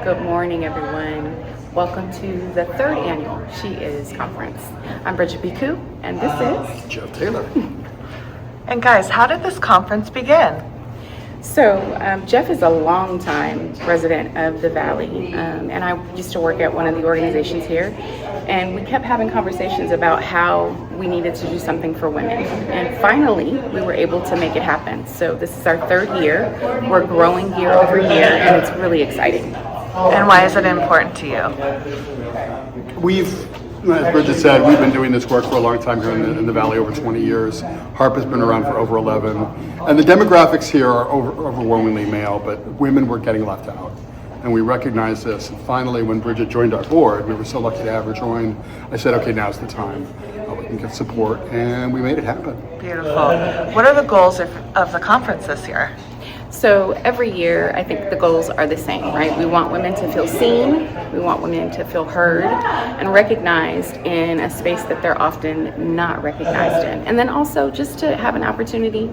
Good morning, everyone. Welcome to the third annual She Is conference. I'm Bridget Piku, and this is Jeff Taylor. And guys, how did this conference begin? So Jeff is a longtime resident of the Valley, and I used to work at one of the organizations here, and we kept having conversations about how we needed to do something for women, and finally we were able to make it happen. So this is our third year. We're growing year over year, and it's really exciting. And why is it important to you? As Bridget said, we've been doing this work for a long time here in the Valley, over 20 years. HARP has been around for over 11. And the demographics here are overwhelmingly male, but women were getting left out. And we recognized this. And finally, when Bridget joined our board, we were so lucky to have her join. I said, okay, now's the time. We can get support, and we made it happen. Beautiful. What are the goals of the conference this year? So every year, I think the goals are the same, right? We want women to feel seen, we want women to feel heard and recognized in a space that they're often not recognized in. And then also just to have an opportunity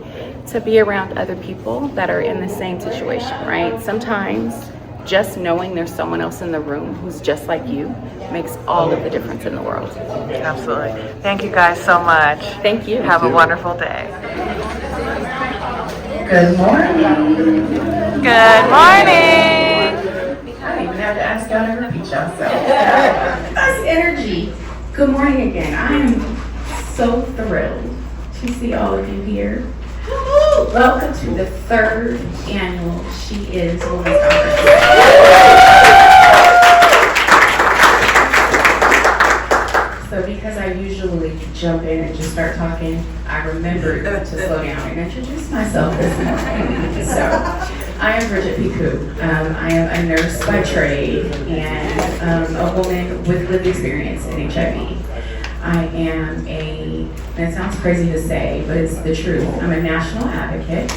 to be around other people that are in the same situation, right? Sometimes just knowing there's someone else in the room who's just like you makes all of the difference in the world. Absolutely. Thank you guys so much. Thank you. Have a wonderful day. Good morning. Good morning. I don't even have to ask y'all to repeat yourself. That's energy. Good morning again. I am so thrilled to see all of you here. Welcome to the third annual She Is Women's Conference. So because I usually jump in and just start talking, I remembered to slow down and introduce myself this morning. So I am Bridget Piku. I am a nurse by trade and a woman with lived experience in HIV. I am and it sounds crazy to say, but it's the truth. I'm a national advocate.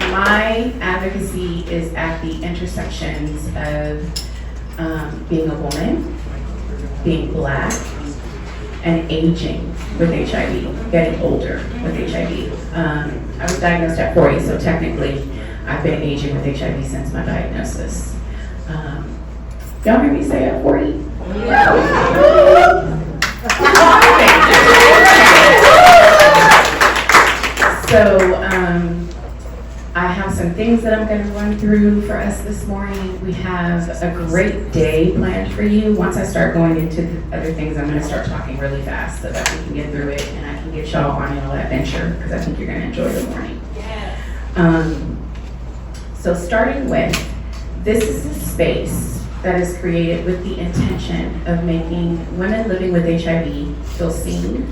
My advocacy is at the intersections of being a woman, being Black, and aging with HIV, getting older with HIV. I was diagnosed at 40, so technically I've been aging with HIV since my diagnosis. Y'all hear me say at 40? So I have some things that I'm going to run through for us this morning. We have a great day planned for you. Once I start going into the other things, I'm going to start talking really fast so that we can get through it and I can get y'all on a little adventure because I think you're going to enjoy the morning. So starting with, this is a space that is created with the intention of making women living with HIV feel seen,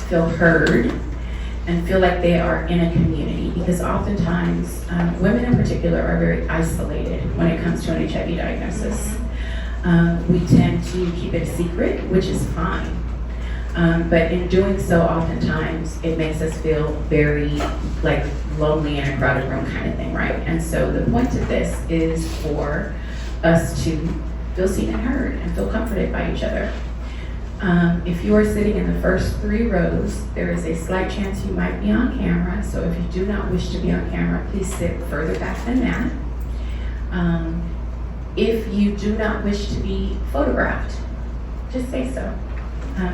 feel heard, and feel like they are in a community, because oftentimes women in particular are very isolated when it comes to an HIV diagnosis. We tend to keep it a secret, which is fine. But in doing so, oftentimes it makes us feel very like lonely in a crowded room kind of thing, right? And so the point of this is for us to feel seen and heard and feel comforted by each other. If you are sitting in the first 3 rows, there is a slight chance you might be on camera. So if you do not wish to be on camera, please sit further back than that. If you do not wish to be photographed, just say so.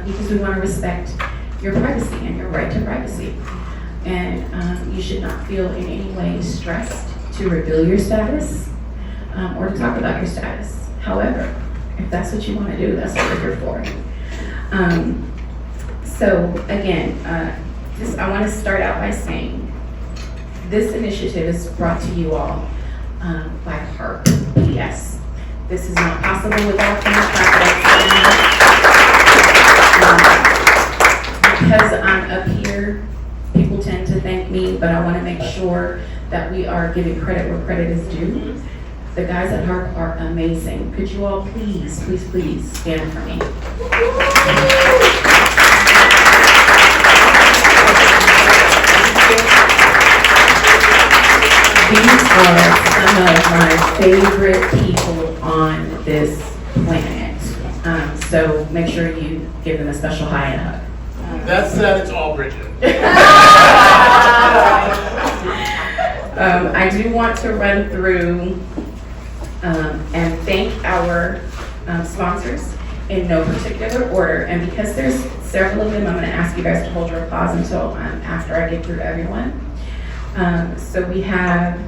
Because we want to respect your privacy and your right to privacy. And you should not feel in any way stressed to reveal your status or to talk about your status. However, if that's what you want to do, that's what we're here for. So again, I want to start out by saying this initiative is brought to you all by HARP-PS. This is not possible without the because I'm up here, people tend to thank me, but I want to make sure that we are giving credit where credit is due. The guys at HARP are amazing. Could you all please stand for me? These are some of my favorite people on this planet. So make sure you give them a special hi and a hug. That said, it's all Bridget. I do want to run through and thank our sponsors in no particular order. And because there's several of them, I'm going to ask you guys to hold your applause until after I get through everyone. So we have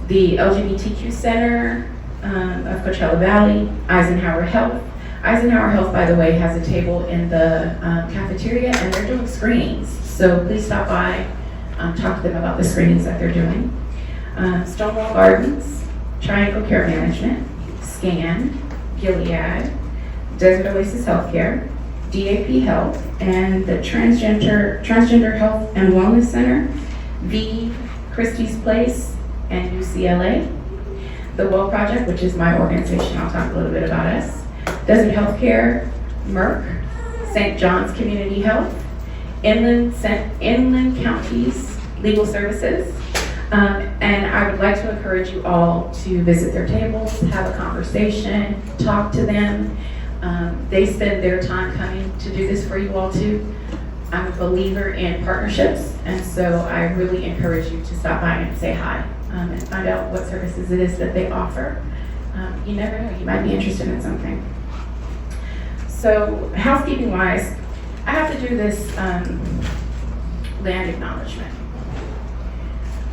the LGBTQ Center of Coachella Valley, Eisenhower Health. Eisenhower Health, by the way, has a table in the cafeteria, and they're doing screenings. So please stop by, talk to them about the screenings that they're doing. Stonewall Gardens, Triangle Care Management, SCAN, Gilead, Desert Oasis Healthcare, DAP Health, and the Transgender Health and Wellness Center, ViVE, Christie's Place, and UCLA. The Well Project, which is my organization, I'll talk a little bit about us. Desert Healthcare, Merck, St. John's Community Health, Inland Counties Legal Services, and I would like to encourage you all to visit their tables, have a conversation, talk to them. They spend their time coming to do this for you all too. I'm a believer in partnerships, and so I really encourage you to stop by and say hi and find out what services it is that they offer. You never know, you might be interested in something. So housekeeping wise, I have to do this land acknowledgement.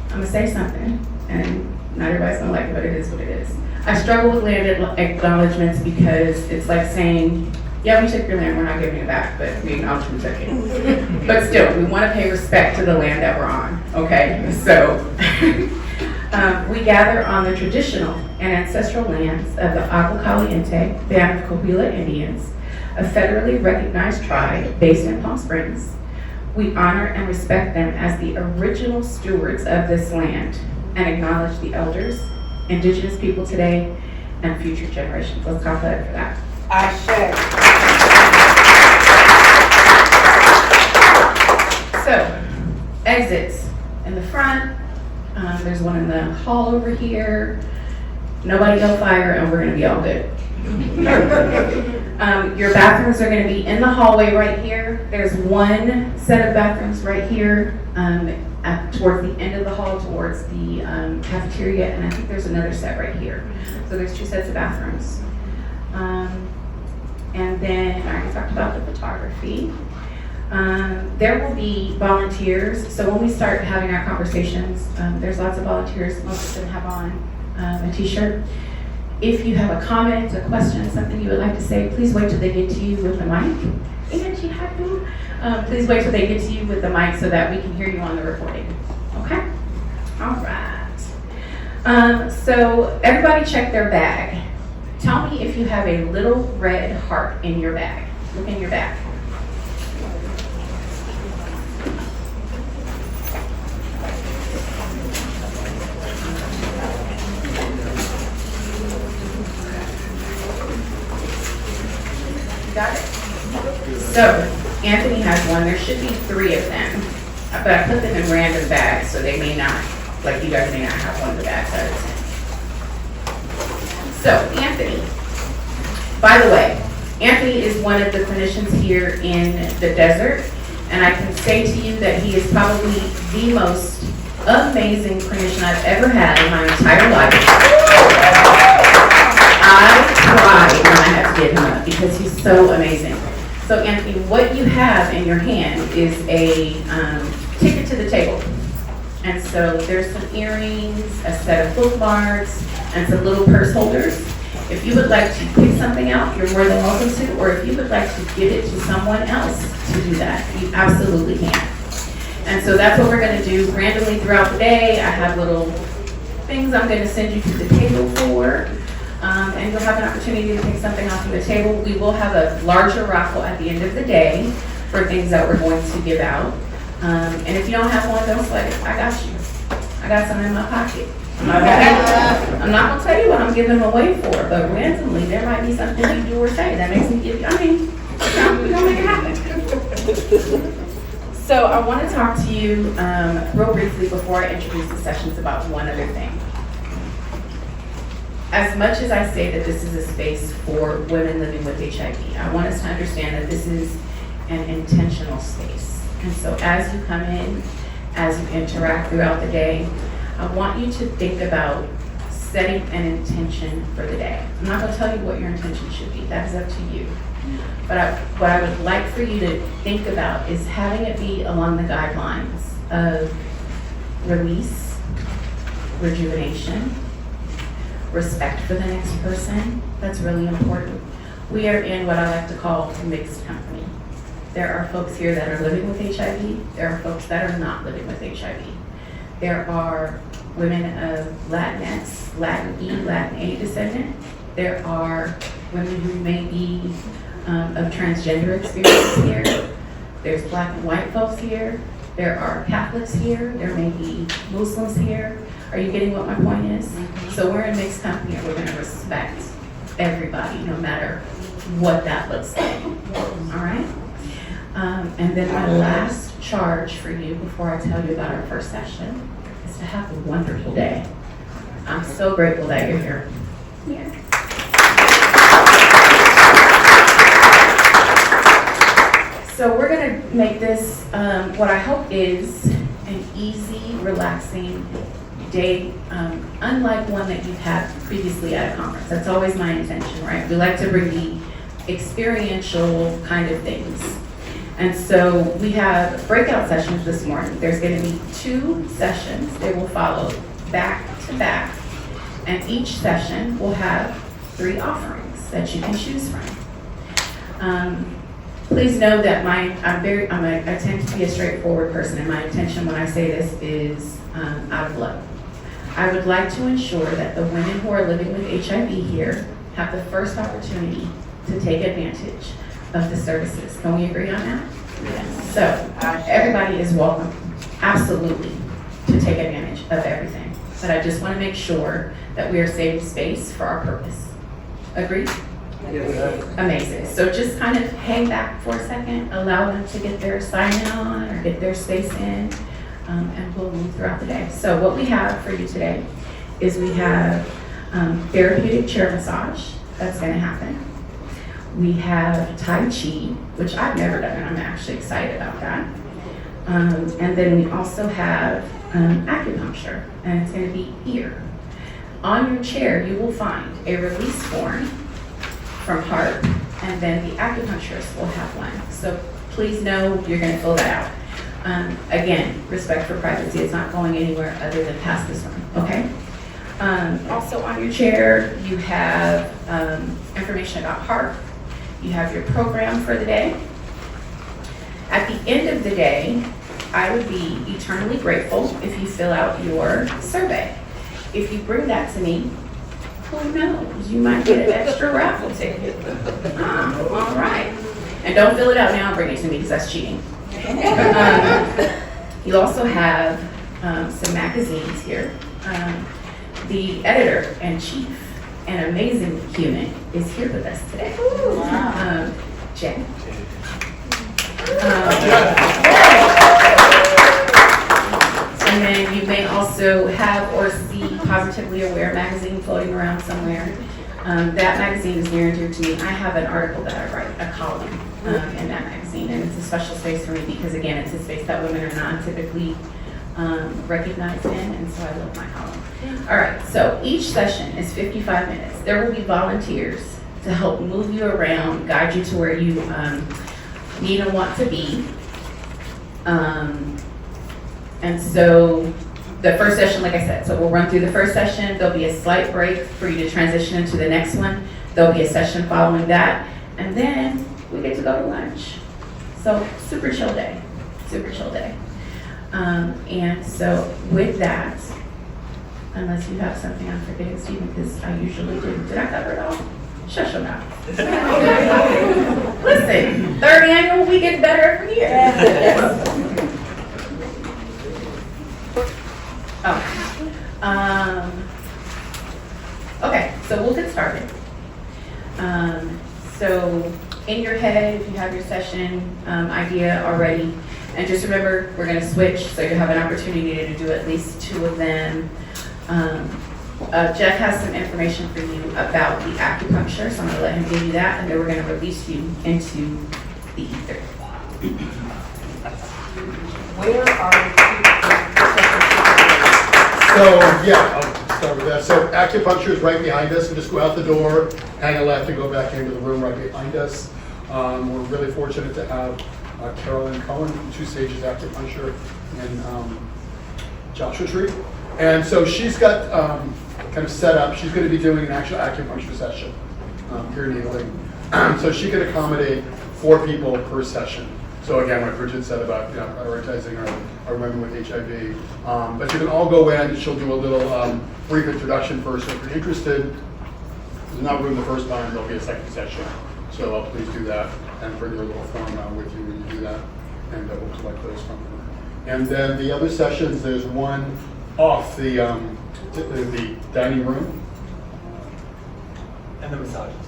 I'm gonna say something, and not everybody's gonna like it, but it is what it is. I struggle with land acknowledgements because it's like saying, yeah, we took your land, we're not giving it back, but we acknowledge we took it. But still, we want to pay respect to the land that we're on, okay? So, we gather on the traditional and ancestral lands of the Agua Caliente Band of Coahuila Indians, a federally recognized tribe based in Palm Springs. We honor and respect them as the original stewards of this land and acknowledge the elders, indigenous people today, and future generations. Let's clap for that. So, exits in the front. There's one in the hall over here. Nobody yell fire, and we're going to be all good. Your bathrooms are going to be in the hallway right here. There's one set of bathrooms right here towards the end of the hall, towards the cafeteria, and I think there's another set right here. So there's two sets of bathrooms. And then I already talked about the photography. There will be volunteers. So when we start having our conversations, there's lots of volunteers. Most of them have on a t-shirt. If you have a comment, a question, something you would like to say, please wait till they get to you with the mic. Please wait till they get to you with the mic so that we can hear you on the recording. Okay? All right. So everybody check their bag. Tell me if you have a little red heart in your bag. Look in your bag. Got it? So, Anthony has one. There should be 3 of them. But I put them in random bags, so they may not, like you guys may not have one of the bags out of 10. So, Anthony. By the way, Anthony is one of the clinicians here in the desert. And I can say to you that he is probably the most amazing clinician I've ever had in my entire life. I cried when I had to give him up because he's so amazing. So Anthony, what you have in your hand is a ticket to the table. And so there's some earrings, a set of bookmarks, and some little purse holders. If you would like to pick something out, you're more than welcome to, or if you would like to give it to someone else to do that, you absolutely can. And so that's what we're gonna do randomly throughout the day. I have little things I'm gonna send you to the table for. And you'll have an opportunity to pick something off of the table. We will have a larger raffle at the end of the day for things that we're going to give out. And if you don't have one, don't sweat it. I got you. I got some in my pocket. I'm not going to tell you what I'm giving them away for, but randomly there might be something you do or say that makes me give you, we're going to make it happen. So I want to talk to you real briefly before I introduce the sessions about one other thing. As much as I say that this is a space for women living with HIV, I want us to understand that this is an intentional space. And so as you come in, as you interact throughout the day, I want you to think about setting an intention for the day. I'm not going to tell you what your intention should be. That is up to you. But what I would like for you to think about is having it be along the guidelines of release, rejuvenation, respect for the next person. That's really important. We are in what I like to call mixed company. There are folks here that are living with HIV. There are folks that are not living with HIV. There are women of Latinx, Latin E, Latin A descendant. There are women who may be of transgender experience here. There's black and white folks here. There are Catholics here. There may be Muslims here. Are you getting what my point is? So we're in mixed company and we're going to respect everybody, no matter what that looks like. All right? And then my last charge for you before I tell you about our first session is to have a wonderful day. I'm so grateful that you're here. Yeah. So we're going to make this what I hope is an easy, relaxing day, unlike one that you've had previously at a conference. That's always my intention, right? We like to bring the experiential kind of things. And so we have breakout sessions this morning. There's going to be 2 sessions. They will follow back to back. And each session will have 3 offerings that you can choose from. Please know that I tend to be a straightforward person, and my intention when I say this is out of love. I would like to ensure that the women who are living with HIV here have the first opportunity to take advantage of the services. Can we agree on that? Yes. So everybody is welcome, absolutely, to take advantage of everything. But I just want to make sure that we are saving space for our purpose. Agreed? Yes. Amazing. So just kind of hang back for a second, allow them to get their assignment on or get their space in, and we'll move throughout the day. So what we have for you today is we have therapeutic chair massage. That's going to happen. We have Tai Chi, which I've never done, and I'm actually excited about that. And then we also have acupuncture, and it's going to be here. On your chair, you will find a release form from HARP, and then the acupuncturist will have one. So please know you're going to fill that out. Again, respect for privacy. It's not going anywhere other than past this one, okay? Also on your chair, you have information about HARP. You have your program for the day. At the end of the day, I would be eternally grateful if you fill out your survey. If you bring that to me, who knows? You might get an extra raffle ticket. All right. And don't fill it out now and bring it to me because that's cheating. You also have some magazines here. The editor-in-chief, an amazing human, is here with us today. Jen. And then you may also have or see Positively Aware magazine floating around somewhere. That magazine is near and dear to me. I have an article that I write, a column in that magazine, and it's a special space for me because, again, it's a space that women are not typically recognized in, and so I love my column. All right, so each session is 55 minutes. There will be volunteers to help move you around, guide you to where you need and want to be. And so the first session, like I said, so we'll run through the first session. There'll be a slight break for you to transition into the next one. There'll be a session following that. And then we get to go to lunch. So super chill day, super chill day. And so with that, unless you have something I'm forgetting, Stephen, because I usually do. Did I cover it all? Shut your mouth. Listen, third annual, we get better every year. Yes. Okay, so we'll get started. So in your head, if you have your session idea already, and just remember, we're going to switch, so you have an opportunity to do at least 2 of them. Jeff has some information for you about the acupuncture, so I'm going to let him give you that, and then we're going to release you into the ether. Where are the yeah, I'll start with that. So acupuncture is right behind us. We just go out the door, hang a left, and go back into the room right behind us. We're really fortunate to have Carolyn Cohen from 2 Stages Acupuncture in Joshua Tree. And so she's got kind of set up, she's going to be doing an actual acupuncture session here in Ealing. So she can accommodate 4 people per session. So again, what Bridget said about prioritizing our women with HIV. But you can all go in, she'll do a little brief introduction first. So if you're interested, there's not room the first time, there'll be a second session. So please do that and bring your little form with you when you do that. And we'll collect those from her. And then the other sessions, there's one off the dining room. And the massages.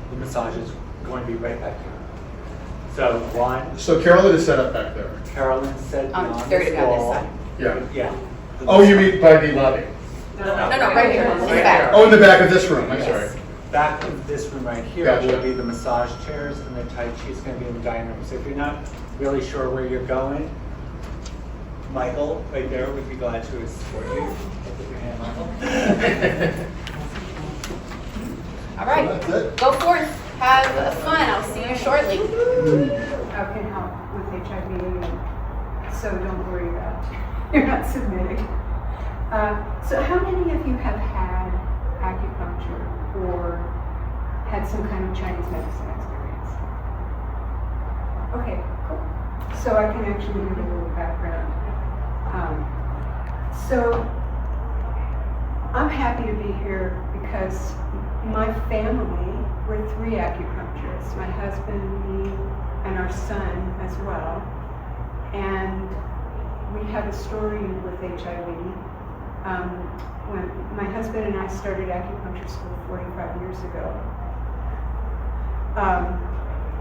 The massage is going to be right back here. So one, So Carolyn is set up back there. Carolyn said beyond they're this gonna go this wall. side. Yeah. Yeah. Oh, you mean by the lobby? No, right here, in the Right back. here. Oh, in the back of this room, I'm sorry. Back of this room right here Gotcha. will be the massage chairs, and the Tai Chi is going to be in the dining room. So if you're not really sure where you're going, Michael, right there, would be glad to escort you. Put your hand, Michael. All right, That's it. go forth, have fun. I'll see you shortly. I can help with HIV, and so don't worry about you're not submitting. So how many of you have had acupuncture or had some kind of Chinese medicine experience? Okay, cool. So I can actually give you a little background. So I'm happy to be here because my family, we're 3 acupuncturists, my husband, me, and our son as well. And we have a story with HIV. When my husband and I started acupuncture school 45 years ago.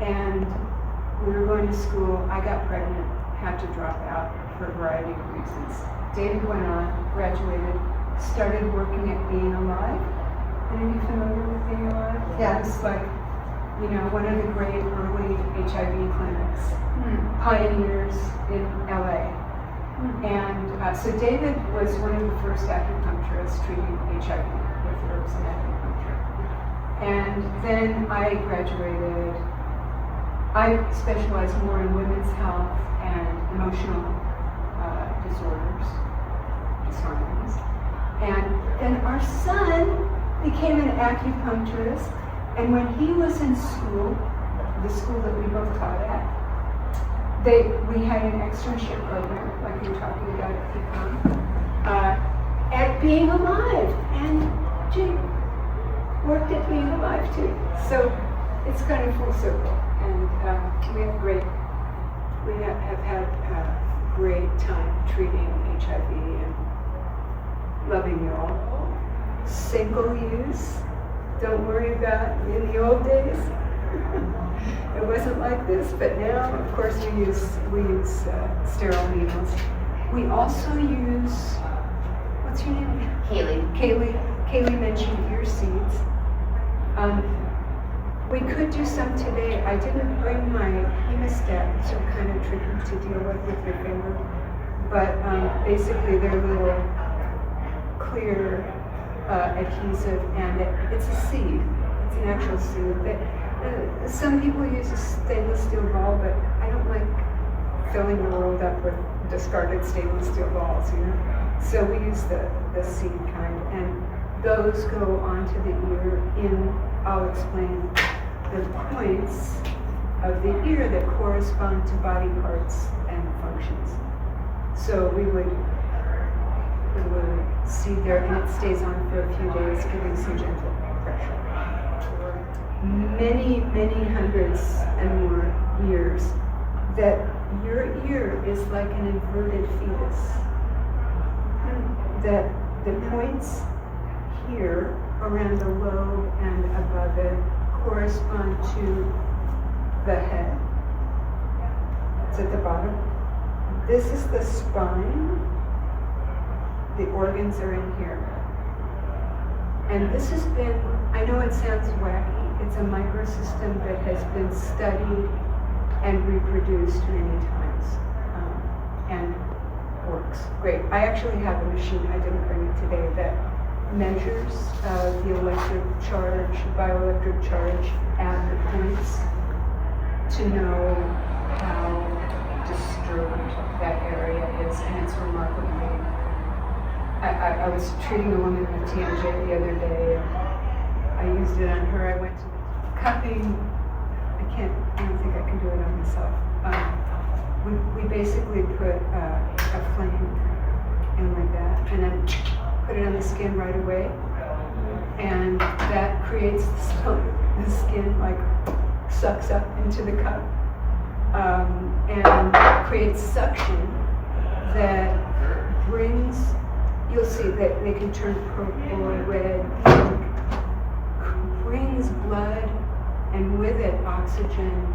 And we were going to school, I got pregnant, had to drop out for a variety of reasons. David went on, graduated, started working at Being Alive. Any of you familiar with Being Alive? Yeah. It's like, you know, one of the great early HIV clinics, pioneers in LA. And so David was one of the first acupuncturists treating HIV with herbs and acupuncture. And then I graduated. I specialize more in women's health and emotional disorders, disharmonies. And then our son became an acupuncturist, and when he was in school, the school that we both taught at, we had an externship program, like you were talking about at Piku, at Being Alive, and Jake worked at Being Alive too. So it's kind of full circle, and we have had a great time treating HIV and loving you all. Single use, don't worry about in the old days. It wasn't like this, but now, of course, we use sterile needles. We also use, what's your name? Kaylee mentioned ear seeds. We could do some today. I didn't bring my hemostat, which are kind of tricky to deal with your finger. But basically, they're little clear adhesive, and it's a seed. It's an actual seed. Some people use a stainless steel ball, but I don't like filling the world up with discarded stainless steel balls, you know? So we use the seed kind, and those go onto the ear I'll explain the points of the ear that correspond to body parts and functions. So we would see there, and it stays on for a few days, giving some gentle pressure. Many, many hundreds and more years, that your ear is like an inverted fetus. That the points here around the lobe and above it correspond to the head. It's at the bottom. This is the spine. The organs are in here. And this has been, I know it sounds wacky, it's a microsystem that has been studied and reproduced many times. And works great. I actually have a machine, I didn't bring it today, that measures the electric charge, bioelectric charge at the points to know how disturbed that area is, and it's remarkably. I was treating a woman with TMJ the other day. I used it on her. I went to cupping. I don't think I can do it on myself. We basically put a flame in like that, and then put it on the skin right away, and that creates the skin like sucks up into the cup, and creates suction that brings. You'll see that they can turn purple, red, pink, brings blood, and with it oxygen,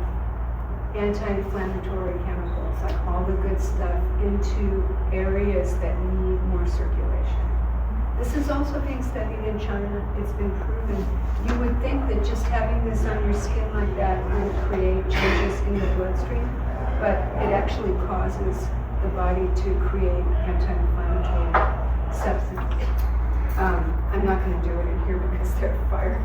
anti-inflammatory chemicals, like all the good stuff, into areas that need more circulation. This is also being studied in China. It's been proven. You would think that just having this on your skin like that would create changes in the bloodstream, but it actually causes the body to create anti-inflammatory substance. I'm not going to do it in here because they're fired.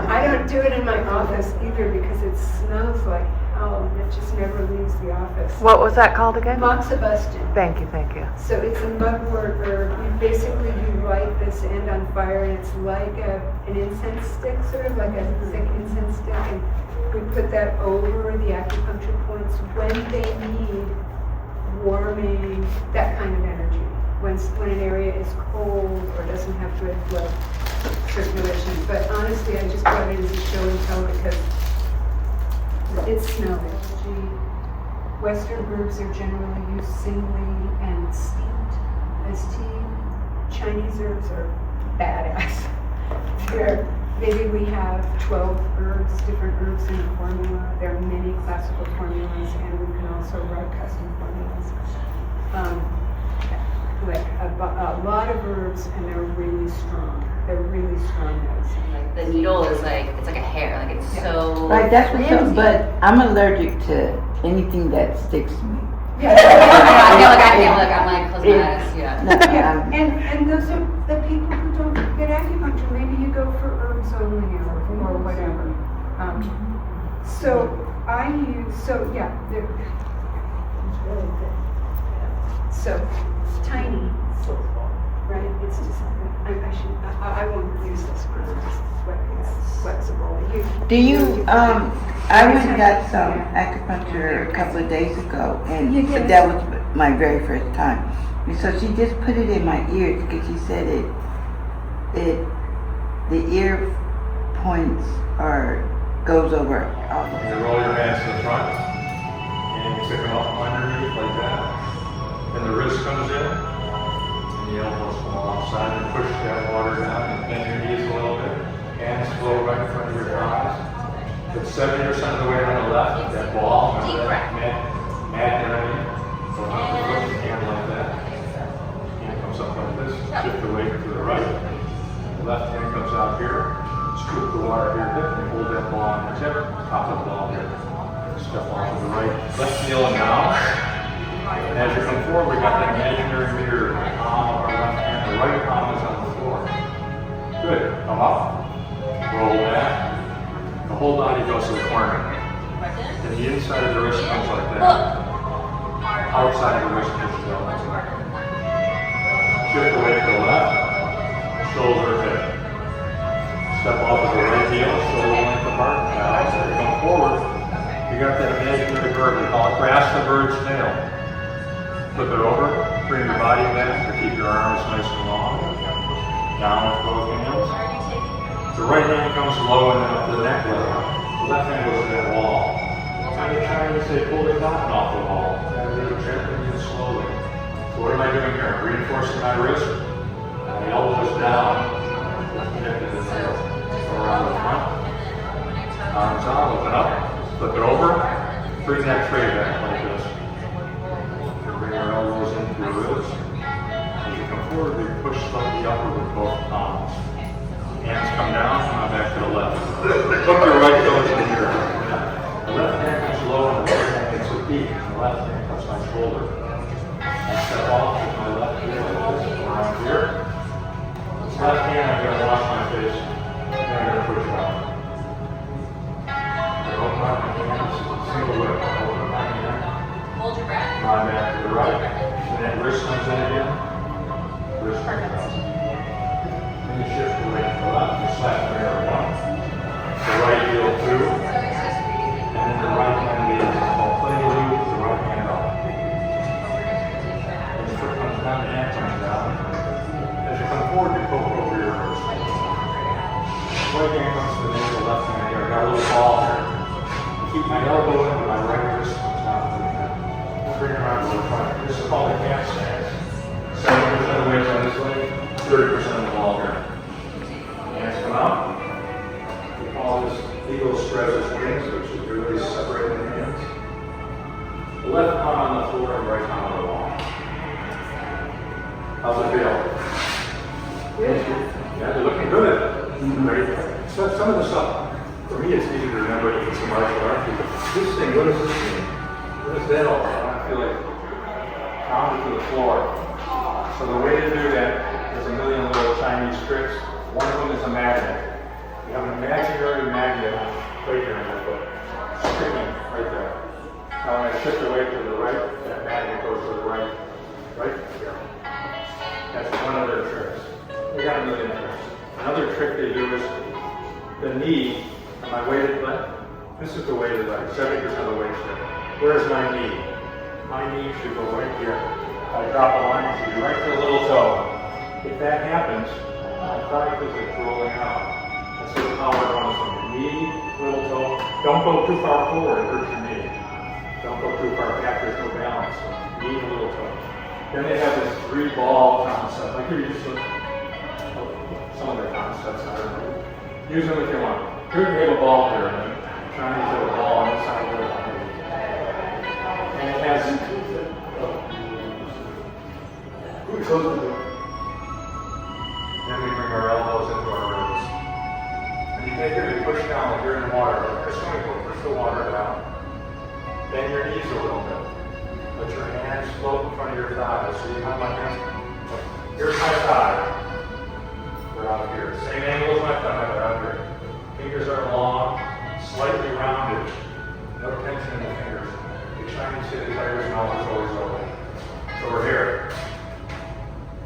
I don't do it in my office either because it smells like hell and it just never leaves the office. What was that called again? Moxibustion. Thank you, thank you. So it's a mugwort herb. You light this end on fire, and it's like an incense stick, sort of like a thick incense stick, and we put that over the acupuncture points when they need warming, that kind of energy. When an area is cold or doesn't have good blood circulation. But honestly, I just brought it as a show and tell because it's smelly. Western herbs are generally used singly and steeped as tea. Chinese herbs are badass. Maybe we have 12 herbs, different herbs in a formula. There are many classical formulas, and we can also write custom formulas. Like a lot of herbs, and they're really strong. They're really strong medicine. Like the needle is like, it's like a hair, like it's so. Right, that's what some, but I'm allergic to anything that sticks to me. Yeah. I feel like I'm like closing my eyes, yeah. No, Yeah, and those are the people who don't get acupuncture. Maybe you go for herbs only or whatever. It's really good. So tiny, right? It's just I won't use this one. It's flexible. Do you, I went and got some acupuncture a couple of days ago, and that was my very first time. And so she just put it in my ears because she said the ear points goes over all of You roll your hands to the front, and you pick them up underneath like that. And the wrist comes in, and the elbows come alongside and push that water down and bend your knees a little bit. Hands flow right in front of your thighs. But 70% of the way on the left, that ball, remember that magnet underneath? So up the foot, hand like that. Hand comes up like this, shift the weight to the right. The left hand comes out here, scoop the water here, and hold that ball on your tip, top of the ball here. Step off to the right, left kneel down. And as you come forward, we got that imaginary mirror, the palm of our left hand, the right palm is on the floor. Good, come up, roll back, the whole body goes to the corner. And the inside of the wrist comes like that. Outside of the wrist pushes out like that. Shift away to the left, shoulder hip. Step off of the right heel, shoulder length apart. Now, as you come forward, you got that imaginary bird, we call it grasp the bird's tail. Flip it over, bring your body back to keep your arms nice and long. Down with both hands. The right hand comes low and then up to the neck level. The left hand goes to that wall. Time to try to say, pull the cotton off the wall. Gently and slowly. So what am I doing here? Reinforcing my wrist. My elbow is down. Left hip to the tail. Go around the front. Arms out, open up. Flip it over. Bring that tray back like this. Bring your elbows into your ribs. As you come forward, we push slightly upward with both palms. Hands come down, come back to the left. Hook your right toes in here. The left hand comes low and the right hand gets a peak. And the left hand touches my shoulder. step off with my left heel like this around here. Left hand, I'm going to wash my face, and I'm going to push out. I open up my hands, single whip. I open up my hand. Hold your breath. Nod back to the right. And then wrist comes in again. Wrist comes out. Then you shift the weight to the left. You slap the mirror one. The right heel two. And then the right hand leads. I'll play the loop with the right hand up. And the foot comes down, the hand comes down. As you come forward, you poke over your wrist. Right hand comes to the nail, the left hand here. I got a little ball here. Keep my elbow in, but my right wrist comes down to the head. Bring it around to the front. This is called a cat stance. 70% of the weight on this leg, 30% of the ball here. Hands come out. We call this eagle spreads its wings, which is really separating the hands. The left palm on the floor and right palm on the wall. How's it feel? Yeah, you're looking good. Great. So some of the stuff, for me, it's easy to remember if it's a martial art. This thing, what does this mean? What is that all about? I feel like pounded to the floor. So the way to do that, there's a million little Chinese tricks. One of them is a magnet. You have an imaginary magnet right here in my foot. Sticking right there. Now when I shift away to the right, that magnet goes to the right. Right here. That's one of their tricks. We got a million tricks. Another trick they do is the knee, on my weighted leg. This is the weighted leg, 70% of the weight shift. Where's my knee? My knee should go right here. I drop a line, it should be right to the little toe. If that happens, my thigh is rolling out. That's where the power comes from. Knee, little toe. Don't go too far forward, it hurts your knee. Don't go too far back, there's no balance. Knee and little toe. Then they have this 3-ball concept. Like you're used to some of the concepts, I don't know. Use them if you want. Here we have a ball here. Chinese have a ball on this side of the ball. And it has close the door. Then we bring our elbows into our ribs. And you take it and push down like you're in water. Like this swimming pool, push the water down. Bend your knees a little bit. Let your hands float in front of your thighs. So you have my hands. Here's my thigh. They're out here. Same angle as my thigh, they're out here. Fingers are long, slightly rounded. No tension in the fingers. The Chinese say the tiger's mouth is always open. So we're here.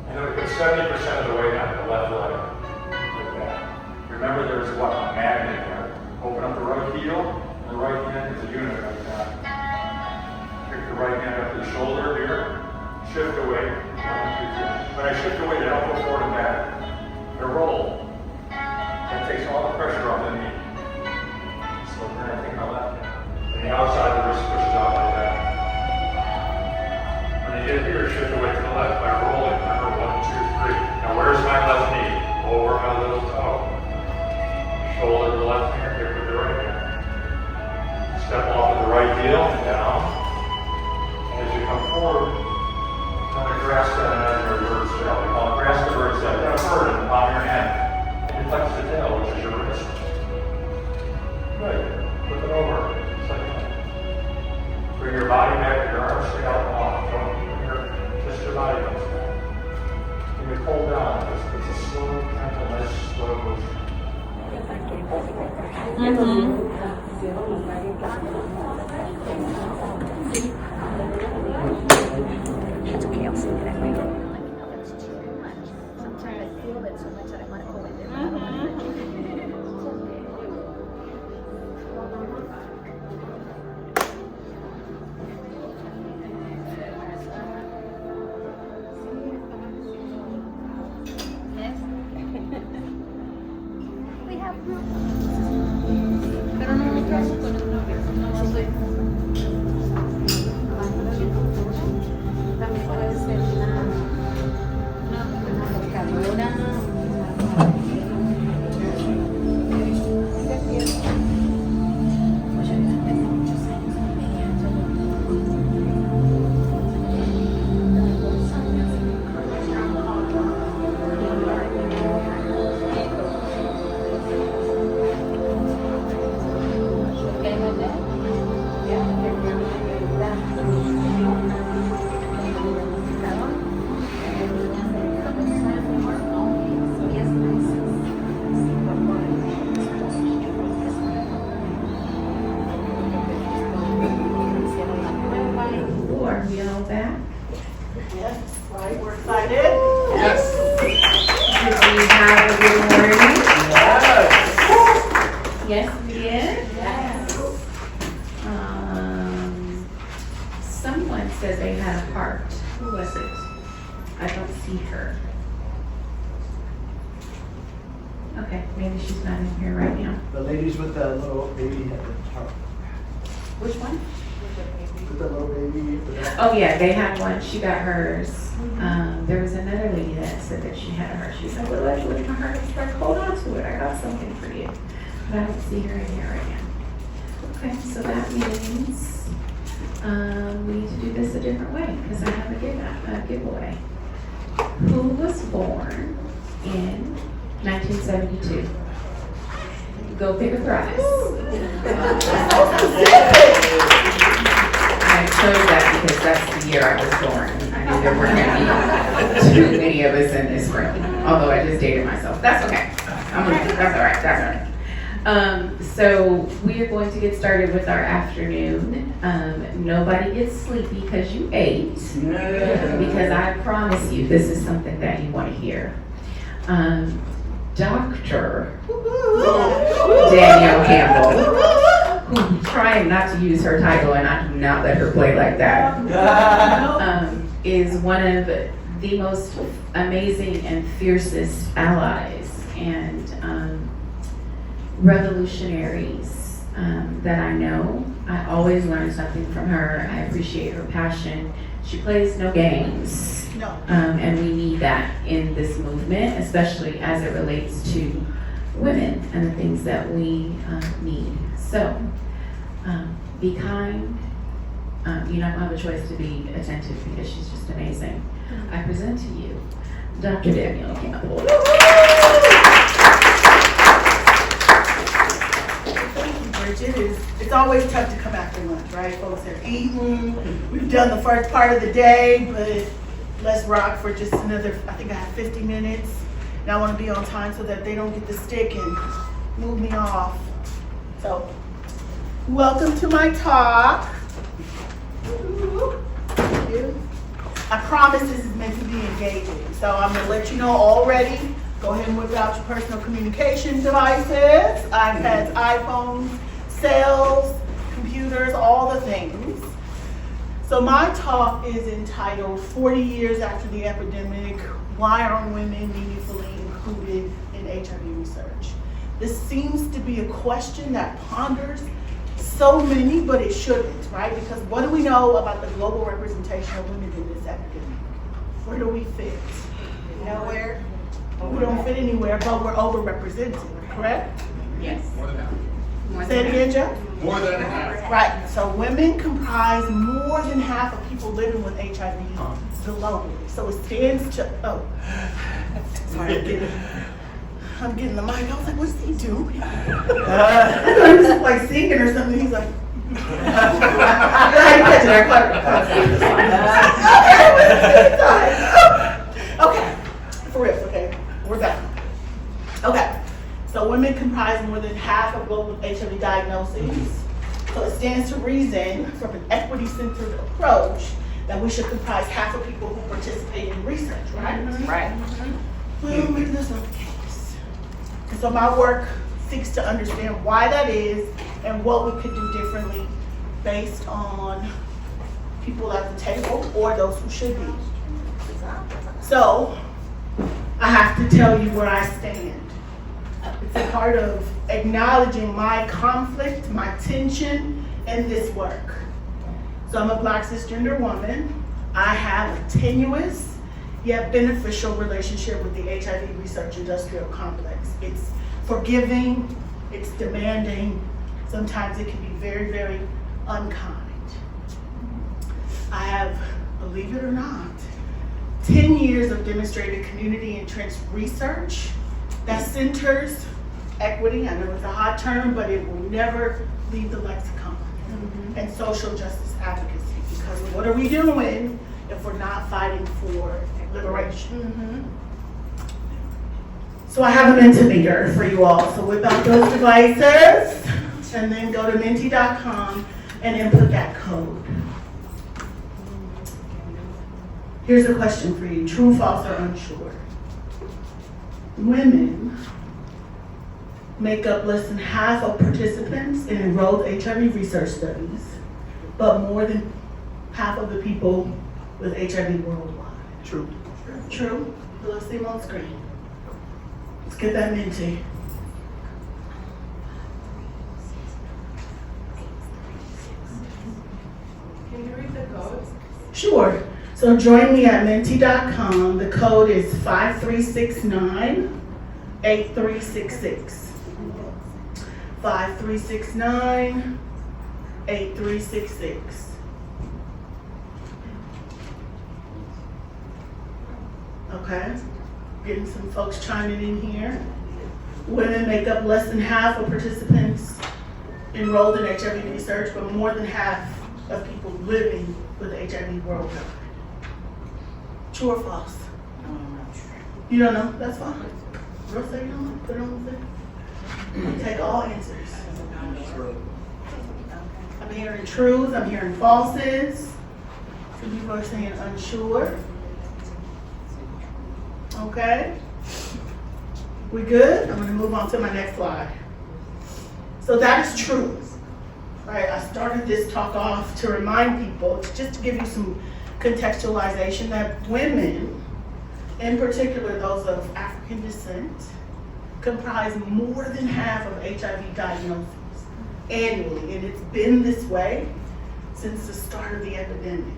And then we put 70% of the weight on the left leg. Like that. Remember there's what? A magnet here. Open up the right heel, and the right hand is a unit like that. Pick the right hand up to the shoulder here. Shift away. 1, 2, 3. When I shift away, they don't go forward and back. They roll. That takes all the pressure off the knee. So then I take my left hand. And the outside of the wrist pushes out like that. When you get here, shift away to the left by rolling. Remember, 1, 2, 3. Now where's my left knee? Over my little toe. Shoulder to the left hand, hip with the right hand. Step off with the right heel and down. And as you come forward, kind of grasp that edge of your bird's tail. We call it grasp the bird's tail. You got a bird in the palm of your hand. And you flex the tail, which is your wrist. Good. Flip it over. Just like that. Bring your body back, your arms stay out long. Just your body comes back. And you pull down. It's a slow, gentle, nice, slow motion. It's okay, I'll sleep that way. That's too much. Sometimes I feel that so much that I want to hold it there. Yes. We have room. Pero no me caso con el novio. No estoy. También puede ser una tocadora. Who was it? I don't see her. Okay, maybe she's not in here right now. The ladies with the little baby at the top. Which one? With the little baby. Oh yeah, they had one. She got hers. There was another lady that said that she had hers. She said, "Well, let's look at my heart." It's like, hold on to it. I got something for you. But I don't see her in here right now. Okay, so that means we need to do this a different way because I have a giveaway. Who was born in 1972? Go pick a prize. I chose that because that's the year I was born. I knew there weren't going to be too many of us in this room, although I just dated myself. That's okay. That's all right. That's all right. So we are going to get started with our afternoon. Nobody gets sleepy because you ate, because I promise you this is something that you want to hear. Dr. Danielle Campbell, who trying not to use her title, and I do not let her play like that, is one of the most amazing and fiercest allies and revolutionaries that I know. I always learn something from her. I appreciate her passion. She plays no games. And we need that in this movement, especially as it relates to women and the things that we need. So, be kind. You don't have a choice to be attentive because she's just amazing. I present to you Dr. Danielle Campbell. Thank you, Bridget. It's always tough to come after lunch, right? Folks are eating. We've done the first part of the day, but let's rock for just another, I think I have 50 minutes. And I want to be on time so that they don't get the stick and move me off. So, welcome to my talk. Thank you. I promise this is meant to be engaging. So I'm going to let you know already. Go ahead and whip out your personal communication devices, iPads, iPhones, cells, computers, all the things. So my talk is entitled 40 Years After the Epidemic, Why Aren't Women Meaningfully Included in HIV Research? This seems to be a question that ponders so many, but it shouldn't, right? Because what do we know about the global representation of women in this epidemic? Where do we fit? Nowhere. We don't fit anywhere, but we're overrepresented, correct? Yes. More than half. Say it again, Jeff? More than half. Right, so women comprise more than half of people living with HIV globally. So it stands to, sorry, I'm getting the mic. I was like, what's he doing? I thought he was like singing or something. He's like, okay, for real, okay, we're back. Okay, so women comprise more than half of global HIV diagnoses. So it stands to reason from an equity-centered approach that we should comprise half of people who participate in research, right? Right. Well, maybe that's not the case. And so my work seeks to understand why that is and what we could do differently based on people at the table or those who should be. So I have to tell you where I stand. It's a part of acknowledging my conflict, my tension in this work. So I'm a Black cisgender woman. I have a tenuous yet beneficial relationship with the HIV research industrial complex. It's forgiving, it's demanding, sometimes it can be very, very unkind. I have, believe it or not, 10 years of demonstrated community entrenched research that centers equity. I know it's a hot term, but it will never leave the lexicon. And social justice advocacy, because what are we doing if we're not fighting for liberation? So I have a Mentimeter for you all. So whip out those devices and then go to menti.com and input that code. Here's a question for you, true, false, or unsure. Women make up less than half of participants in enrolled HIV research studies, but more than half of the people with HIV worldwide. True. True. Let's see them on screen. Let's get that minty. Can you read the code? Sure. So join me at menti.com. The code is 5369-8366. 5369-8366. Okay. Getting some folks chiming in here. Women make up less than half of participants enrolled in HIV research, but more than half of people living with HIV worldwide. True or false? You don't know? That's fine. Girl, say you don't know. Put it on the thing. I'll take all answers. I'm hearing truths. I'm hearing falses. Some people are saying unsure. Okay. We good? I'm going to move on to my next slide. So that is true. Right, I started this talk off to remind people, just to give you some contextualization, that women, in particular those of African descent, comprise more than half of HIV diagnoses annually, and it's been this way since the start of the epidemic.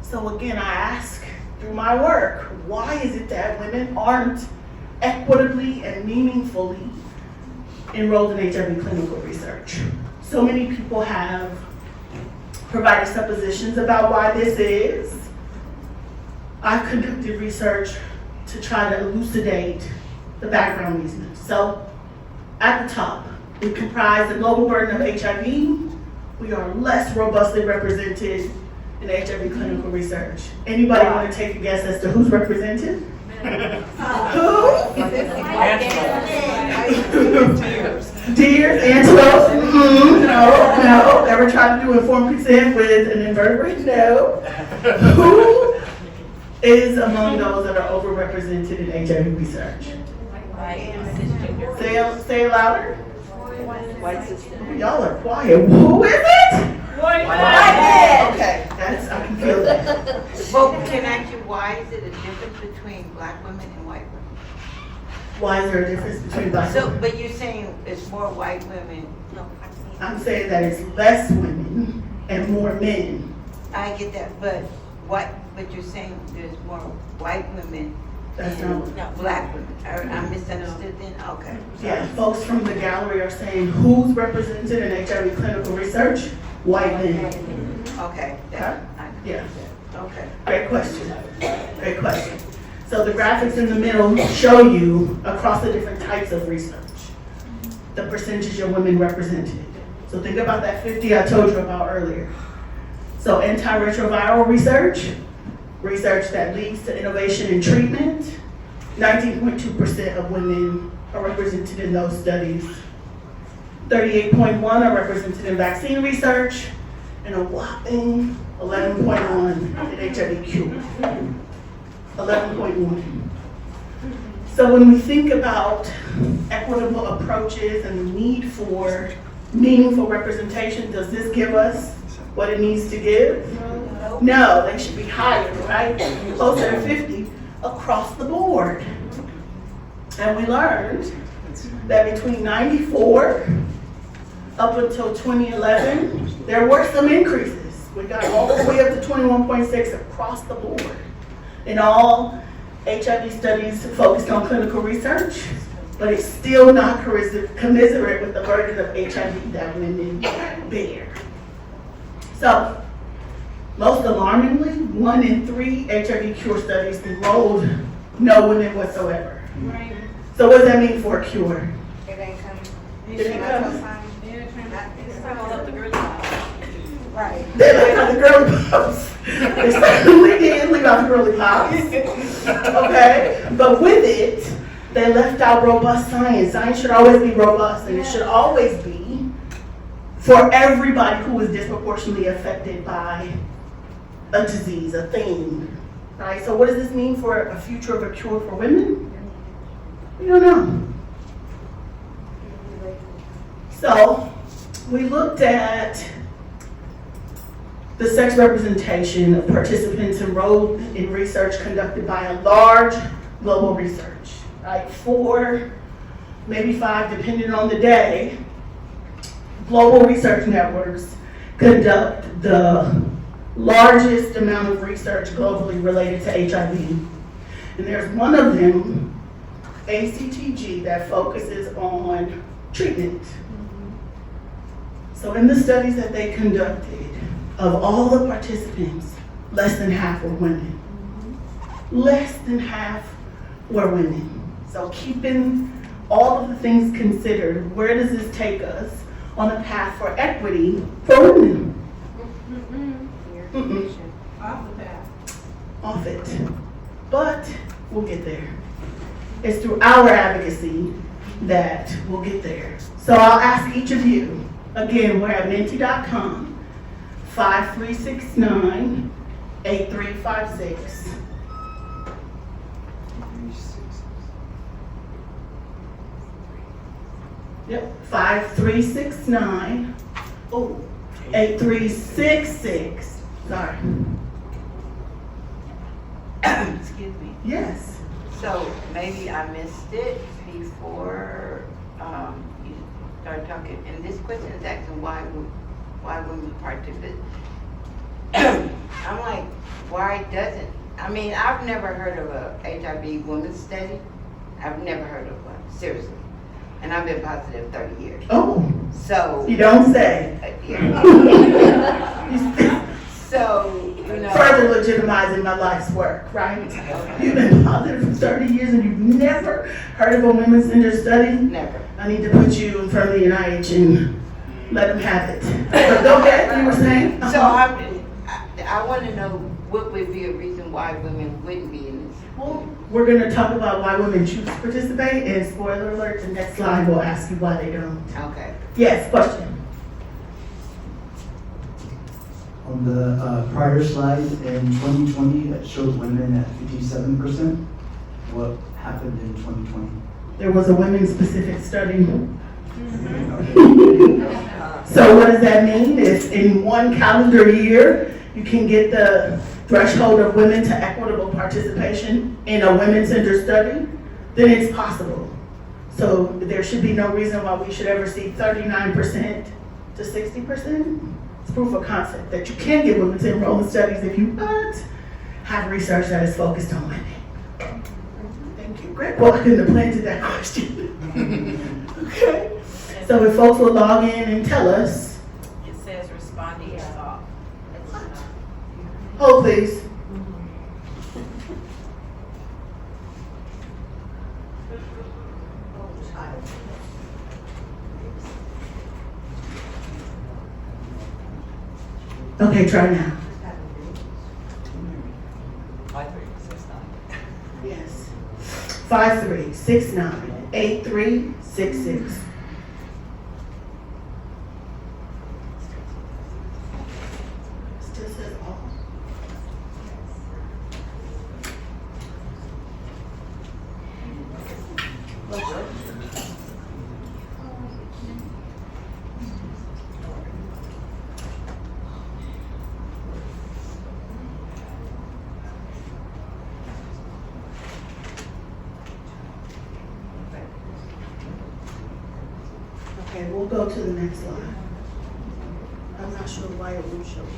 So again, I ask through my work, why is it that women aren't equitably and meaningfully enrolled in HIV clinical research? So many people have provided suppositions about why this is. I've conducted research to try to elucidate the background reasons. So at the top, we comprise the global burden of HIV. We are less robustly represented in HIV clinical research. Anybody want to take a guess as to who's represented? Who? Deers, antelopes? No. Ever tried to do informed consent with an invertebrate? No. Who is among those that are overrepresented in HIV research? Say it louder. White sister. Y'all are quiet. Who is it? White. Okay, I can feel that. Well, can I ask you, why is it a difference between black women and white women? Why is there a difference between black So, women? but you're saying it's more white women. I'm saying that it's less women and more men. I get that, but you're saying there's more white women That's than not. black women. I misunderstood then? Okay. Yeah, folks from the gallery are saying who's represented in HIV clinical research? White men. Okay. Yeah. Okay. Great question. Great question. So the graphics in the middle show you across the different types of research, the percentage of women represented. So think about that 50 I told you about earlier. So antiretroviral research that leads to innovation in treatment, 19.2% of women are represented in those studies. 38.1 are represented in vaccine research, and a whopping 11.1 in HIV cure. 11.1. So when we think about equitable approaches and the need for meaningful representation, does this give us what it needs to give? No, they should be higher, right? Closer to 50 across the board. And we learned that between 94 up until 2011, there were some increases. We got all the way up to 21.6 across the board. In all HIV studies focused on clinical research, but it's still not commensurate with the burden of HIV that women bear. So, most alarmingly, 1 in 3 HIV cure studies enrolled no women whatsoever. Right. So what does that mean for a cure? It ain't coming. It ain't coming. Right. They left out the girly pops. They certainly did leave out the girly pops. Okay? But with it, they left out robust science. Science should always be robust, and it should always be for everybody who is disproportionately affected by a disease, a thing. Right? So what does this mean for a future of a cure for women? We don't know. So we looked at the sex representation of participants enrolled in research conducted by a large global research, like 4, maybe 5, depending on the day, global research networks conduct the largest amount of research globally related to HIV. And there's one of them, ACTG, that focuses on treatment. So in the studies that they conducted, of all the participants, less than half were women. Less than half were women. So keeping all of the things considered, where does this take us on a path for equity for women? Off the path. Off it. But we'll get there. It's through our advocacy that we'll get there. So I'll ask each of you, again, we're at menti.com, 5369-8356. Yep, 5369, 8366. Sorry. Excuse me. Yes. So maybe I missed it before you started talking. And this question is asking why women participate. I'm like, why doesn't? I mean, I've never heard of a HIV women's study. I've never heard of one, seriously. And I've been positive 30 years. Oh. So. You don't say. So, you know. Further legitimizing my life's work, right? You've been positive for 30 years and you've never heard of a women's center study? Never. I need to put you in front of the NIH and let them have it. But go ahead, you were saying? So I want to know what would be a reason why women wouldn't be in this. Well, we're going to talk about why women choose to participate, and spoiler alert, the next slide will ask you why they don't. Okay. Yes, question. On the prior slide in 2020, it showed women at 57%. What happened in 2020? There was a women-specific study. So what does that mean? If in one calendar year, you can get the threshold of women to equitable participation in a women-centered study, then it's possible. So there should be no reason why we should ever see 39% to 60%. It's proof of concept that you can get women to enroll in studies if you but have research that is focused on women. Thank you. Great. Well, I couldn't have planted that question. Okay. So if folks will log in and tell us. It says responding is off. Hold please. Okay, try now. Yes. 5369-8366. Still says all. Okay, we'll go to the next slide. I'm not sure why it won't show you.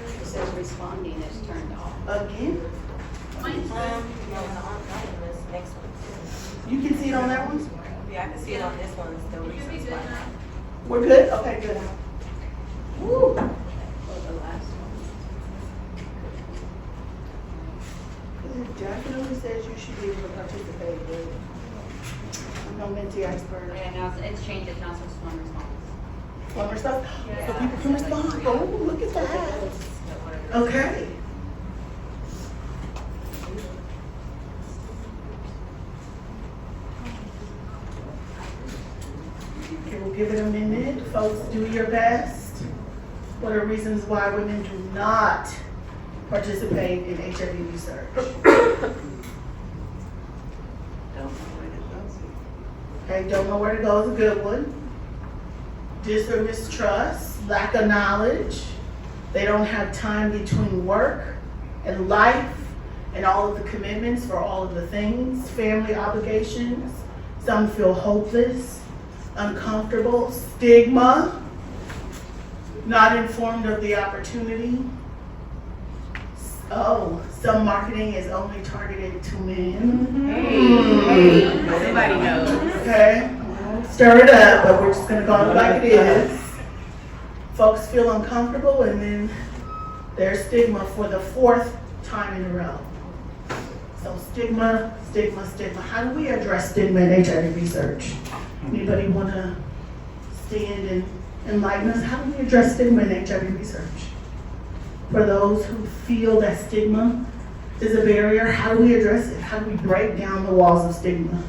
It says responding is turned off. Again? Next one. You can see it on that one? Yeah, I can see it on this one. It's still reasons why not. We're good? Okay, good. Woo. For the last one. It definitely says you should be able to participate, but I'm no mentee expert. Yeah, now it's changed, it now says one response. Plumber stuff? So people can respond. Oh, look at that. Okay. Okay, we'll give it a minute. Folks, do your best. What are reasons why women do not participate in HIV research? Okay, don't know where to go is a good one. Dis or mistrust, lack of knowledge. They don't have time between work and life and all of the commitments for all of the things, family obligations. Some feel hopeless, uncomfortable, stigma, not informed of the opportunity. Oh, some marketing is only targeted to men. Hey, somebody knows. Okay, stir it up, but we're just gonna go on like it is. Folks feel uncomfortable, and then there's stigma for the 4th time in a row. So stigma, stigma, stigma. How do we address stigma in HIV research? Anybody wanna stand and enlighten us? How do we address stigma in HIV research? For those who feel that stigma is a barrier, how do we address it? How do we break down the walls of stigma?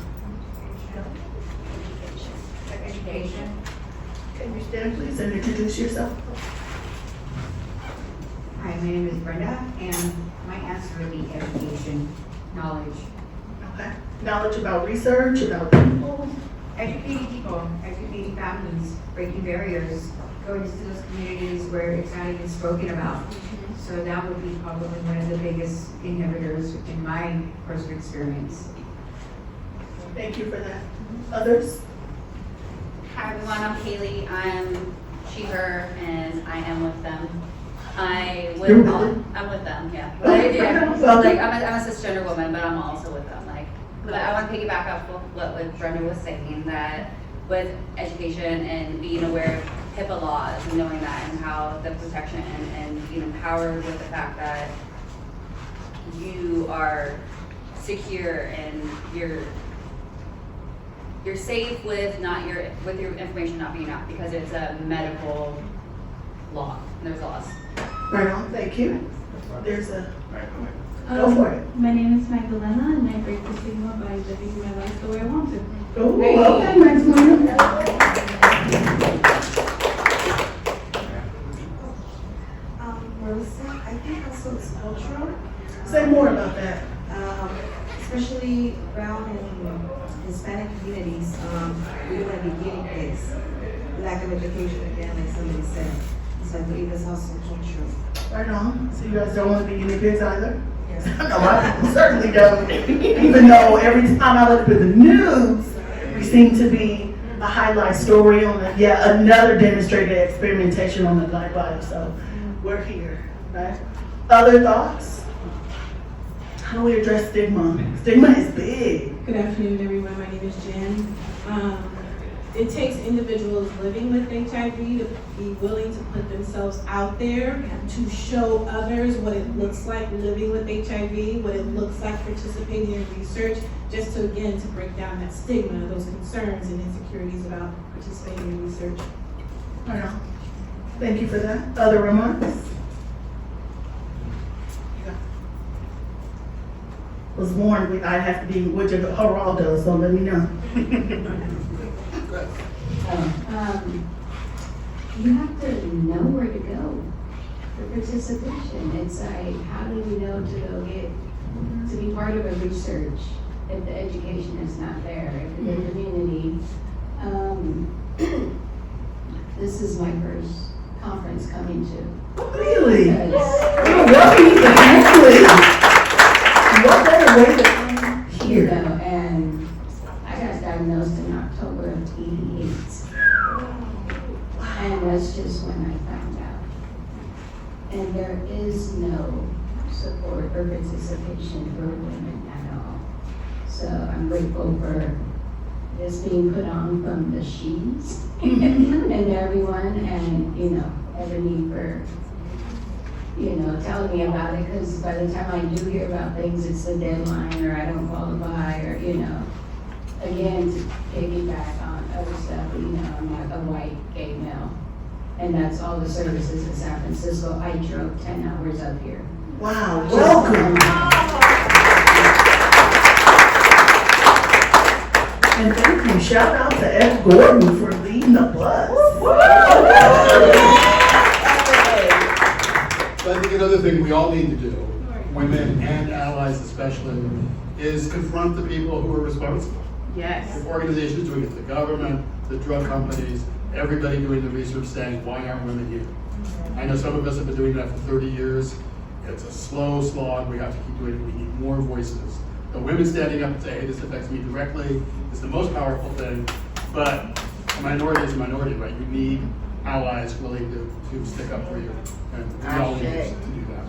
Education. Can you stand please and introduce yourself? Hi, my name is Brenda, and my answer would be education, knowledge. Okay. Knowledge about research, about people. Educating people, educating families, breaking barriers, going into those communities where it's not even spoken about. So that would be probably one of the biggest inhibitors in my personal experience. Thank you for that. Others? Hi everyone, I'm Kaylee. I'm she, her, and I am with them. I'm with them, yeah. But I'm a cisgender woman, but I'm also with them. But I want to piggyback off what Brenda was saying, that with education and being aware of HIPAA laws and knowing that and how the protection and being empowered with the fact that you are secure and you're safe with your information not being out, because it's a medical law. There's laws. Right on, thank you. There's a, go for it. My name is Magdalena, and I break the stigma by living my life the way I want to. Oh, okay, Magdalena. Marissa, I think also it's cultural. Say more about that. Especially around in Hispanic communities, we want to be guinea pigs. Lack of education, again, like somebody said. So I believe it's also cultural. Right on. So you guys don't want to be guinea pigs either? Yes. No, I certainly don't. Even though every time I look at the news, we seem to be a highlight story on another demonstrated experimentation on the Black body. So we're here, right? Other thoughts? How do we address stigma? Stigma is big. Good afternoon, everyone. My name is Jen. It takes individuals living with HIV to be willing to put themselves out there, to show others what it looks like living with HIV, what it looks like participating in research, just to, again, to break down that stigma, those concerns and insecurities about participating in research. Right on. Thank you for that. Other remarks? Was warned I'd have to be with Geraldo, so let me know. You have to know where to go for participation. It's like, how do we know to go get, to be part of a research if the education is not there, if the community. This is my first conference coming to. Really? Welcome to Campbell. What better way to come here? You know, and I got diagnosed in October of '88. And that's just when I found out. And there is no support or participation for women at all. So I'm grateful for this being put on from the she's and everyone, and Ebony for telling me about it, because by the time I do hear about things, it's the deadline or I don't qualify, or again, to piggyback on other stuff, I'm not a white gay male, and that's all the services in San Francisco. I drove 10 hours up here. Wow, welcome. And thank you. Shout out to Ed Gordon for leading the bus. So I think another thing we all need to do, women and allies especially, is confront the people who are responsible. Yes. The organizations doing it, the government, the drug companies, everybody doing the research saying, why aren't women here? I know some of us have been doing that for 30 years. It's a slow slog. We have to keep doing it. We need more voices. The women standing up and say, hey, this affects me directly is the most powerful thing. But a minority is a minority, right? You need allies willing to stick up for you. And we all need to do that.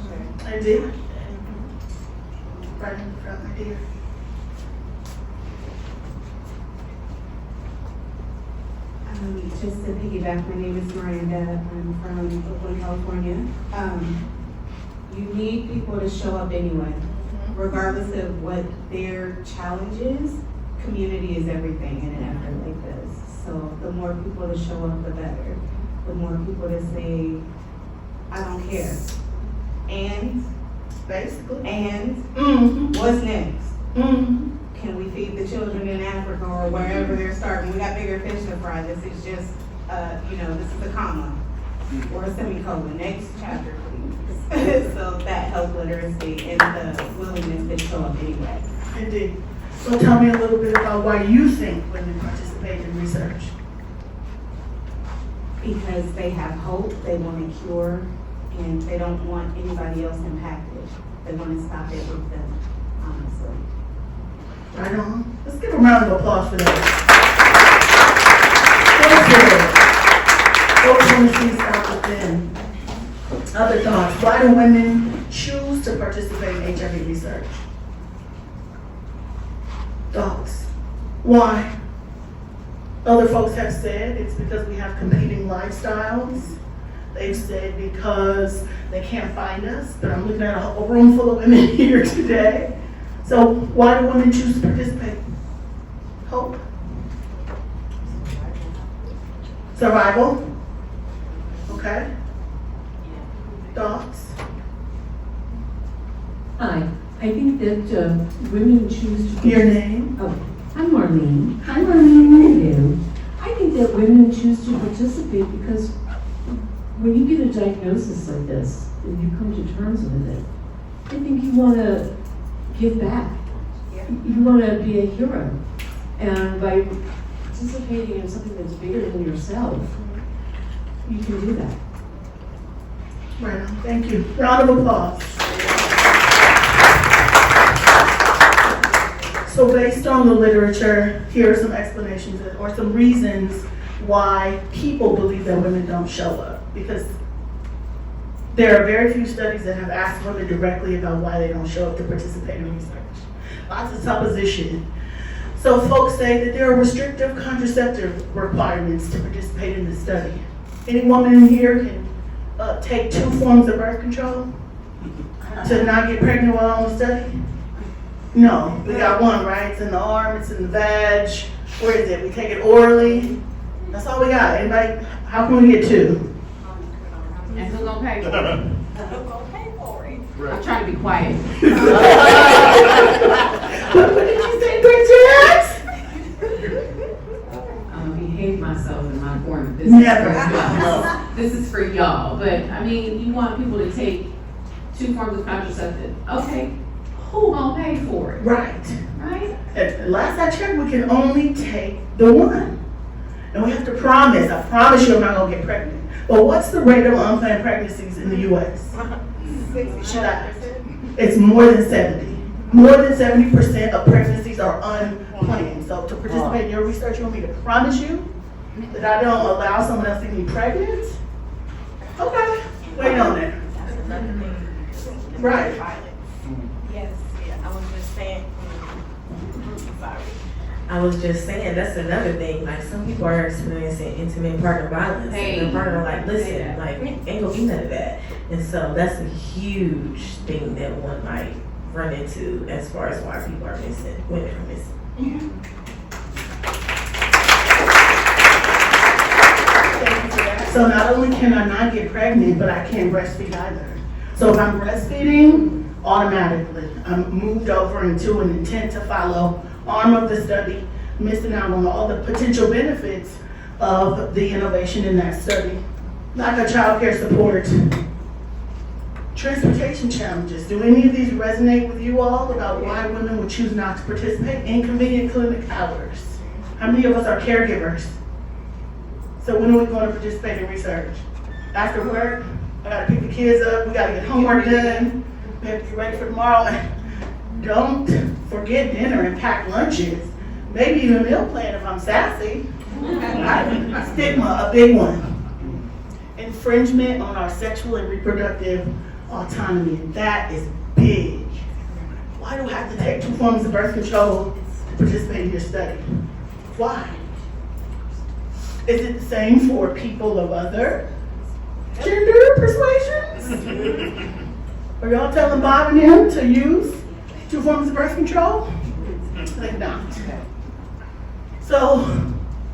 I did. Right in front of here. Just to piggyback, my name is Miranda. I'm from Oakland, California. You need people to show up anyway, regardless of what their challenge is. Community is everything in an effort like this. So the more people to show up, the better. The more people to say, I don't care. And, basically, and what's next? Can we feed the children in Africa or wherever they're starting? We got bigger fish to fry. This is just, this is a comma or a semicolon. Next chapter, please. So that helps literacy and the willingness to show up anyway. Indeed. So tell me a little bit about why you think women participate in research. Because they have hope, they want a cure, and they don't want anybody else impacted. They want to stop it with them, honestly. Right on. Let's give a round of applause for that. Folks want to see stop within. Other thoughts. Why do women choose to participate in HIV research? Thoughts. Why? Other folks have said it's because we have competing lifestyles. They've said because they can't find us, but I'm looking at a room full of women here today. So why do women choose to participate? Hope? Survival? Okay. Thoughts? Hi, I think that women choose to... Your name? Oh, I'm Marlene. Hi Marlene, how are you? I think that women choose to participate because when you get a diagnosis like this and you come to terms with it, I think you want to give back. You want to be a hero. And by participating in something that's bigger than yourself, you can do that. Right on. Thank you. Round of applause. So based on the literature, here are some explanations or some reasons why people believe that women don't show up. Because there are very few studies that have asked women directly about why they don't show up to participate in research. Lots of supposition. So folks say that there are restrictive contraceptive requirements to participate in the study. Any woman in here can take 2 forms of birth control to not get pregnant while on the study? No, we got one, right? It's in the arm, it's in the vag. Where is it? We take it orally. That's all we got. Anybody? How can we get 2? And who's gonna pay for it? Who's gonna pay for it? Right. I'm trying to be quiet. What did you say, Bridget? I'm gonna behave myself in my corner. This Never. This is for y'all. But I mean, you want people to take 2 forms of contraceptive. Okay, who gonna pay for it? Right. Right? Last I checked, we can only take the one. And we have to promise, I promise you I'm not gonna get pregnant. But what's the rate of unplanned pregnancies in the US? Should I? It's more than 70. More than 70% of pregnancies are unplanned. So to participate in your research, you want me to promise you that I don't allow someone else to get me pregnant? Okay, wait on it. Right. Yes, I was just saying, sorry. I was just saying, that's another thing, like, some people are experiencing intimate partner violence, and their partner like, listen, like, ain't gonna be none of that. And so that's a huge thing that one might run into as far as why people are missing, women are missing. So not only can I not get pregnant, but I can't breastfeed either. So if I'm breastfeeding, automatically, I'm moved over into an intent to follow arm of the study, missing out on all the potential benefits of the innovation in that study. Like a child care support, Transportation challenges. Do any of these resonate with you all about why women would choose not to participate? Inconvenient clinic hours. How many of us are caregivers? So when are we going to participate in research? After work, I gotta pick the kids up, we gotta get homework done, we have to get ready for tomorrow. And don't forget dinner and packed lunches. Maybe even meal plan if I'm sassy. Stigma, a big one. Infringement on our sexual and reproductive autonomy, and that is big. Why do I have to take 2 forms of birth control to participate in your study? Why? Is it the same for people of other gender persuasions? Are y'all telling Bob and him to use 2 forms of birth control? Like not. So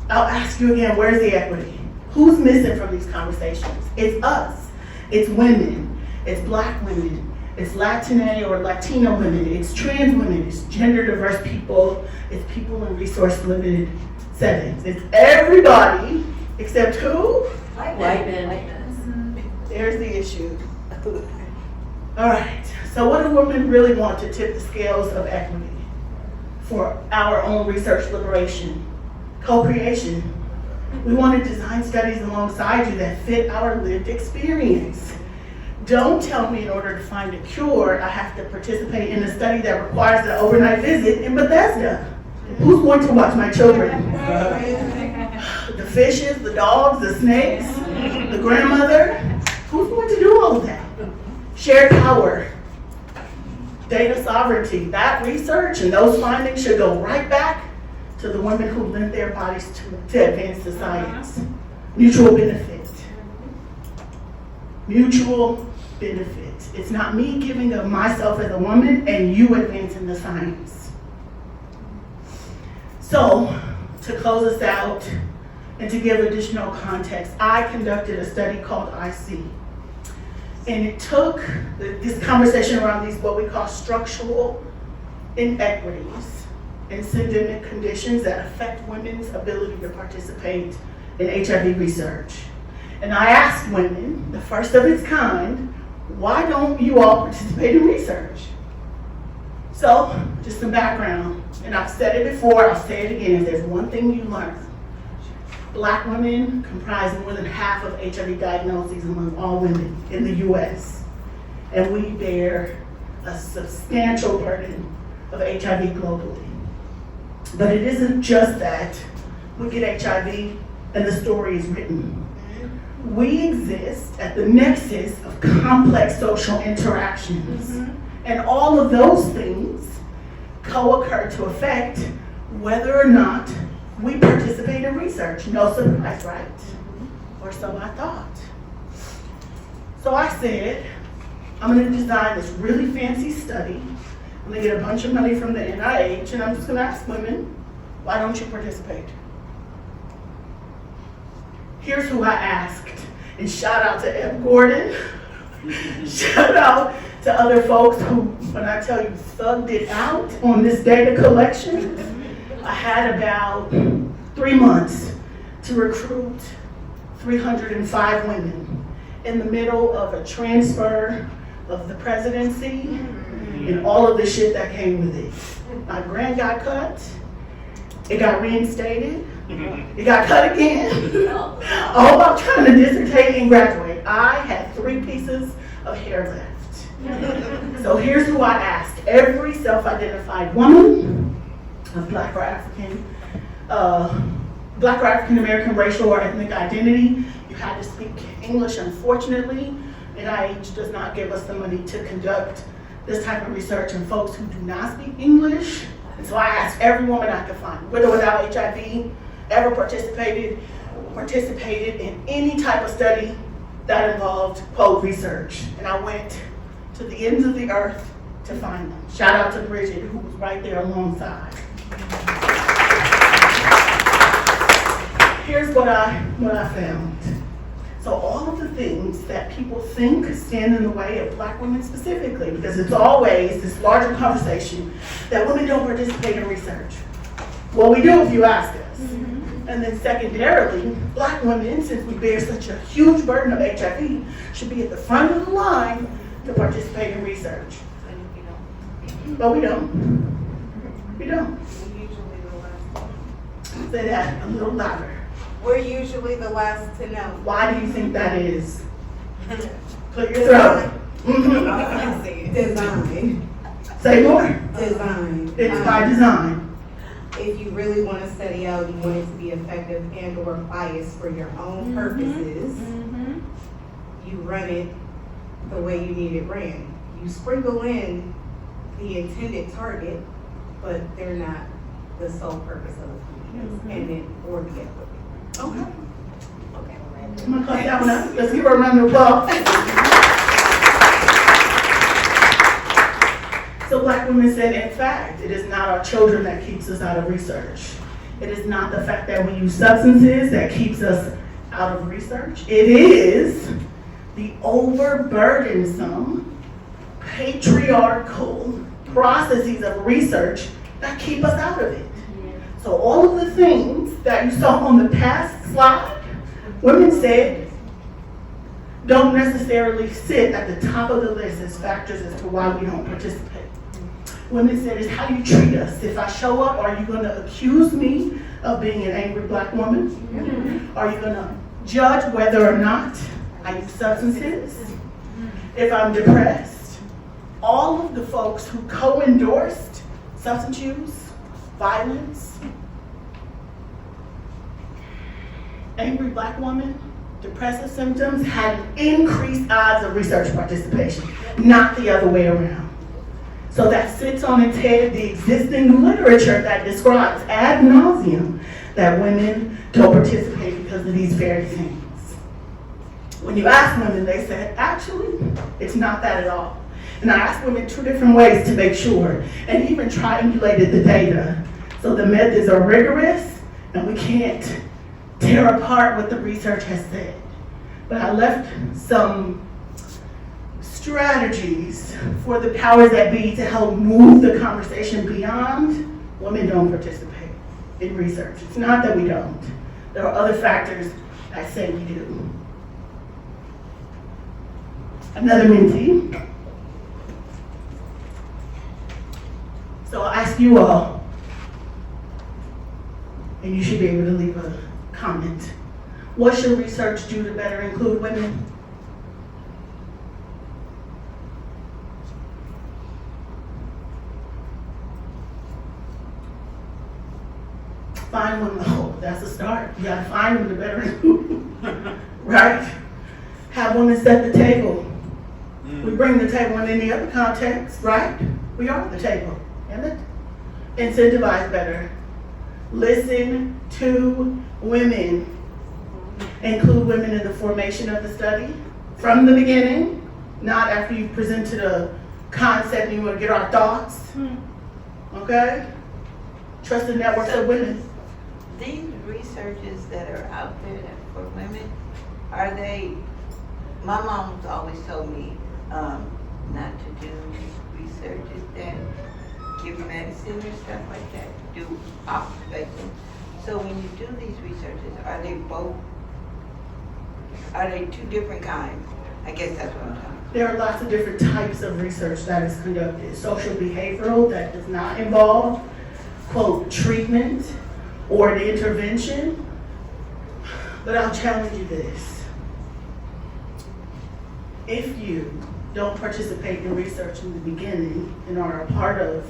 I'll ask you again, where's the equity? Who's missing from these conversations? It's us. It's women. It's Black women. It's Latina or Latino women. It's trans women. It's gender diverse people. It's people in resource limited settings. It's everybody except who? White men. There's the issue. All right, so what do women really want to tip the scales of equity for our own research liberation? Co-creation. We want to design studies alongside you that fit our lived experience. Don't tell me in order to find a cure, I have to participate in a study that requires an overnight visit in Bethesda. Who's going to watch my children? The fishes, the dogs, the snakes, the grandmother? Who's going to do all of that? Shared power, data sovereignty. That research and those findings should go right back to the women who lent their bodies to advance the science. Mutual benefit. Mutual benefit. It's not me giving of myself as a woman and you advancing the science. So, to close us out and to give additional context, I conducted a study called IC. And it took this conversation around these, what we call structural inequities and syndemic conditions that affect women's ability to participate in HIV research. And I asked women, the first of its kind, why don't you all participate in research? So, just some background, and I've said it before, I'll say it again, if there's one thing you learn, Black women comprise more than half of HIV diagnoses among all women in the US. And we bear a substantial burden of HIV globally. But it isn't just that we get HIV and the story is written. We exist at the nexus of complex social interactions. And all of those things co-occur to affect whether or not we participate in research. No surprise, right? Or so I thought. So I said, I'm going to design this really fancy study. I'm going to get a bunch of money from the NIH, and I'm just going to ask women, why don't you participate? Here's who I asked. And shout out to Eb Gordon. Shout out to other folks who, when I tell you, thugged it out on this data collection. I had about 3 months to recruit 305 women in the middle of a transfer of the presidency and all of the shit that came with it. My grant got cut, it got reinstated, it got cut again. All about trying to dissertate and graduate. I had 3 pieces of hair left. So here's who I asked. Every self-identified woman of Black or African American racial or ethnic identity. You had to speak English. Unfortunately, NIH does not give us the money to conduct this type of research in folks who do not speak English. And so I asked every woman I could find, with or without HIV, ever participated in any type of study that involved quote research. And I went to the ends of the earth to find them. Shout out to Bridget, who was right there alongside. Here's what I found. So all of the things that people think stand in the way of Black women specifically, because it's always this larger conversation that women don't participate in research. Well, we do if you ask us. And then secondarily, Black women, since we bear such a huge burden of HIV, should be at the front of the line to participate in research. But we don't. We don't. Say that a little louder. We're usually the last to know. Why do you think that is? Clear your throat. Design. Say more. Design. It's by design. If you really want to study out, you want it to be effective and or biased for your own purposes, you run it the way you need it ran. You sprinkle in the intended target, but they're not the sole purpose of the and it or the equity. Okay. I'm gonna cut that one up. Let's give her a round of applause. So Black women said, in fact, it is not our children that keeps us out of research. It is not the fact that we use substances that keeps us out of research. It is the overburdensome, patriarchal processes of research that keep us out of it. So all of the things that you saw on the past slide, women said, don't necessarily sit at the top of the list as factors as to why we don't participate. Women said, it's how you treat us. If I show up, are you going to accuse me of being an angry Black woman? Are you going to judge whether or not I use substances? If I'm depressed? All of the folks who co-endorsed substance use, violence, angry Black woman, depressive symptoms had increased odds of research participation, not the other way around. So that sits on its head the existing literature that describes ad nauseum that women don't participate because of these very things. When you ask women, they said, actually, it's not that at all. And I asked women 2 different ways to make sure, and even triangulated the data. So the methods are rigorous, and we can't tear apart what the research has said. But I left some strategies for the powers that be to help move the conversation beyond women don't participate in research. It's not that we don't. There are other factors that say we do. Another mentee. So I'll ask you all, and you should be able to leave a comment. What should research do to better include women? Find women. Oh, that's a start. You gotta find them to better include. Right? Have women set the table. We bring the table in any other context, right? We are the table, isn't it? Incentivize better. Listen to women. Include women in the formation of the study from the beginning, not after you've presented a concept and you want to get our thoughts. Okay? Trusted networks of women. These researches that are out there for women, are they, my mom's always told me not to do researches that give medicine or stuff like that, do observation. So when you do these researches, are they 2 different kinds? I guess that's what I'm talking about. There are lots of different types of research that is conducted. Social behavioral that does not involve, quote, treatment or an intervention. But I'll challenge you this. If you don't participate in research in the beginning and are a part of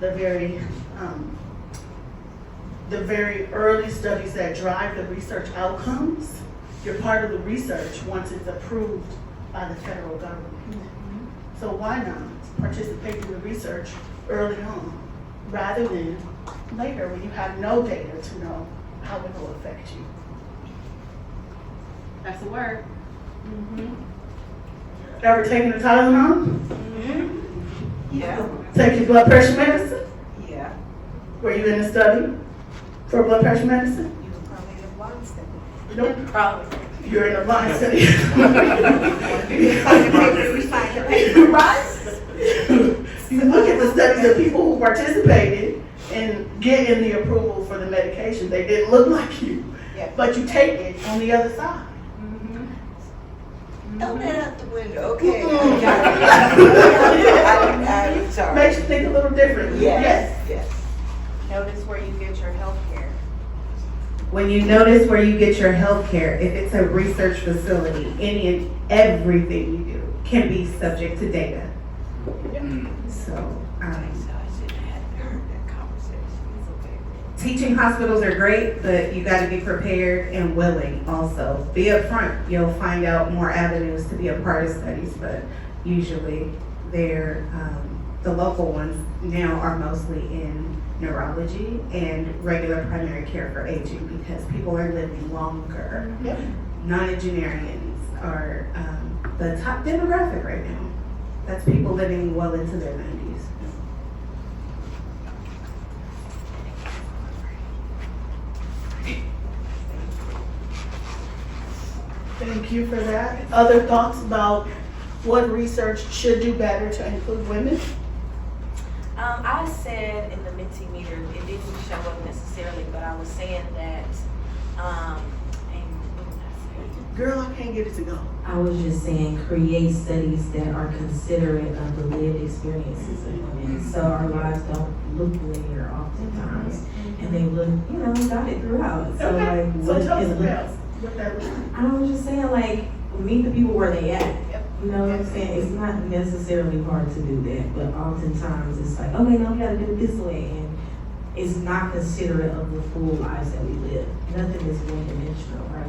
the very early studies that drive the research outcomes, you're part of the research once it's approved by the federal government. So why not participate in the research early on rather than later when you have no data to know how it will affect you? That's the word. Ever taken a Tylenol? Yeah. Take your blood pressure medicine? Yeah. Were you in a study for blood pressure medicine? You were probably in a blind study. Nope. Probably. You're in a blind study. Right? You look at the studies of people who participated and getting the approval for the medication. They didn't look like you, but you take it on the other side. Throw that out the window, okay? I'm sorry. Makes you think a little differently. Yes, yes. Notice where you get your health care. When you notice where you get your health care, if it's a research facility, any and everything you do can be subject to data. So, teaching hospitals are great, but you got to be prepared and willing also. Be upfront. You'll find out more avenues to be a part of studies, but usually they're, the local ones now are mostly in neurology and regular primary care for aging because people are living longer. Yep. Non-engineerians are the top demographic right now. That's people living well into their 90s. Thank you for that. Other thoughts about what research should do better to include women? I said in the mentee meter, it didn't show up necessarily, but I was saying that, Girl, I can't get it to go. I was just saying, create studies that are considerate of the lived experiences of women. So our lives don't look linear oftentimes, and they look, got it throughout. So Okay. like, So what tell us is about what that looks like. I was just saying, like, meet the people where they at. You know what I'm saying? It's not necessarily hard to do that, but oftentimes it's like, okay, no, we gotta do it this way, and it's not considerate of the full lives that we live. Nothing is one-dimensional, right?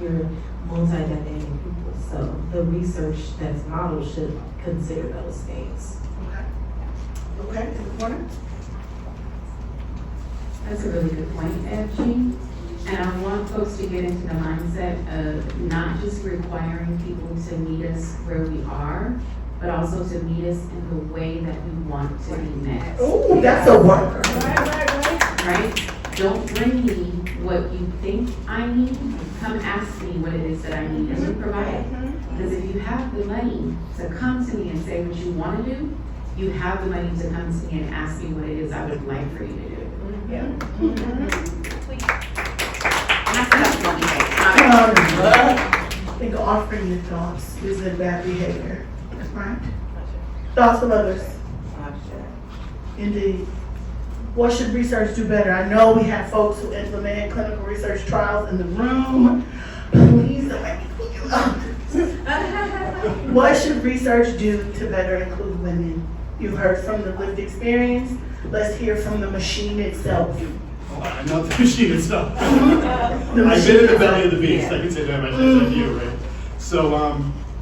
We're multi-dynamic people, so the research that's modeled should consider those things. Okay, in the corner. That's a really good point, Jean. And I want folks to get into the mindset of not just requiring people to meet us where we are, but also to meet us in the way that we want to be met. Oh, that's a word. Right? Don't bring me what you think I need. Come ask me what it is that I need and we provide it. Because if you have the money to come to me and say what you want to do, you have the money to come to me and ask me what it is I would like for you to do. I think offering your thoughts isn't bad behavior, right? Thoughts of others? Indeed. What should research do better? I know we have folks who implement clinical research trials in the room. Please don't make me put you up. What should research do to better include women? You've heard from the lived experience. Let's hear from the machine itself. I'm not the machine itself. I've been in the belly of the beast. I can say that much as you, right? So,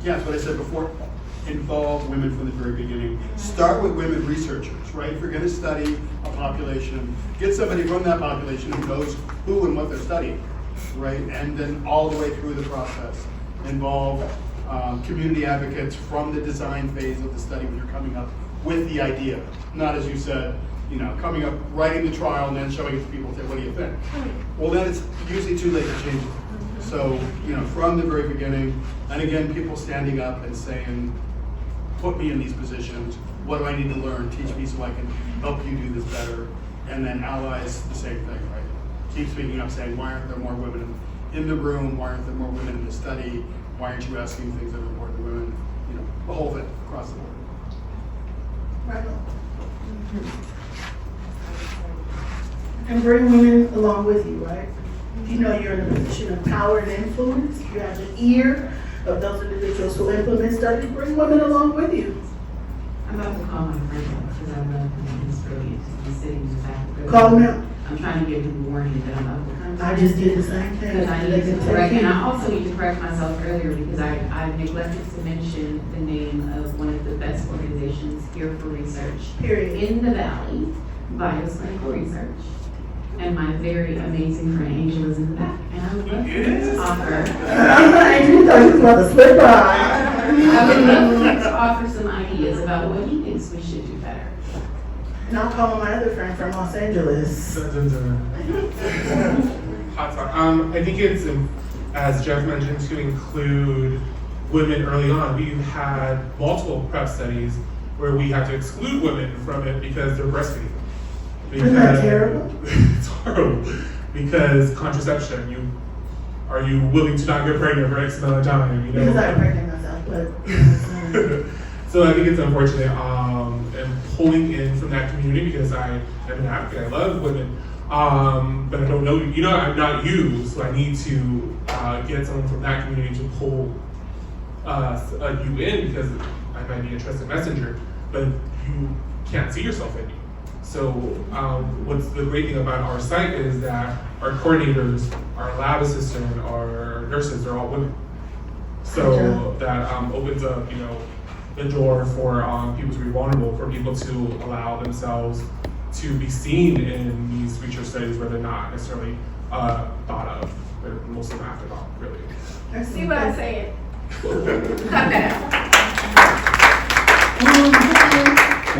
that's what I said before. Involve women from the very beginning. Start with women researchers, right? If you're going to study a population, get somebody from that population who knows who and what they're studying, right? And then all the way through the process. Involve community advocates from the design phase of the study when you're coming up with the idea. Not, as you said, coming up, writing the trial, and then showing it to people and say, what do you think? Well, then it's usually too late to change it. So, from the very beginning, and again, people standing up and saying, put me in these positions, what do I need to learn? Teach me so I can help you do this better. And then allies, the same thing, right? Keep speaking up, saying, why aren't there more women in the room? Why aren't there more women in the study? Why aren't you asking things that are important to women? The whole thing, across the board. Right on. And bring women along with you, right? You know you're in a position of power and influence. You have the ear of those individuals who implement studies. Bring women along with you. I'm about to call my friend up because I love him. He's brilliant. He's sitting in the back. Call him out. I'm trying to give him a warning that I'm about to come. I just did the same thing. Because I need to correct, and I also need to correct myself earlier because I neglected to mention the name of one of the best organizations here for research in the Valley, Bioclinical Research. And my very amazing friend Angel is in the back, and I would love to offer. Angel thought you was about to slip by. I would love to offer some ideas about what he thinks we should do better. And I'll call my other friend from Los Angeles. Hot talk. I think it's, as Jeff mentioned, to include women early on. We've had multiple PrEP studies where we had to exclude women from it because they're breastfeeding. Isn't that terrible? It's horrible. Because contraception, are you willing to not get pregnant for X amount of time? Because I'm pregnant myself. but So I think it's unfortunate, and pulling in from that community because I am an advocate, I love women, but I don't know, I'm not you, so I need to get someone from that community to pull you in because I might be a trusted messenger, but you can't see yourself in me. So what's the great thing about our site is that our coordinators, our lab assistant, our nurses, they're all women. So that opens up, the door for people to be vulnerable, for people to allow themselves to be seen in these research studies where they're not necessarily thought of. They're mostly an afterthought, really. See what I'm saying? Oh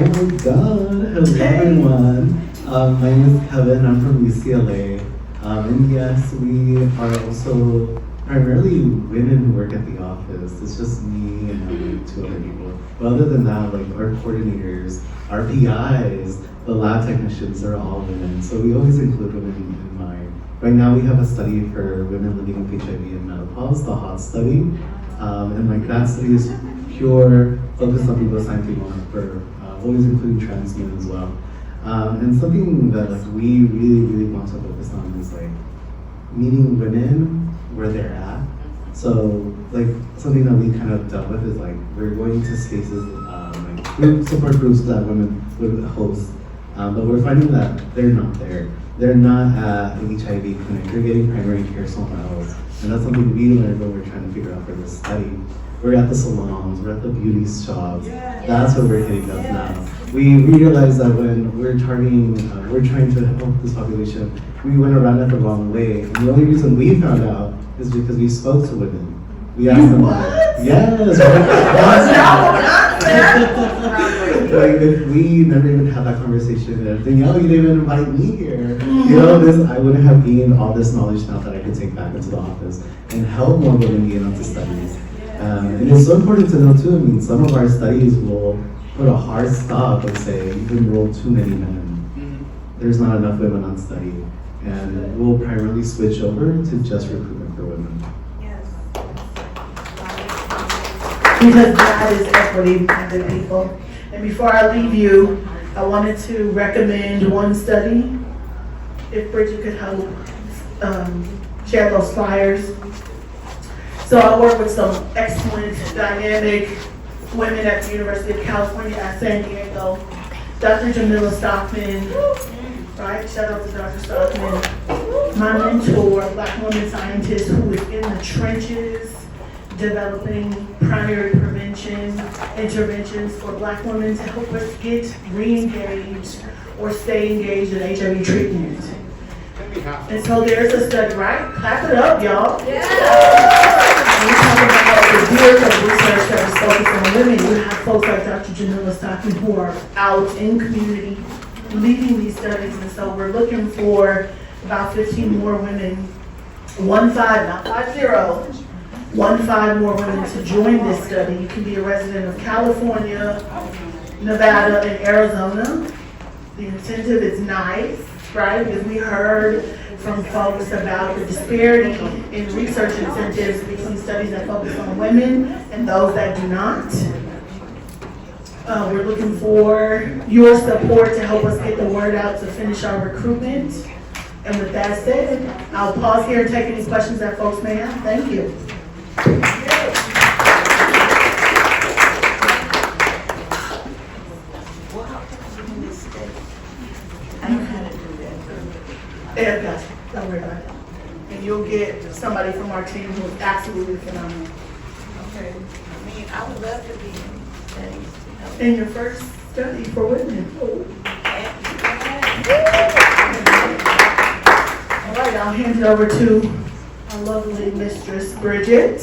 my god, hello everyone. My name is Kevin, I'm from UCLA. And yes, we are also primarily women who work at the office. It's just me and like 2 other people. But other than that, like our coordinators, our PIs, the lab technicians are all women. So we always include women in mind. Right now we have a study for women living with HIV and menopause, the HOT study. And like that study is pure focused on people with scientific for always including trans men as well. And something that like we really want to focus on is like meeting women where they're at. So like something that we kind of dealt with is like we're going to spaces like support groups that women would host, but we're finding that they're not there. They're not at an HIV clinic. They're getting primary care somewhere else, and that's something we learned when we're trying to figure out for this study. We're at the salons, we're at the beauty shops. That's what we're hitting up now. We realized that when we're targeting, we're trying to help this population, we went around it the wrong way. And the only reason we found out is because we spoke to women. We asked them, yes. Like if we never even had that conversation, if Danielle, you didn't even invite me here, I wouldn't have gained all this knowledge now that I could take back into the office and help more women get onto studies. And it's so important to know too, I mean, some of our studies will put a hard stop and say, you've enrolled too many men. There's not enough women on study. And we'll primarily switch over to just recruitment for women. because that is equity between the people. And before I leave you, I wanted to recommend one study. If Bridget could help share those flyers. So I work with some excellent, dynamic women at the University of California at San Diego. Dr. Jamila Stockman, right? Shout out to Dr. Stockman. My mentor, Black woman scientist who is in the trenches developing primary prevention interventions for Black women to help us get re-engaged or stay engaged in HIV treatment. And so there's a study, right? Clap it up, y'all. Yeah. We talk about the years of research that is focused on women. You have folks like Dr. Jamila Stockman who are out in community leading these studies. And so we're looking for about 15 more women, 15, not 50, 15 more women to join this study. You can be a resident of California, Nevada, and Arizona. The incentive is nice, right? Because we heard from folks about the disparity in research incentives between studies that focus on women and those that do not. We're looking for your support to help us get the word out to finish our recruitment. And with that said, I'll pause here and take any questions that folks may have. Thank you. Yeah, gotcha. Don't worry about it. And you'll get somebody from our team who is absolutely phenomenal. Okay. I mean, I would love to be in studies. And your first study for women. Oh. All right, I'll hand it over to our lovely mistress, Bridget.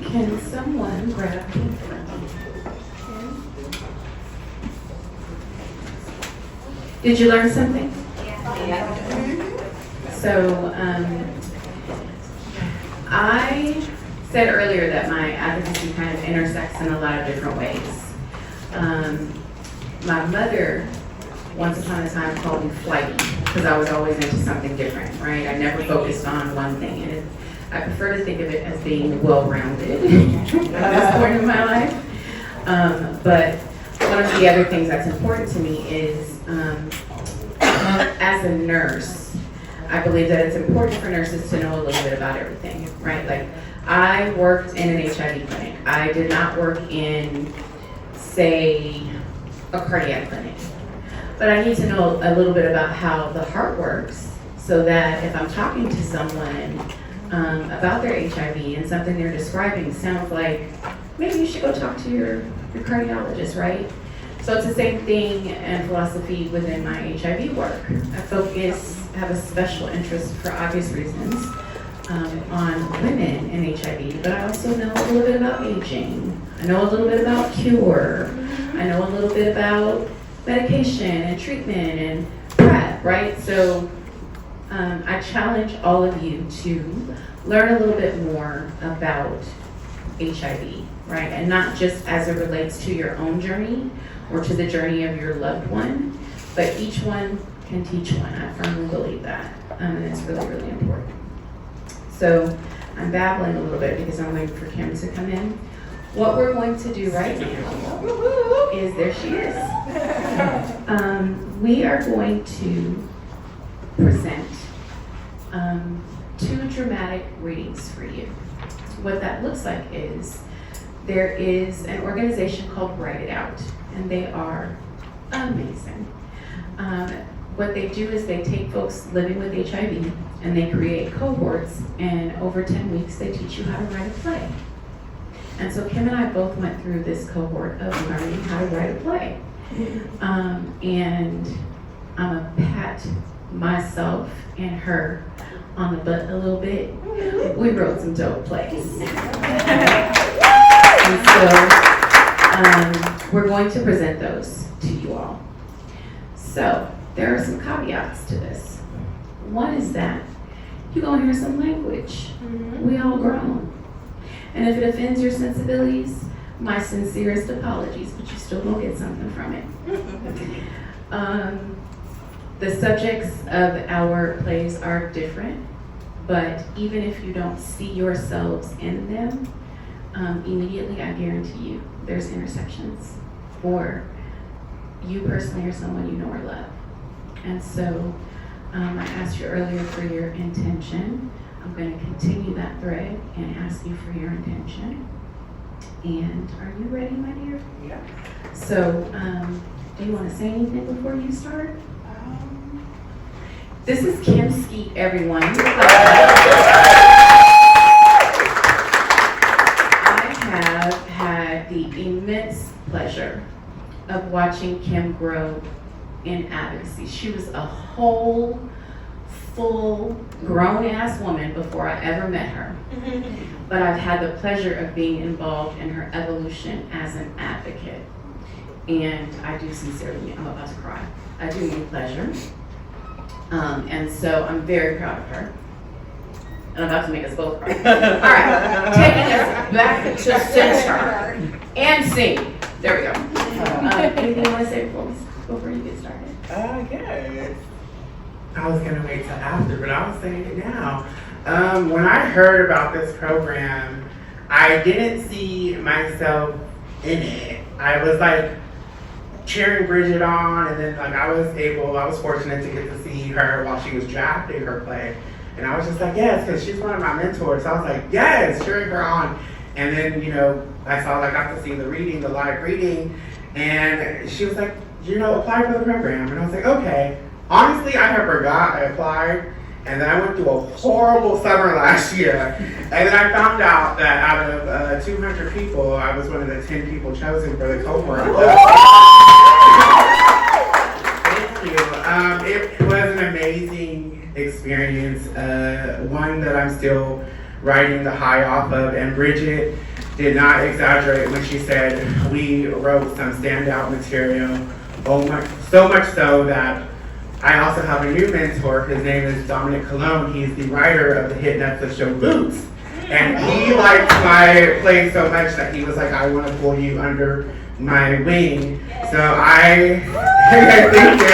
Can someone grab me? Did you learn something? Yeah. So, I said earlier that my advocacy kind of intersects in a lot of different ways. My mother once upon a time called me flighty because I was always into something different, right? I never focused on one thing. And I prefer to think of it as being well-rounded at this point in my life. But one of the other things that's important to me is, as a nurse, I believe that it's important for nurses to know a little bit about everything, right? Like, I worked in an HIV clinic. I did not work in, say, a cardiac clinic. But I need to know a little bit about how the heart works so that if I'm talking to someone about their HIV and something they're describing sounds like, maybe you should go talk to your cardiologist, right? So it's the same thing and philosophy within my HIV work. I have a special interest for obvious reasons on women in HIV, but I also know a little bit about aging. I know a little bit about cure. I know a little bit about medication and treatment and PrEP, right? So I challenge all of you to learn a little bit more about HIV, right? And not just as it relates to your own journey or to the journey of your loved one, but each one can teach one. I firmly believe that, and it's really, really important. So I'm babbling a little bit because I'm waiting for Kim to come in. What we're going to do right now is, there she is. We are going to present 2 dramatic readings for you. What that looks like is, there is an organization called Write It Out, and they are amazing. What they do is they take folks living with HIV and they create cohorts, and over 10 weeks they teach you how to write a play. And so Kim and I both went through this cohort of learning how to write a play. And I'm gonna pat myself and her on the butt a little bit. We wrote some dope plays. And so we're going to present those to you all. So there are some caveats to this. One is that you're gonna hear some language. We all grown. And if it offends your sensibilities, my sincerest apologies, but you still gonna get something from it. The subjects of our plays are different, but even if you don't see yourselves in them, immediately I guarantee you there's intersections, or you personally or someone you know or love. And so I asked you earlier for your intention. I'm going to continue that thread and ask you for your intention. And are you ready, my dear? Yeah. So, do you want to say anything before you start? This is Kim Skeet, everyone. I have had the immense pleasure of watching Kim grow in advocacy. She was a whole, full, grown-ass woman before I ever met her. But I've had the pleasure of being involved in her evolution as an advocate. And I do sincerely, I'm about to cry. I do mean pleasure. And so I'm very proud of her. And I'm about to make us both cry. All right, taking us back to center and sing. There we go. Anything you want to say before you get started? Yes. I was gonna wait till after, but I was saying it now. When I heard about this program, I didn't see myself in it. I was like cheering Bridget on, and then like I was fortunate to get to see her while she was drafting her play. And I was just like, yes, because she's one of my mentors. So I was like, yes, cheering her on. And then, I got to see the live reading, and she was like, apply for the program. And I was like, okay. Honestly, I had forgot I applied, and then I went through a horrible summer last year. And then I found out that out of 200 people, I was one of the 10 people chosen for the cohort. Thank you. It was an amazing experience, one that I'm still riding the high off of. And Bridget did not exaggerate when she said we wrote some standout material. So much so that I also have a new mentor. His name is Dominic Cologne. He's the writer of the hit Netflix show Boots. And he liked my play so much that he was like, I want to pull you under my wing. So thank you.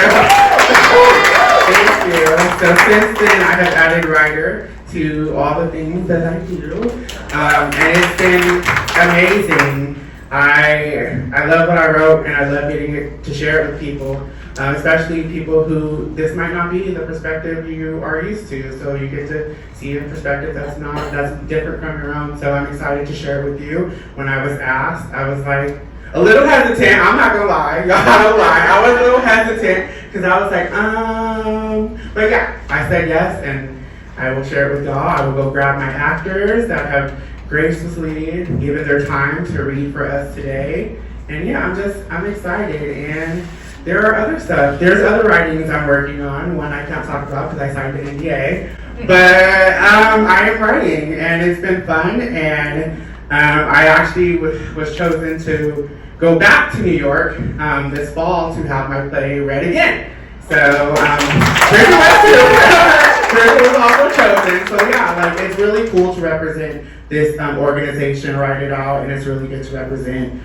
So since then, I have added writer to all the things that I do, and it's been amazing. I love what I wrote, and I love getting to share it with people, especially people who this might not be the perspective you are used to. So you get to see a perspective that's different from your own. So I'm excited to share it with you. When I was asked, I was like a little hesitant. I'm not gonna lie, y'all. I don't lie. I was a little hesitant because I was like, but yeah, I said yes, and I will share it with y'all. I will go grab my actors that have graciously given their time to read for us today. And yeah, I'm excited. And there are other stuff. There's other writings I'm working on. One I can't talk about because I signed an NDA. But I am writing, and it's been fun. And I actually was chosen to go back to New York this fall to have my play read again. So Bridget was also chosen. So yeah, like it's really cool to represent this organization, write it out, and it's really good to represent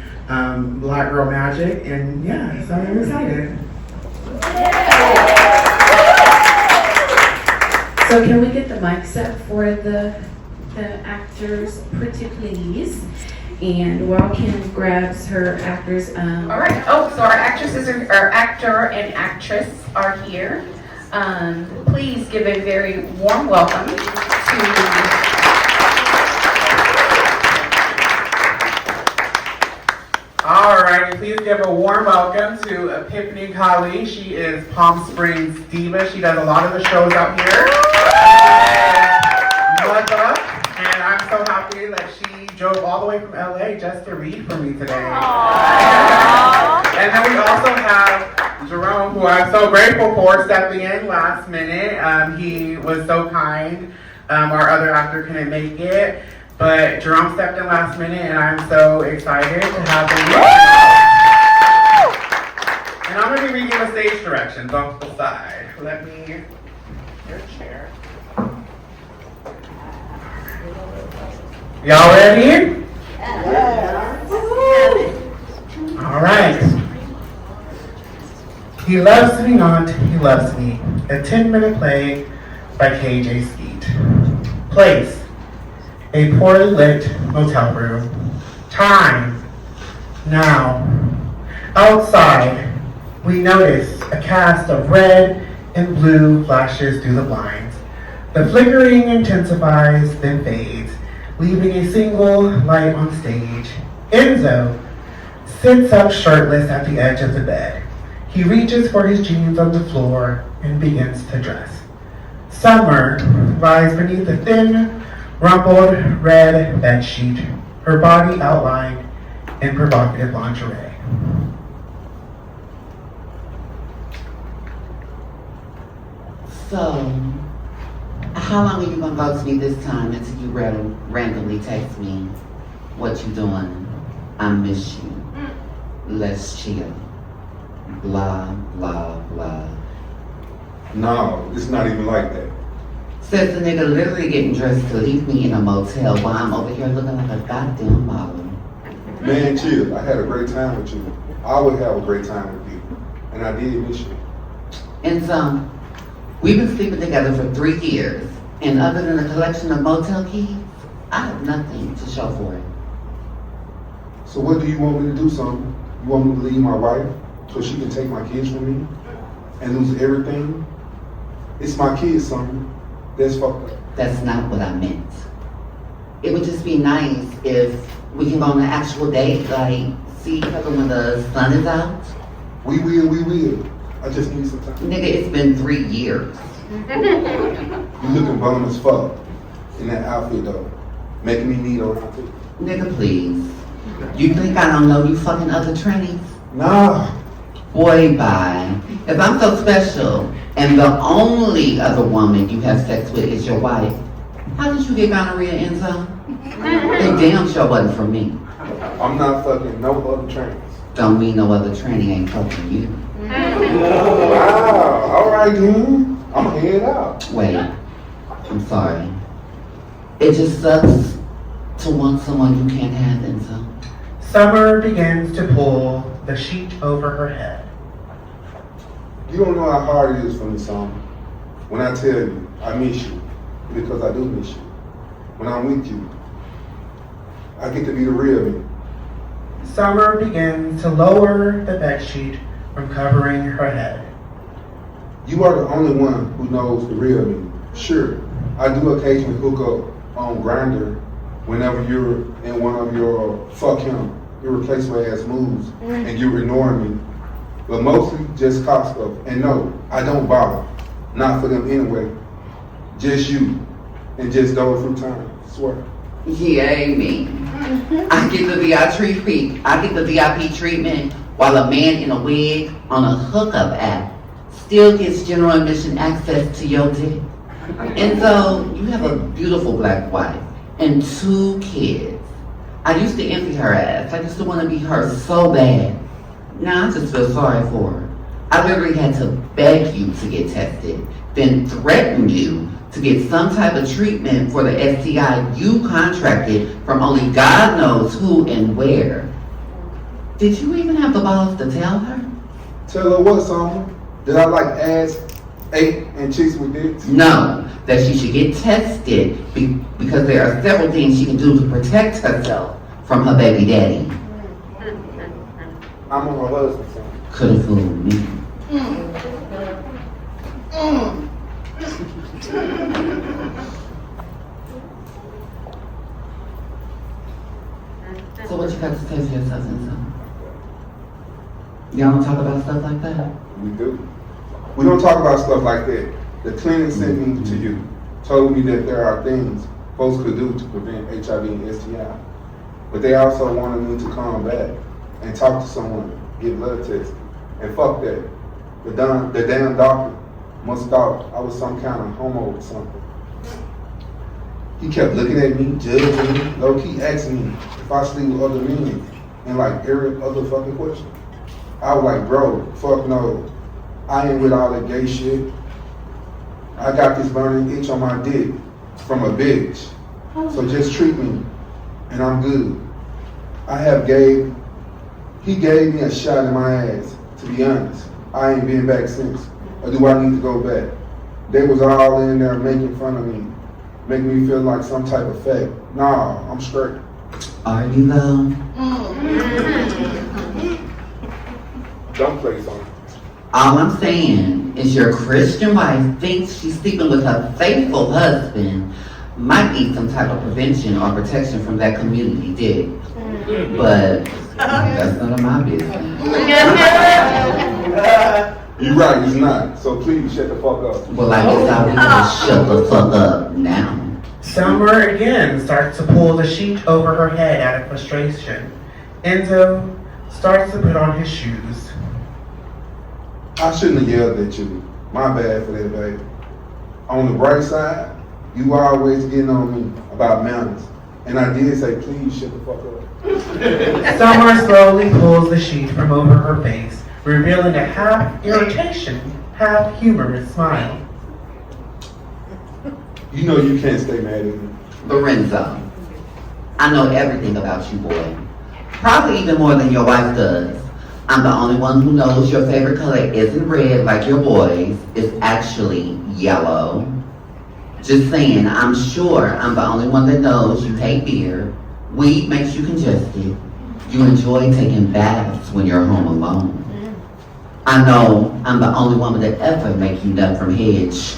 Black Girl Magic. And yeah, so I'm excited. So can we get the mic set for the actors, pretty please? And while Kim grabs her actors, All right. Oh, so our actor and actress are here. Please give a very warm welcome to. All right, please give a warm welcome to Epiphany Kali. She is Palm Springs diva. She does a lot of the shows out here. Mother, and I'm so happy that she drove all the way from LA just to read for me today. And then we also have Jerome, who I'm so grateful for stepping in last minute. He was so kind. Our other actor couldn't make it. But Jerome stepped in last minute, and I'm so excited to have him. And I'm going to be reading the stage directions off the side. Let me, your chair. Y'all ready? All right. He loves me not, he loves me. A 10-minute play by KJ Skeet. Place. A poorly lit motel room. Time. Now. Outside, we notice a cast of red and blue flashes through the blinds. The flickering intensifies, then fades, leaving a single light on stage. Enzo sits up shirtless at the edge of the bed. He reaches for his jeans on the floor and begins to dress. Summer lies beneath a thin, rumpled red bedsheet, her body outlined in provocative lingerie. So, how long are you gonna go to me this time until you randomly text me what you doing? I miss you. Let's chill. Blah, blah, blah. No, it's not even like that. Says the nigga literally getting dressed to leave me in a motel while I'm over here looking like a goddamn model. Man, chill. I had a great time with you. I would have a great time with you. And I did miss you. And so, we've been sleeping together for 3 years. And other than a collection of motel keys, I have nothing to show for it. So what do you want me to do, son? You want me to leave my wife so she can take my kids from me and lose everything? It's my kids, son. That's fucked up. That's not what I meant. It would just be nice if we can go on an actual date, like see each other when the sun is out. We will. I just need some time. Nigga, it's been 3 years. You looking bum as fuck in that outfit though. Making me need around too. Nigga, please. You think I don't know you fucking other trannies? Nah. Boy, bye. If I'm so special and the only other woman you have sex with is your wife, how did you get gonorrhea, Enzo? It damn sure wasn't from me. I'm not fucking no other trannies. Don't mean no other tranny ain't fucking you. Wow, alright then. I'ma head out. Wait, I'm sorry. It just sucks to want someone you can't have, Enzo. Summer begins to pull the sheet over her head. You don't know how hard it is for me, Summer. When I tell you I miss you, because I do miss you. When I'm with you, I get to be the real me. Summer begins to lower the bedsheet from covering her head. You are the only one who knows the real me. Sure, I do occasionally hook up on Grindr whenever you're in one of your fuck him, irreplaceable ass moves, and you're ignoring me. But mostly just cop stuff. And no, I don't bother. Not for them anyway. Just you. And just going through time. Swear. Yeah, Amy. I get the VIP treatment while a man in a wig on a hookup app still gets general admission access to your dick. And so you have a beautiful black wife and 2 kids. I used to envy her ass. I used to want to be her so bad. Now I just feel sorry for her. I literally had to beg you to get tested, then threaten you to get some type of treatment for the STI you contracted from only God knows who and where. Did you even have the balls to tell her? Tell her what, Summer? Did I like ass, 8, and chicks with dicks? No, that she should get tested because there are several things she can do to protect herself from her baby daddy. I'm on her husband, son. Could have fooled me. So what you got to say for yourself, Enzo? Y'all don't talk about stuff like that? We do. We don't talk about stuff like that. The clinic sent me to you, told me that there are things folks could do to prevent HIV and STI. But they also wanted me to come back and talk to someone, get blood tested. And fuck that. The damn doctor must have thought I was some kind of homo or something. He kept looking at me, judging me, low-key asking me if I sleep with other men, and like every other fucking question. I was like, bro, fuck no. I ain't with all that gay shit. I got this burning itch on my dick from a bitch. So just treat me, and I'm good. He gave me a shot in my ass, to be honest. I ain't been back since. Or do I need to go back? They was all in there making fun of me, making me feel like some type of fake. Nah, I'm straight. Are you though? Don't play something. All I'm saying is your Christian wife thinks she's sleeping with her faithful husband might need some type of prevention or protection from that community dick. But that's none of my business. You're right, it's not. So please shut the fuck up. Well, I guess I'll just shut the fuck up now. Summer again starts to pull the sheet over her head out of frustration. Enzo starts to put on his shoes. I shouldn't have yelled at you. My bad for that, baby. On the bright side, you always getting on me about manners. And I did say, please shut the fuck up. Summer slowly pulls the sheet from over her face, revealing a half irritation, half humorous smile. You know you can't stay mad at me. Lorenzo, I know everything about you, boy. Probably even more than your wife does. I'm the only one who knows your favorite color isn't red like your boys. It's actually yellow. Just saying, I'm sure I'm the only one that knows you hate beer. Weed makes you congested. You enjoy taking baths when you're home alone. I know I'm the only woman that ever make you nut from hedge.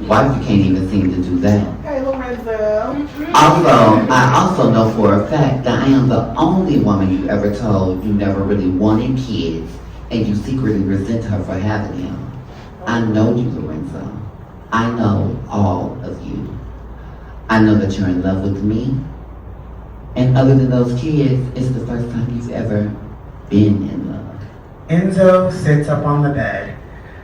Wife, you can't even seem to do that. Hey, Lorenzo. I also know for a fact that I am the only woman you ever told you never really wanted kids and you secretly resent her for having them. I know you, Lorenzo. I know all of you. I know that you're in love with me. And other than those kids, it's the first time you've ever been in love. Enzo sits up on the bed,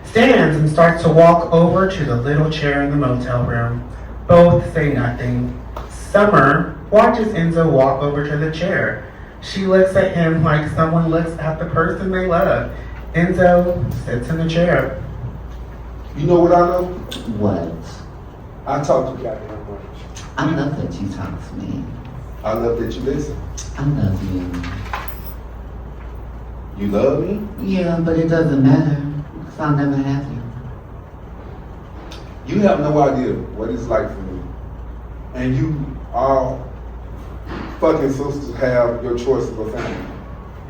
stands and starts to walk over to the little chair in the motel room. Both say nothing. Summer watches Enzo walk over to the chair. She looks at him like someone looks at the person they love. Enzo sits in the chair. You know what I know? What? I talk too goddamn much. I love that you talk to me. I love that you listen. I love you. You love me? Yeah, but it doesn't matter, because I'll never have you. You have no idea what it's like for me. And you all fucking sisters have your choice of a family.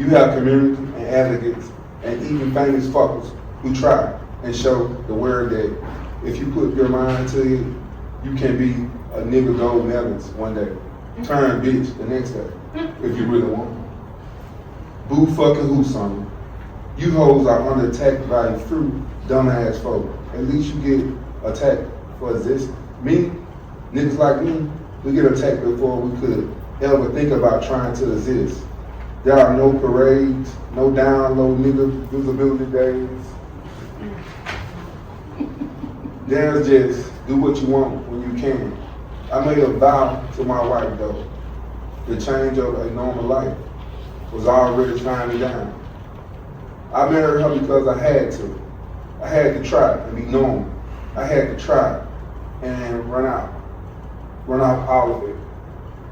You have community and advocates and even famous fuckers who try and show the world that if you put your mind to it, you can be a nigga gold medalist one day. Turn bitch the next day, if you really want. Boo fucking who, son? You hoes are under attack by fruit, dumbass folk. At least you get attacked for existing. Me, niggas like me, we get attacked before we could ever think about trying to exist. There are no parades, no down low nigga visibility days. There's just do what you want when you can. I made a vow to my wife though. The change of a normal life was already shining down. I married her because I had to. I had to try and be normal. I had to try and run out all of it.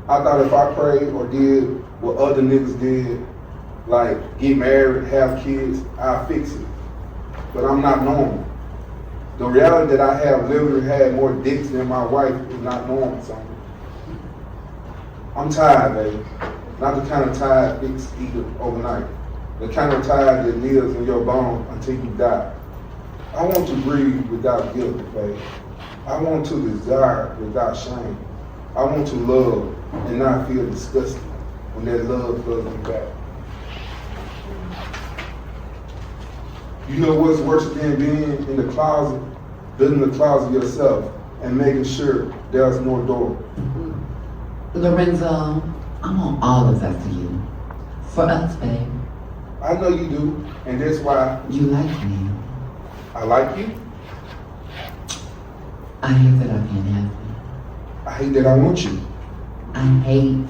I thought if I prayed or did what other niggas did, like get married, have kids, I'll fix it. But I'm not normal. The reality that I have literally had more dicks than my wife is not normal, son. I'm tired, baby. Not the kind of tired dicks eat overnight. The kind of tired that lives in your bones until you die. I want to breathe without guilt, baby. I want to desire without shame. I want to love and not feel disgusted when that love floods me back. You know what's worse than being in the closet, building the closet yourself and making sure there's no door? Lorenzo, I want all of that for you. For us, babe. I know you do, and that's why you like me. I like you? I hate that I can't have you. I hate that I want you. I hate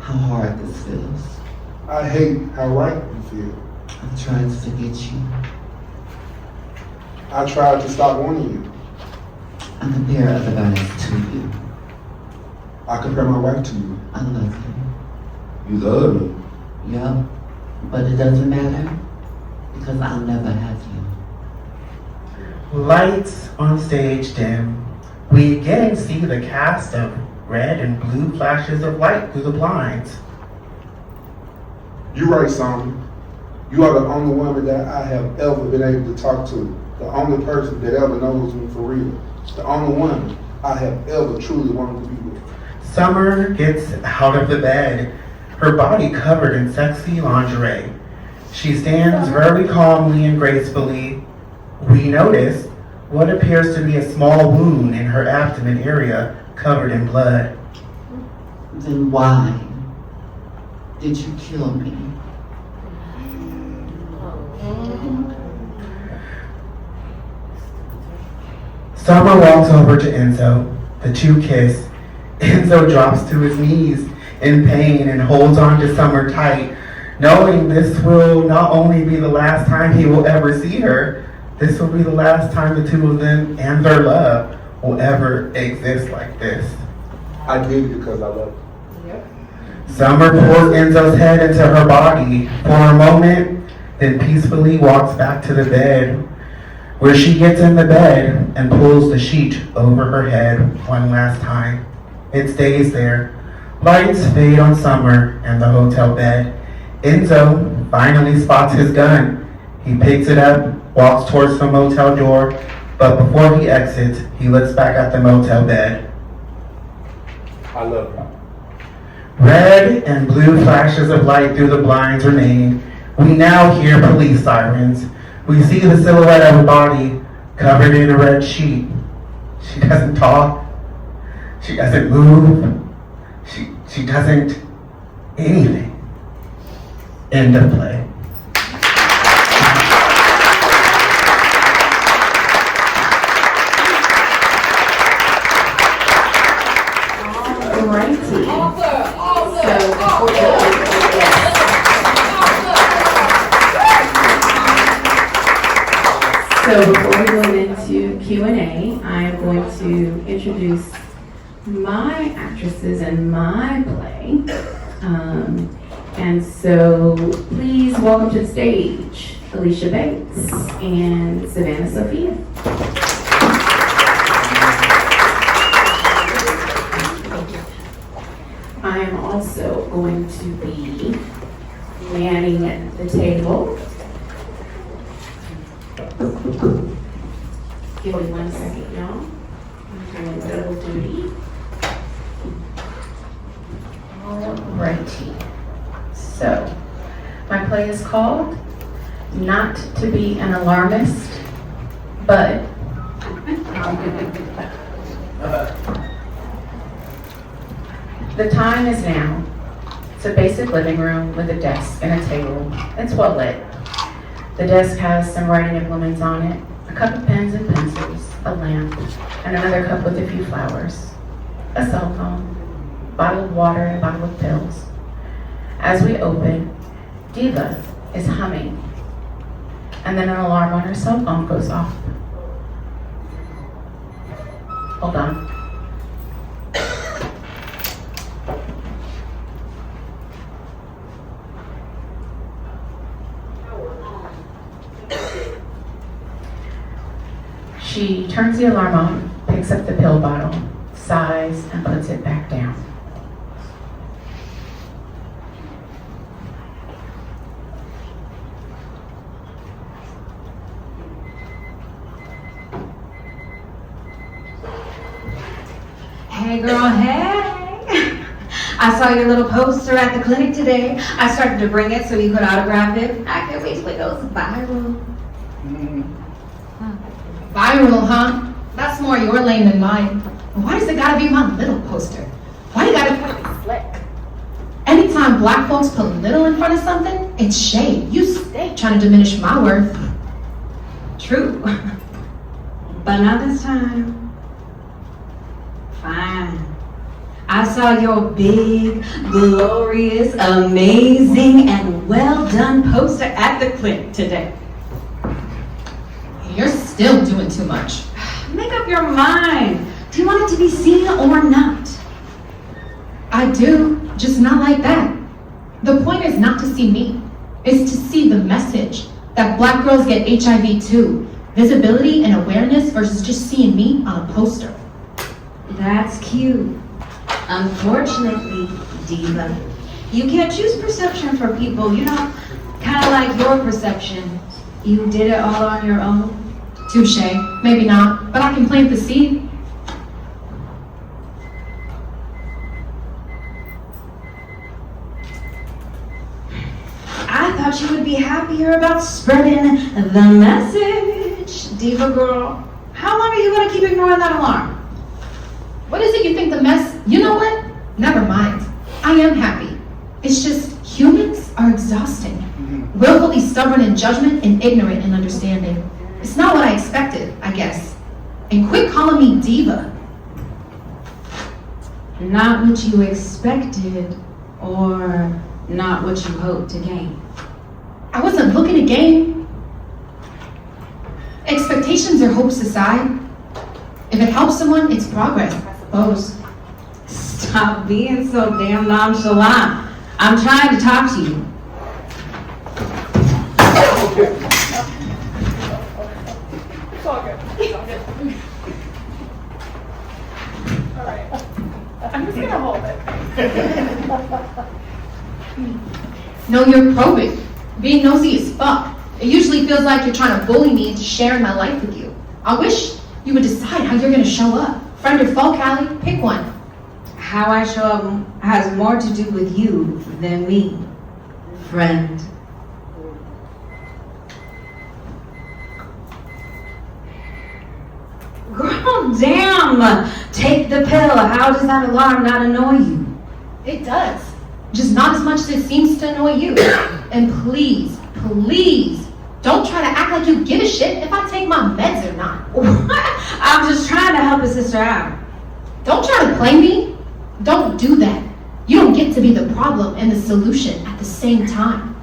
how hard this feels. I hate how right you feel. I'm trying to forget you. I tried to stop wanting you. I compare other bodies to you. I compare my wife to you. I love you. You love me? Yup. But it doesn't matter because I'll never have you. Lights on stage dim. We again see the cast of red and blue flashes of light through the blinds. You're right, son. You are the only woman that I have ever been able to talk to. The only person that ever knows me for real. The only woman I have ever truly wanted to be with. Summer gets out of the bed, her body covered in sexy lingerie. She stands very calmly and gracefully. We notice what appears to be a small wound in her abdomen area covered in blood. Then why did you kill me? Summer walks over to Enzo. The two kiss. Enzo drops to his knees in pain and holds on to Summer tight, knowing this will not only be the last time he will ever see her, this will be the last time the two of them and their love will ever exist like this. I did it because I love you. Summer pulls Enzo's head into her body for a moment, then peacefully walks back to the bed, where she gets in the bed and pulls the sheet over her head one last time. It stays there. Lights fade on Summer and the hotel bed. Enzo finally spots his gun. He picks it up, walks towards the motel door, but before he exits, he looks back at the motel bed. I love you. Red and blue flashes of light through the blinds remain. We now hear police sirens. We see the silhouette of a body covered in a red sheet. She doesn't talk. She doesn't move. She doesn't anything. End of play. So before we go into Q&A, I'm going to introduce my actresses and my play. And so please welcome to the stage Alicia Bates and Savannah Sophia. I am also going to be manning the table. Give me 1 second, y'all. I'm doing double duty. Alrighty. So, my play is called Not to Be an Alarmist, but the time is now. It's a basic living room with a desk and a table. It's well lit. The desk has some writing implements on it, a cup of pens and pencils, a lamp, and another cup with a few flowers, a cell phone, a bottle of water, and a bottle of pills. As we open, Diva is humming, and then an alarm on her cell phone goes off. Hold on. She turns the alarm on, picks up the pill bottle, sighs, and puts it back down. Hey girl, hey! I saw your little poster at the clinic today. I started to bring it so you could autograph it. I can't wait till it goes viral. Viral, huh? That's more your lane than mine. Why does it gotta be my little poster? Why you gotta put it slick? Anytime black folks put little in front of something, it's shade. You stay trying to diminish my worth. True. But not this time. Fine. I saw your big, glorious, amazing, and well done poster at the clinic today. You're still doing too much. Make up your mind. Do you want it to be seen or not? I do, just not like that. The point is not to see me. It's to see the message that black girls get HIV too. Visibility and awareness versus just seeing me on a poster. That's cute. Unfortunately, Diva, you can't choose perception for people, you know, kind of like your perception. You did it all on your own. Touche, maybe not, but I can plant the seed. I thought you would be happier about spreading the message, Diva girl. How long are you gonna keep ignoring that alarm? What is it you think the mess? You know what? Never mind. I am happy. It's just humans are exhausting. Willfully stubborn in judgment and ignorant in understanding. It's not what I expected, I guess. And quit calling me Diva. Not what you expected, or not what you hoped to gain. I wasn't looking to gain. Expectations or hopes aside, if it helps someone, it's progress, I suppose. Stop being so damn nonchalant. I'm trying to talk to you. It's all good. It's all good. All right. I'm just gonna hold it. No, you're probing. Being nosy as fuck. It usually feels like you're trying to bully me into sharing my life with you. I wish you would decide how you're gonna show up. Friend or foe, Callie? Pick one. How I show up has more to do with you than me, friend. Girl, damn! Take the pill. How does that alarm not annoy you? It does. Just not as much as it seems to annoy you. And please, please, don't try to act like you give a shit if I take my meds or not. I'm just trying to help a sister out. Don't try to play me. Don't do that. You don't get to be the problem and the solution at the same time.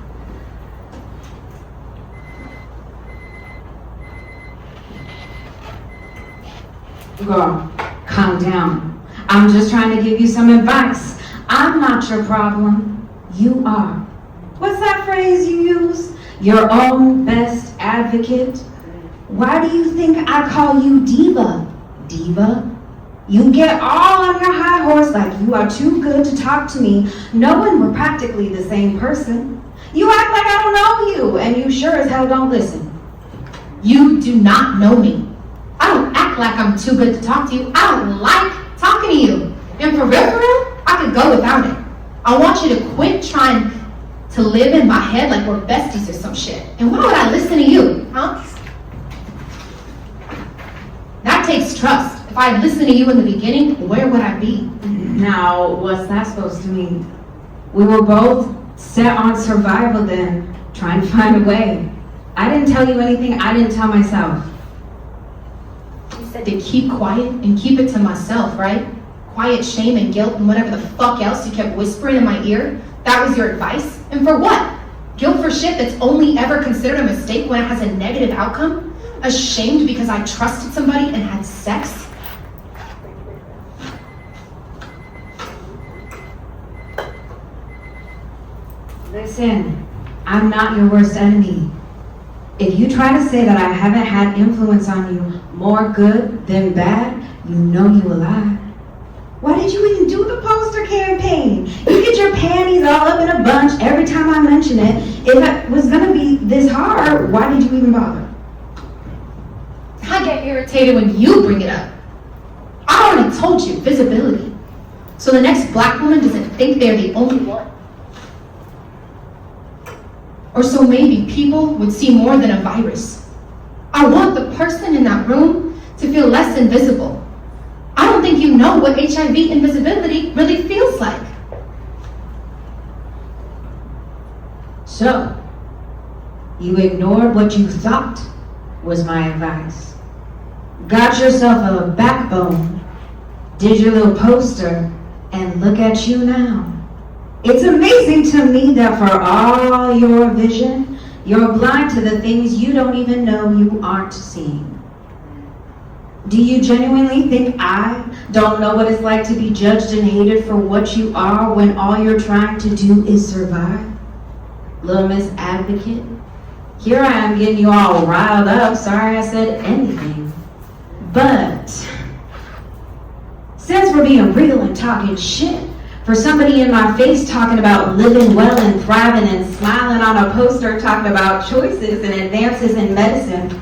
Girl, calm down. I'm just trying to give you some advice. I'm not your problem. You are. phrase you use? Your own best advocate? Why do you think I call you diva? Diva? You get all on your high horse like you are too good to talk to me, knowing we're practically the same person. You act like I don't know you, and you sure as hell don't listen. You do not know me. I don't act like I'm too good to talk to you. I don't like talking to you. And for real, I could go without it. I want you to quit trying to live in my head like we're besties or some shit. And why would I listen to you, huh? That takes trust. If I had listened to you in the beginning, where would I be? Now, what's that supposed to mean? We were both set on survival then, trying to find a way. I didn't tell you anything I didn't tell myself. You said to keep quiet and keep it to myself, right? Quiet shame and guilt and whatever the fuck else you kept whispering in my ear. That was your advice? And for what? Guilt for shit that's only ever considered a mistake when it has a negative outcome? Ashamed because I trusted somebody and had sex? Listen, I'm not your worst enemy. If you try to say that I haven't had influence on you, more good than bad, you know you a lie. Why did you even do the poster campaign? You get your panties all up in a bunch every time I mention it. If it was gonna be this hard, why did you even bother? I get irritated when you bring it up. I already told you, visibility. So the next black woman doesn't think they're the only one. Or so maybe people would see more than a virus. I want the person in that room to feel less invisible. I don't think you know what HIV invisibility really feels like. So, you ignored what you thought was my advice. Got yourself a backbone, did your little poster, and look at you now. It's amazing to me that for all your vision, you're blind to the things you don't even know you aren't seeing. Do you genuinely think I don't know what it's like to be judged and hated for what you are when all you're trying to do is survive? Little Miss Advocate, here I am getting you all riled up. Sorry I said anything. But since we're being real and talking shit, for somebody in my face talking about living well and thriving and smiling on a poster talking about choices and advances in medicine,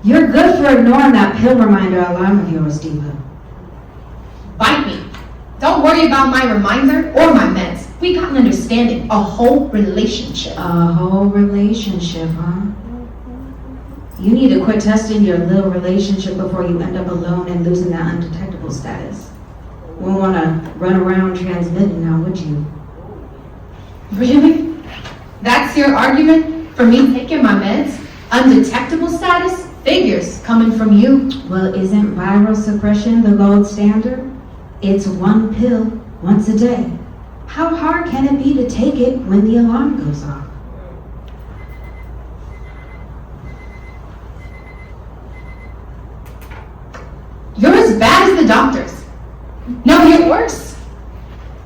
you're good for ignoring that pill reminder alarm of yours, Diva. Bite me. Don't worry about my reminder or my meds. We got an understanding, a whole relationship. A whole relationship, huh? You need to quit testing your little relationship before you end up alone and losing that undetectable status. Wouldn't want to run around transmitting now, would you? Really? That's your argument for me taking my meds? Undetectable status? Figures coming from you. Well, isn't viral suppression the gold standard? It's one pill once a day. How hard can it be to take it when the alarm goes off? You're as bad as the doctors. No, you're worse.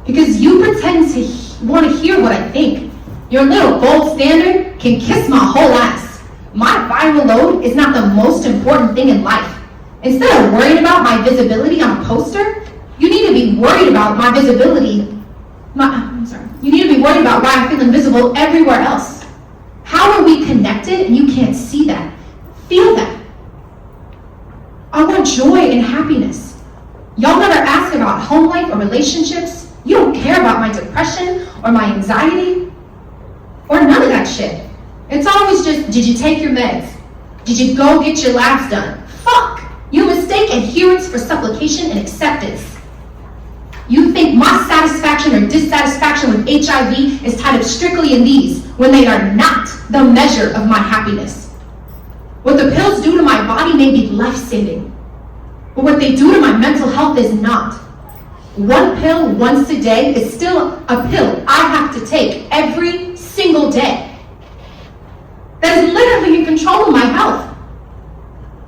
Because you pretend to want to hear what I think. Your little gold standard can kiss my whole ass. My viral load is not the most important thing in life. Instead of worrying about my visibility on a poster, you need to be worried about my visibility. You need to be worried about why I feel invisible everywhere else. How are we connected and you can't see that? Feel that. I want joy and happiness. Y'all never ask about home life or relationships. You don't care about my depression or my anxiety or none of that shit. It's always just, did you take your meds? Did you go get your labs done? Fuck! You mistake adherence for supplication and acceptance. You think my satisfaction or dissatisfaction with HIV is tied up strictly in these when they are not the measure of my happiness. What the pills do to my body may be life-saving, but what they do to my mental health is not. One pill once a day is still a pill I have to take every single day. That is literally in control of my health.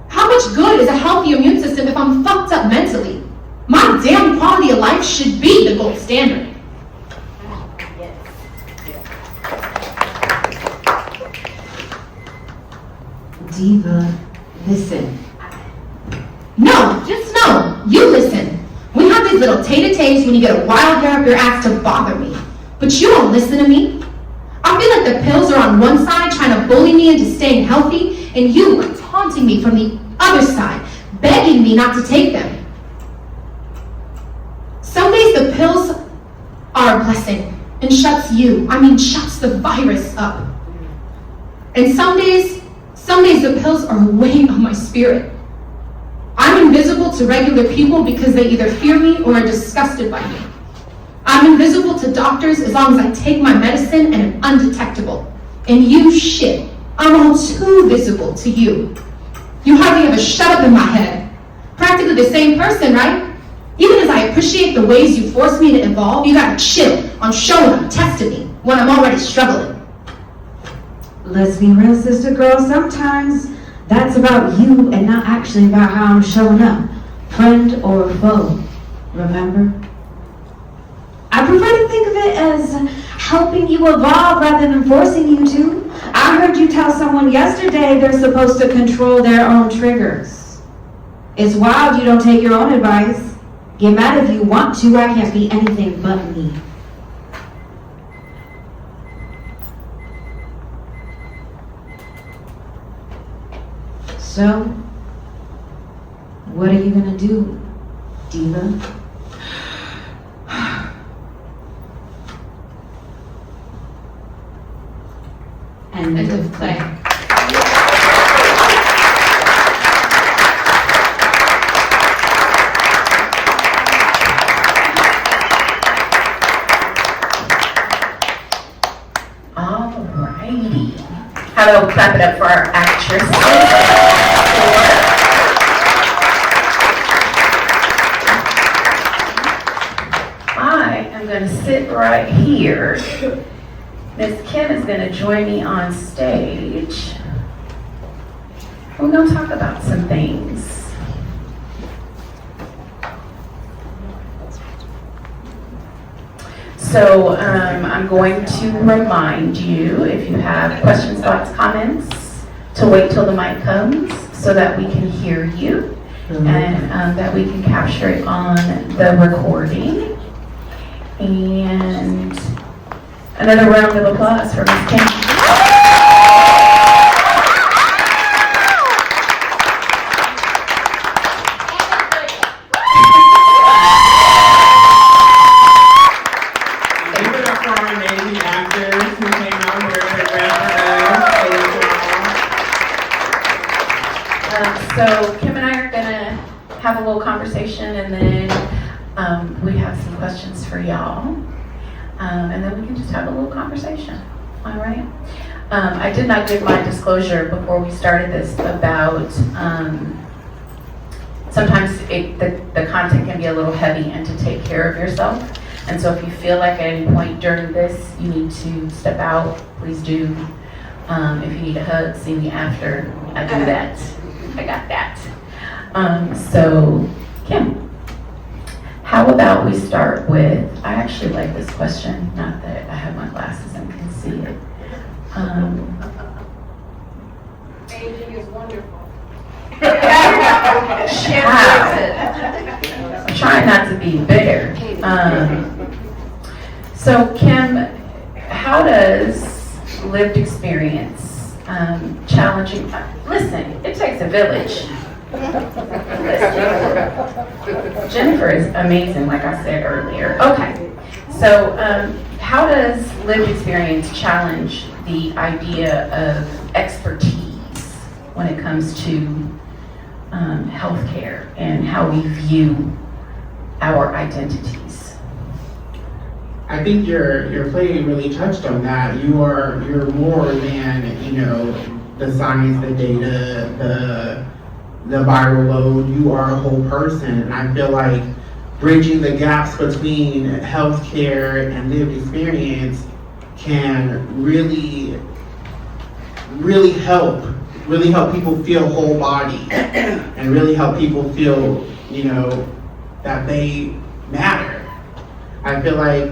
How much good is a healthy immune system if I'm fucked up mentally? My damn quality of life should be the gold standard. Diva, listen. No, just no. You listen. We have these little tay-to-tays when you get a wild hair up your ass to bother me. But you don't listen to me. I feel like the pills are on one side trying to bully me into staying healthy, and you are taunting me from the other side, begging me not to take them. Some days the pills are a blessing and shuts the virus up. And some days the pills are weighing on my spirit. I'm invisible to regular people because they either fear me or are disgusted by me. I'm invisible to doctors as long as I take my medicine and am undetectable. And you, shit, I'm all too visible to you. You hardly ever shut up in my head. Practically the same person, right? Even as I appreciate the ways you force me to evolve, you gotta chill on showing up, testing me when I'm already struggling. Let's be real, sister girl. Sometimes that's about you and not actually about how I'm showing up, friend or foe. Remember? I prefer to think of it as helping you evolve rather than forcing you to. I heard you tell someone yesterday they're supposed to control their own triggers. It's wild you don't take your own advice. Get mad if you want to. I can't be anything but me. So, what are you gonna do, Diva? End of play. Alrighty. Hello, clap it up for our actress. I am going to sit right here. Miss Kim is going to join me on stage. We're going to talk about some things. So I'm going to remind you, if you have questions, thoughts, comments, to wait till the mic comes so that we can hear you and that we can capture it on the recording. And another round of applause for Ms. Kim. So Kim and I are gonna have a little conversation, and then we have some questions for y'all, and then we can just have a little conversation. All right. I did not give my disclosure before we started this about sometimes the content can be a little heavy and to take care of yourself. And so if you feel like at any point during this you need to step out, please do. If you need a hug, see me after. I do that. I got that. So, Kim, how about we start with, I actually like this question, not that I have my glasses and can see it. Aging is wonderful. I'm trying not to be bitter. So, Kim, how does lived experience challenging? Listen, it takes a village. Jennifer is amazing, like I said earlier. Okay, so how does lived experience challenge the idea of expertise when it comes to healthcare and how we view our identities? I think your play really touched on that. You're more than the science, the data, the viral load. You are a whole person, and I feel like bridging the gaps between healthcare and lived experience can really help people feel whole body and really help people feel that they matter. I feel like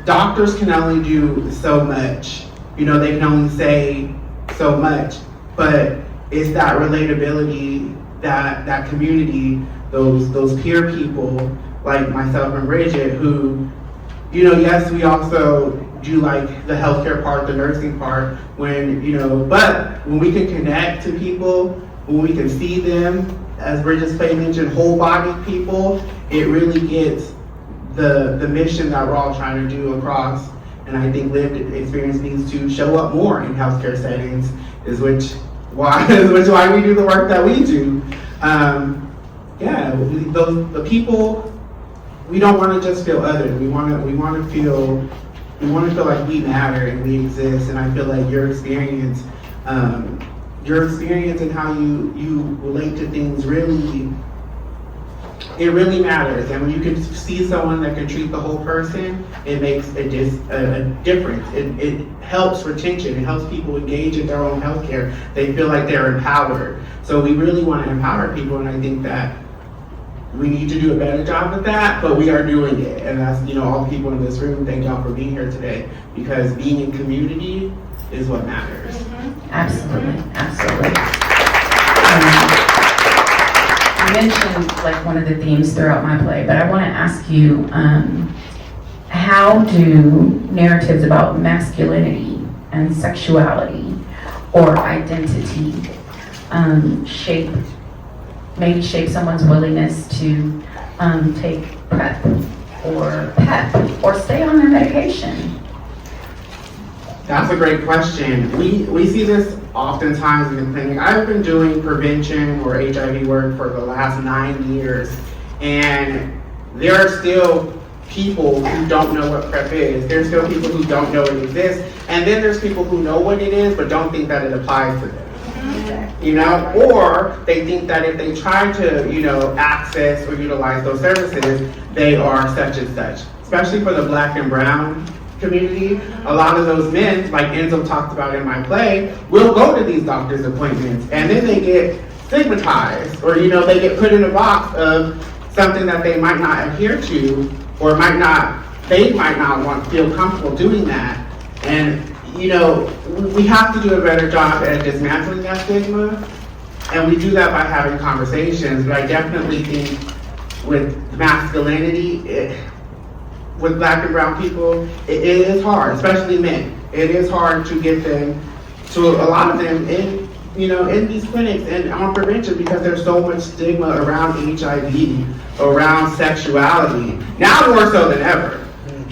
doctors can only do so much. They can only say so much. but it's that relatability, that community, those peer people like myself and Bridget who, you know, yes, we also do like the healthcare part, the nursing part, when, you know, but when we can connect to people, when we can see them, as Bridget's mentioned, whole body people, it really gets the mission that we're all trying to do across. And I think lived experience needs to show up more in healthcare settings, is which why we do the work that we do. The people, we don't want to just feel othered. We want to feel like we matter and we exist. And I feel like your experience and how you relate to things really matters. And when you can see someone that can treat the whole person, it makes a difference. It helps retention. It helps people engage in their own healthcare. They feel like they're empowered. So we really want to empower people, and I think that we need to do a better job of that, but we are doing it. And that's, you know, all the people in this room, thank y'all for being here today, because being in community is what matters. Absolutely, absolutely. You mentioned like one of the themes throughout my play, but I want to ask you, how do narratives about masculinity and sexuality or identity shape someone's willingness to take PrEP or PEP or stay on their medication? That's a great question. We see this oftentimes in the clinic. I've been doing prevention or HIV work for the last 9 years, and there are still people who don't know what PrEP is. There's still people who don't know it exists, and then there's people who know what it is but don't think that it applies to them. You know, or they think that if they try to, you know, access or utilize those services, they are such and such. Especially for the Black and brown community, a lot of those men, like Enzo talked about in my play, will go to these doctor's appointments, and then they get stigmatized, or, you know, they get put in a box of something that they might not adhere to, or they might not feel comfortable doing that. And, you know, we have to do a better job at dismantling that stigma, and we do that by having conversations. But I definitely think with masculinity, with Black and brown people, it is hard, especially men. It is hard to get them, to a lot of them, in these clinics and on prevention, because there's so much stigma around HIV, around sexuality, now more so than ever.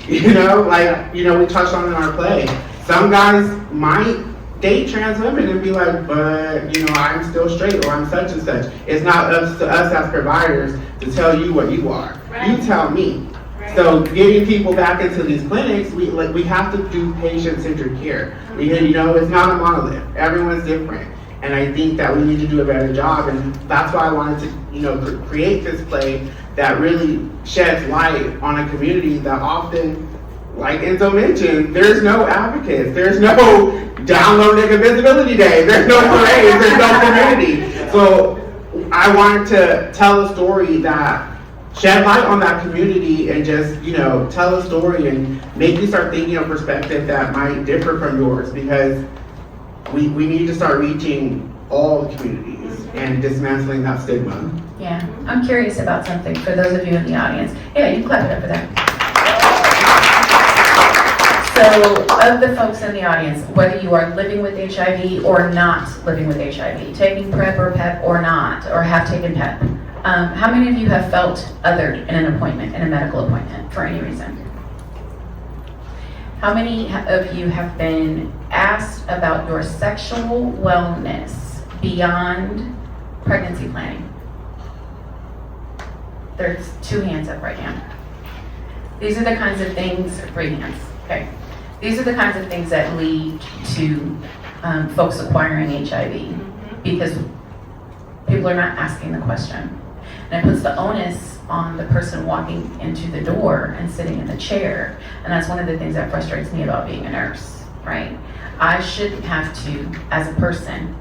You know, like, you know, we touched on in our play. Some guys might date trans women and be like, but, you know, I'm still straight, or I'm such and such. It's not up to us as providers to tell you what you are. Right. You tell me. Right. So getting people back into these clinics, we have to do patient-centered care. You know, it's not a monolith. Everyone's different. And I think that we need to do a better job, and that's why I wanted to, you know, create this play that really sheds light on a community that often, like Enzo mentioned, there's no advocates, there's no download nigga visibility day, there's no parades, there's no community. So I wanted to tell a story that shed light on that community, and just, you know, tell a story and make you start thinking of perspective that might differ from yours, because we need to start reaching all the communities and dismantling that stigma. Yeah, I'm curious about something for those of you in the audience. Yeah, you can clap it up for that. So, of the folks in the audience, whether you are living with HIV or not living with HIV, taking PrEP or PEP or not, or have taken PEP, how many of you have felt othered in an appointment, in a medical appointment, for any reason? How many of you have been asked about your sexual wellness beyond pregnancy planning? There's 2 hands up right now. These are the kinds of things, 3 hands, okay. These are the kinds of things that lead to folks acquiring HIV, because people are not asking the question. And it puts the onus on the person walking into the door and sitting in the chair. And that's one of the things that frustrates me about being a nurse, right? I shouldn't have to, as a person,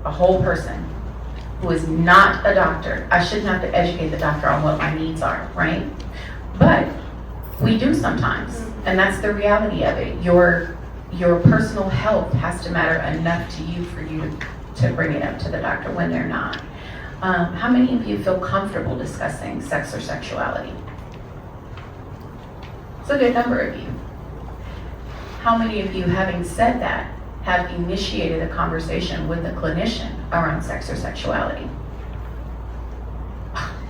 a whole person, who is not a doctor, I shouldn't have to educate the doctor on what my needs are, right? But we do sometimes, and that's the reality of it. Your personal health has to matter enough to you for you to to bring it up to the doctor when they're not. How many of you feel comfortable discussing sex or sexuality? It's a good number of you. How many of you, having said that, have initiated a conversation with a clinician around sex or sexuality?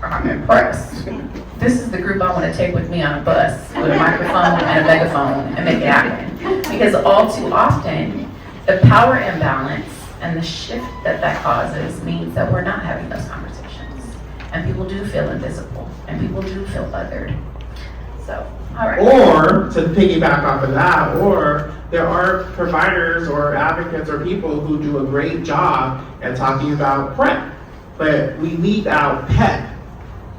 I'm impressed. This is the group I want to take with me on a bus with a microphone and a megaphone and make it happen. Because all too often, the power imbalance and the shift that causes means that we're not having those conversations. And people do feel invisible, and people do feel othered. So, all right. Or, to piggyback off of that, or there are providers or advocates or people who do a great job at talking about PrEP, but we leave out PEP.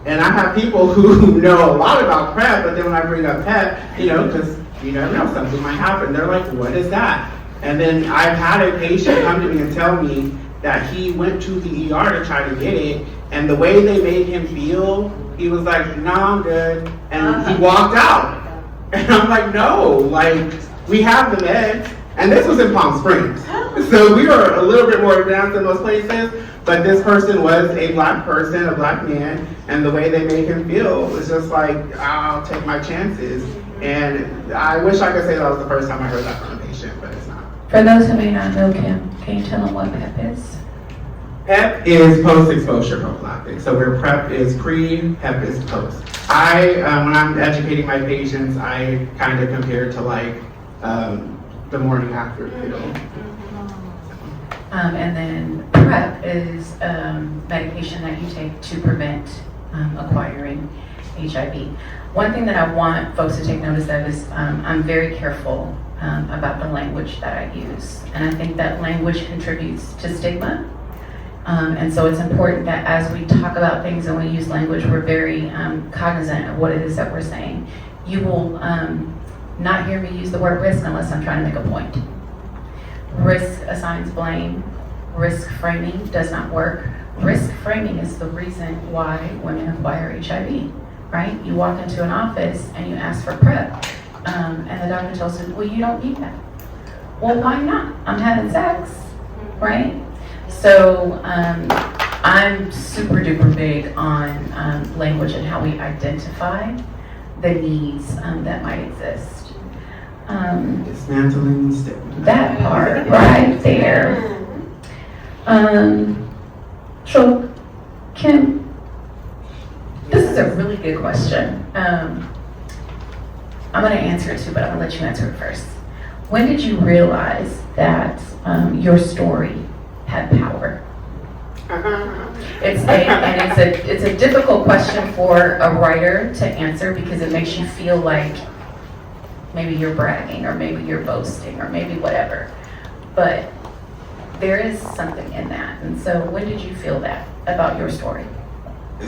And I have people who know a lot about PrEP, but then when I bring up PEP, because you never know, something might happen. They're like, what is that? And then I've had a patient come to me and tell me that he went to the ER to try to get it, and the way they made him feel, he was like, no, I'm good. And he walked out. And I'm like, no, we have the meds. And this was in Palm Springs. So we were a little bit more advanced than those places, but this person was a black person, a black man, and the way they made him feel was just like, I'll take my chances. And I wish I could say that was the first time I heard that from a patient, but it's not. For those who may not know, Kim, can you tell them what PEP is? PEP is post-exposure prophylactic. So where PrEP is pre, PEP is post. When I'm educating my patients, I kind of compare it to the morning after pill. And then PrEP is medication that you take to prevent acquiring HIV. One thing that I want folks to take notice of is I'm very careful about the language that I use. And I think that language contributes to stigma. And so it's important that as we talk about things and we use language, we're very cognizant of what it is that we're saying. You will not hear me use the word risk unless I'm trying to make a point. Risk assigns blame. Risk framing does not work. Risk framing is the reason why women acquire HIV, right? You walk into an office and you ask for PrEP, and the doctor tells you, well, you don't need that. Well, why not? I'm having sex, right? So I'm super duper big on language and how we identify the needs that might exist. Dismantling the stigma. That part right there. So, Kim, this is a really good question. I'm going to answer it too, but I'm going to let you answer it first. When did you realize that your story had power? It's a difficult question for a writer to answer because it makes you feel like maybe you're bragging or maybe you're boasting or maybe whatever. But there is something in that. And so when did you feel that about your story?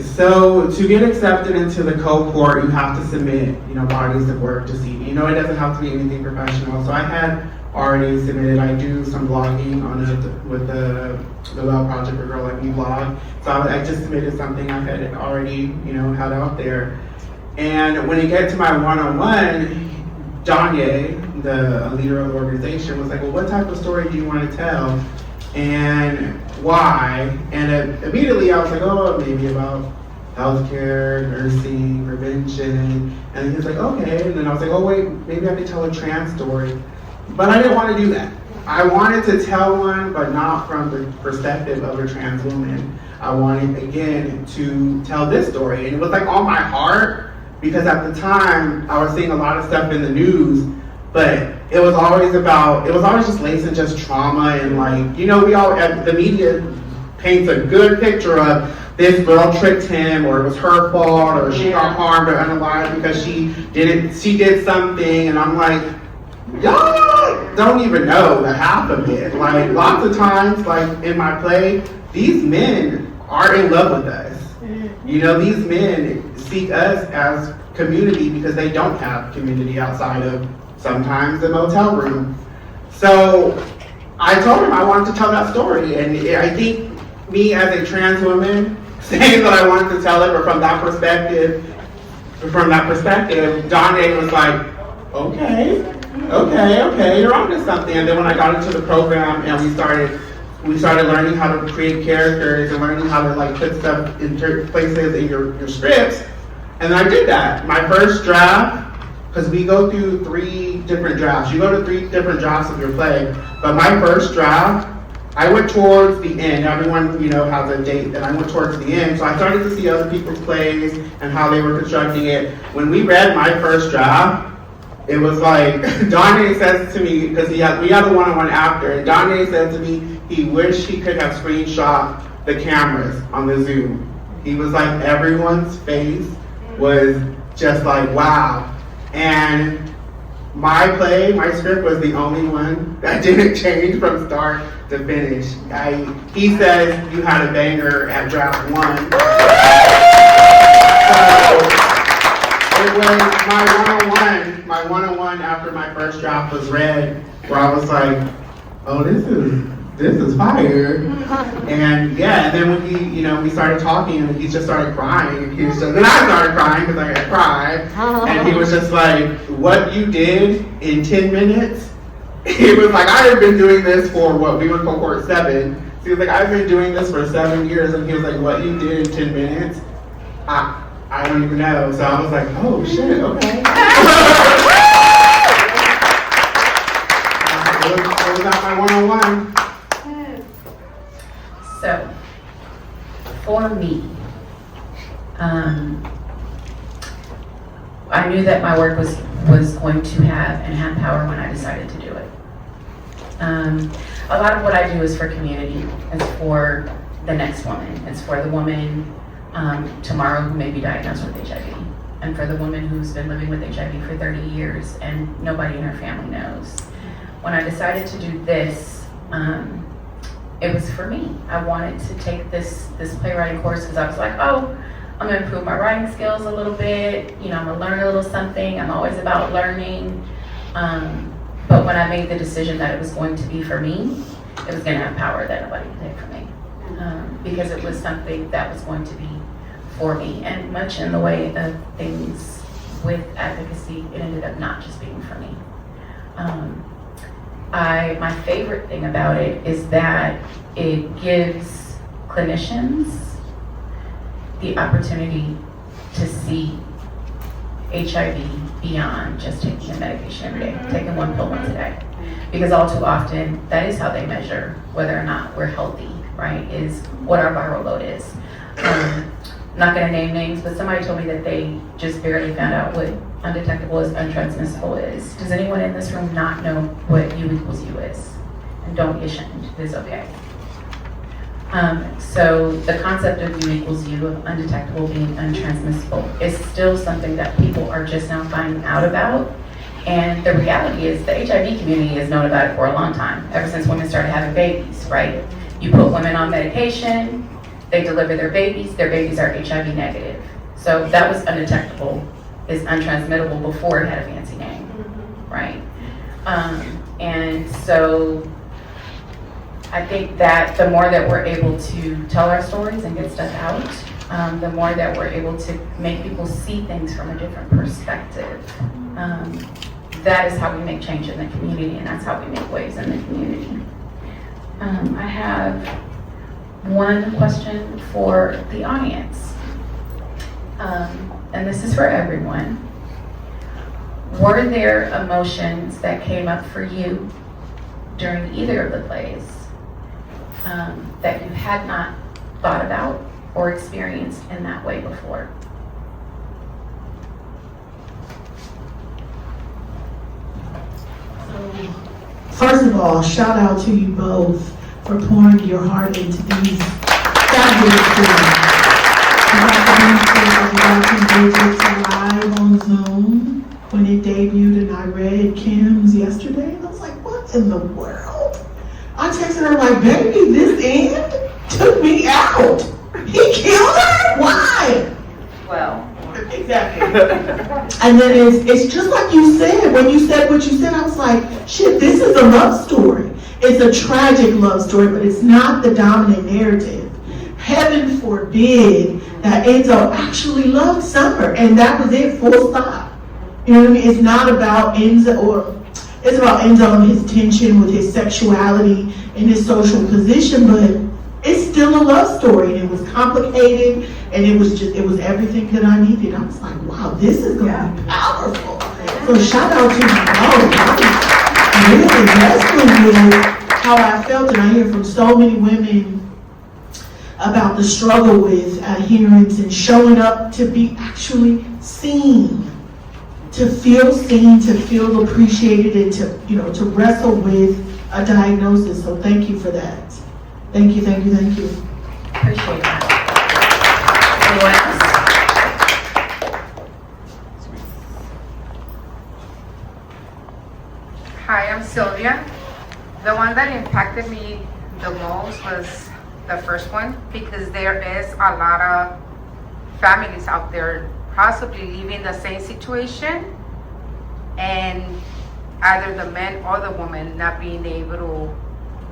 So to get accepted into the cohort, you have to submit, bodies of work to see. It doesn't have to be anything professional. So I had already submitted. I do some blogging on it with the Well Project for Girl Like Me blog. So I just submitted something I had already, had out there. And when it got to my one-on-one, Danielle, the leader of the organization, was like, well, what type of story do you want to tell? And why? And immediately I was like, oh, maybe about healthcare, nursing, prevention. And he was like, okay. And then I was like, oh, wait, maybe I could tell a trans story. But I didn't want to do that. I wanted to tell one, but not from the perspective of a trans woman. I wanted, again, to tell this story. And it was like on my heart, because at the time, I was seeing a lot of stuff in the news, but it was always just lacing just trauma and the media paints a good picture of this girl tricked him, or it was her fault, or she got harmed or unalive because she did something, and I'm like, y'all don't even know the half of it. Lots of times, in my play, these men are in love with us. These men seek us as community because they don't have community outside of sometimes the motel room. So I told him I wanted to tell that story, and I think me as a trans woman saying that I wanted to tell it, but from that perspective, Danielle was like, okay, you're onto something. And then when I got into the program and we started we started learning how to create characters and learning how to like put stuff in places in your scripts. And I did that. My first draft, because we go through 3 different drafts. You go to 3 different drafts of your play. But my first draft, I went towards the end. Everyone, you know, has a date, and I went towards the end. So I started to see other people's plays and how they were constructing it. When we read my first draft, it was like, Donnie says to me, because we had a one-on-one after, and Donnie said to me he wished he could have screenshot the cameras on the Zoom. He was like, everyone's face was just like, wow. And my play, my script was the only one that didn't change from start to finish. He says you had a banger at draft 1. So, it was my one-on-one after my first draft was read, where I was like, oh, this is fire. And yeah, and then when we started talking, and he just started crying, and then I started crying because I had cried, and he was just like, what you did in 10 minutes, he was like, I have been doing this for we were cohort 7, so he was like, I've been doing this for 7 years, and he was like, what you did in 10 minutes, I don't even know. So I was like, oh shit, okay. It was at my one-on-one. So, for me, I knew that my work was going to have power when I decided to do it. A lot of what I do is for community. It's for the next woman. It's for the woman tomorrow who may be diagnosed with HIV, and for the woman who's been living with HIV for 30 years and nobody in her family knows. When I decided to do this, it was for me. I wanted to take this playwriting course because I was like, oh, I'm gonna improve my writing skills a little bit, I'm gonna learn a little something. I'm always about learning. But when I made the decision that it was going to be for me, it was gonna have power that nobody could take from me. Because it was something that was going to be for me, and much in the way of things with advocacy, it ended up not just being for me. My favorite thing about it is that it gives clinicians the opportunity to see HIV beyond just taking a medication every day, taking one pill once a day. Because all too often, that is how they measure whether or not we're healthy, right? Is what our viral load is. I'm not gonna name names, but somebody told me that they just barely found out what undetectable is untransmissible is. Does anyone in this room not know what U equals U is? And don't be ashamed, it's okay. So the concept of U equals U, of undetectable being untransmissible, is still something that people are just now finding out about. And the reality is the HIV community has known about it for a long time, ever since women started having babies, right? You put women on medication, they deliver their babies are HIV negative. So that was undetectable, is untransmittable before it had a fancy name, right? And so I think that the more that we're able to tell our stories and get stuff out, the more that we're able to make people see things from a different perspective. That is how we make change in the community, and that's how we make waves in the community. I have one question for the audience, and this is for everyone. Were there emotions that came up for you during either of the plays that you had not thought about or experienced in that way before? First of all, shout out to you both for pouring your heart into these fabulous films. I watching Bridget live on Zoom when it debuted, and I read Kim's yesterday, and I was like, what in the world? I texted her like, baby, this end took me out. He killed her? Why? Well. Exactly. And then it's just like you said. When you said what you said, I was like, shit, this is a love story. It's a tragic love story, but it's not the dominant narrative. Heaven forbid that Enzo actually loved Summer, and that was it, full stop. You know what I mean? It's not about Enzo, or it's about endowing his tension with his sexuality and his social position, but it's still a love story, and it was complicated, and it was everything that I needed. I was like, wow, this is gonna be powerful. So shout out to you both. I really wrestling with how I felt, and I hear from so many women about the struggle with adherence and showing up to be actually seen, to feel seen, to feel appreciated, and to wrestle with a diagnosis. So thank you for that. Thank you, thank you, thank you. Appreciate that. Anyone else? Hi, I'm Sylvia. The one that impacted me the most was the first one, because there is a lot of families out there possibly living the same situation, and either the men or the women not being able to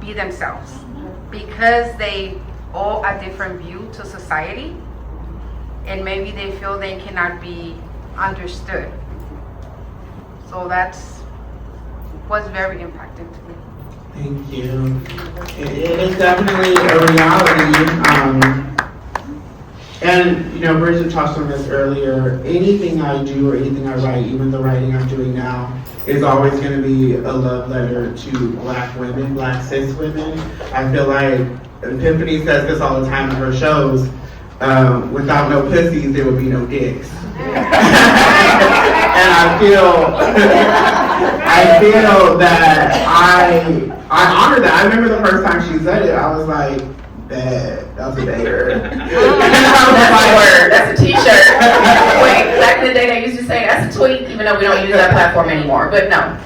be themselves because they owe a different view to society, and maybe they feel they cannot be understood. So that's was very impacting to me. Thank you. It is definitely a reality. And Bridget touched on this earlier. Anything I do or anything I write, even the writing I'm doing now, is always going to be a love letter to Black women, Black cis women. I feel like Epiphany says this all the time in her shows. Without no pussies, there would be no dicks. And I feel that I honor that. I remember the first time she said it, I was like, that's a banger. That's a word. That's a t-shirt. Wait, back in the day they used to say that's a tweet, even though we don't use that platform anymore. But no,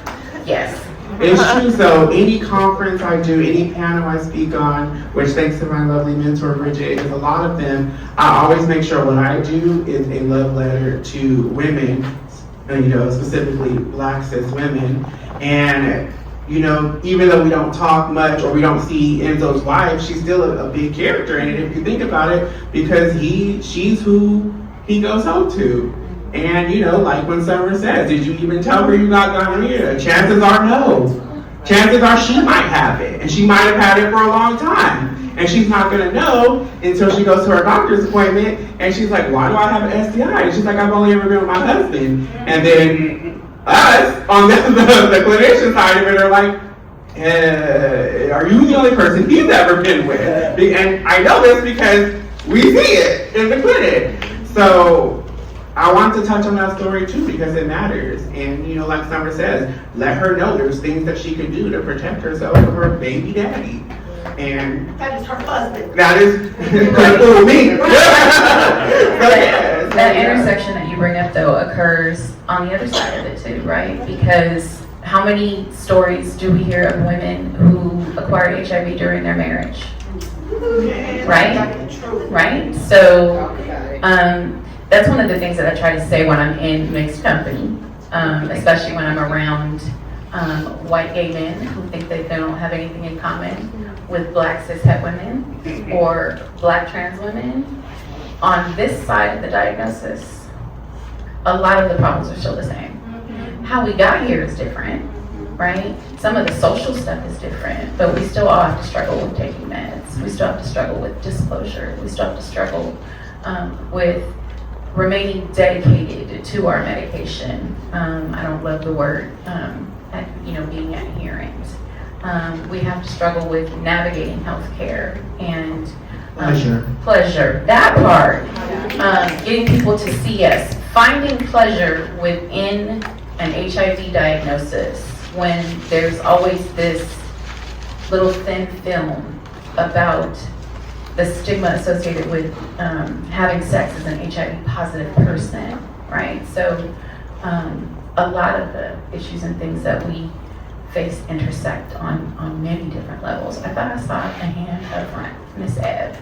yes. It's true. So any conference I do, any panel I speak on, which thanks to my lovely mentor Bridget, is a lot of them, I always make sure what I do is a love letter to women, specifically Black cis women. And even though we don't talk much or we don't see Enzo's wife, she's still a big character in it if you think about it, because she's who he goes home to. And like when Summer says, did you even tell her you got gonorrhea? Chances are no. Chances are she might have it, and she might have had it for a long time. And she's not gonna know until she goes to her doctor's appointment, and she's like, why do I have an STI? And she's like, I've only ever been with my husband. And then us, on the clinician side of it, are like, are you the only person he's ever been with? And I know this because we see it in the clinic. So I want to touch on that story too, because it matters. And like Summer says, let her know there's things that she can do to protect herself from her baby daddy. And that is her husband. That is me. That intersection that you bring up though occurs on the other side of it too, right? Because how many stories do we hear of women who acquired HIV during their marriage? Right? So that's one of the things that I try to say when I'm in mixed company, especially when I'm around white gay men who think that they don't have anything in common with Black cis het women or Black trans women. On this side of the diagnosis, a lot of the problems are still the same. How we got here is different, right? Some of the social stuff is different, but we still all have to struggle with taking meds. We still have to struggle with disclosure. We still have to struggle with remaining dedicated to our medication. I don't love the word, being adherent. We have to struggle with navigating healthcare and pleasure. That part, getting people to see us, finding pleasure within an HIV diagnosis when there's always this little thin film about the stigma associated with having sex as an HIV positive person, right? So a lot of the issues and things that we face intersect on many different levels. I thought I saw a hand up front, Miss Eb.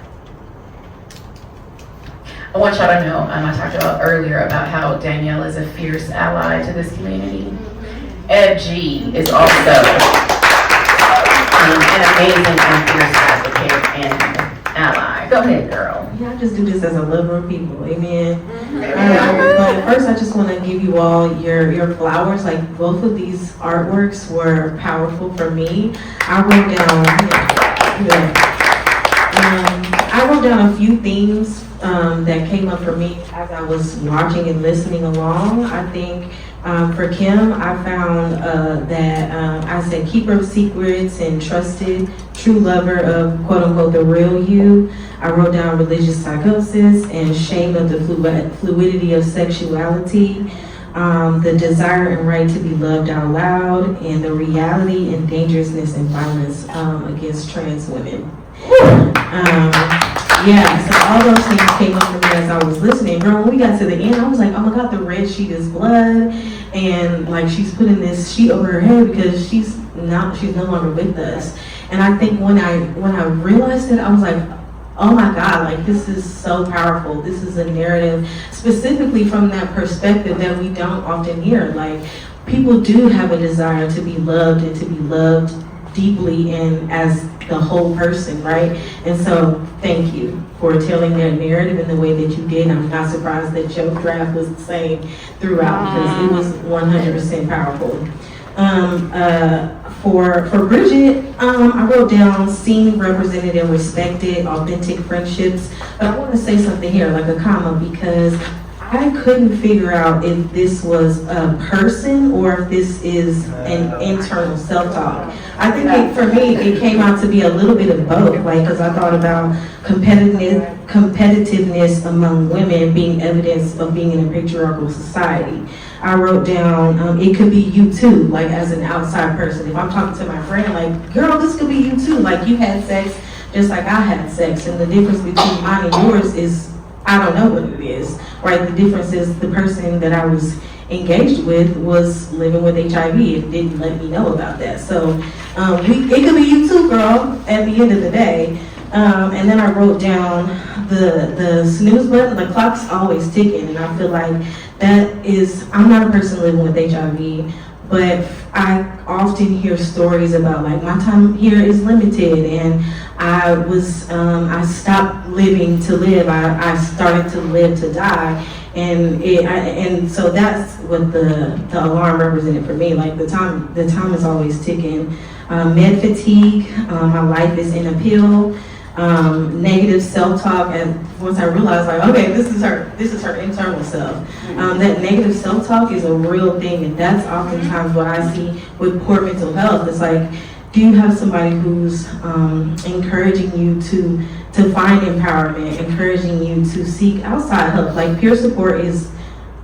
I want y'all to know, I talked about earlier about how Danielle is a fierce ally to this community. Eb G is also an amazing and fierce advocate and ally. Go ahead, girl. Yeah, I just do this as a lover of people, amen. But first, I just want to give you all your flowers. Like, both of these artworks were powerful for me. I wrote down a few themes that came up for me as I was watching and listening along. I think for Kim, I found that I said keeper of secrets and trusted, true lover of quote unquote the real you. I wrote down religious psychosis and shame of the fluidity of sexuality, the desire and right to be loved out loud, and the reality and dangerousness and violence against trans women. Yeah, so all those things came up for me as I was listening. Girl, when we got to the end, I was like, oh my God, the red sheet is blood. And like, she's putting this sheet over her head because she's no longer with us. And I think when I realized it, I was like, oh my God, like this is so powerful. This is a narrative specifically from that perspective that we don't often hear. Like, people do have a desire to be loved and to be loved deeply and as the whole person, right? And so thank you for telling that narrative in the way that you did. I'm not surprised that your draft was the same throughout because it was 100% powerful. For Bridget, I wrote down seen, represented, and respected, authentic friendships. But I want to say something here, like a comma, because I couldn't figure out if this was a person or if this is an internal self-talk. I think for me, it came out to be a little bit of both, like, because I thought about competitiveness among women being evidence of being in a patriarchal society. I wrote down, it could be you too, like as an outside person. If I'm talking to my friend, like, girl, this could be you too. Like, you had sex just like I had sex. And the difference between mine and yours is, I don't know what it is, right? The difference is the person that I was engaged with was living with HIV and didn't let me know about that. So it could be you too, girl, at the end of the day. And then I wrote down the snooze button. The clock's always ticking, and I feel like that is, I'm not a person living with HIV, but I often hear stories about like my time here is limited, and I stopped living to live. I started to live to die, and so that's what the alarm represented for me. Like the time is always ticking. Med fatigue. My life is in a pill. Negative self-talk, and once I realized, like, okay, this is her internal self. That negative self-talk is a real thing, and that's oftentimes what I see with poor mental health. It's like, do you have somebody who's encouraging you to find empowerment, encouraging you to seek outside help? Like, peer support is,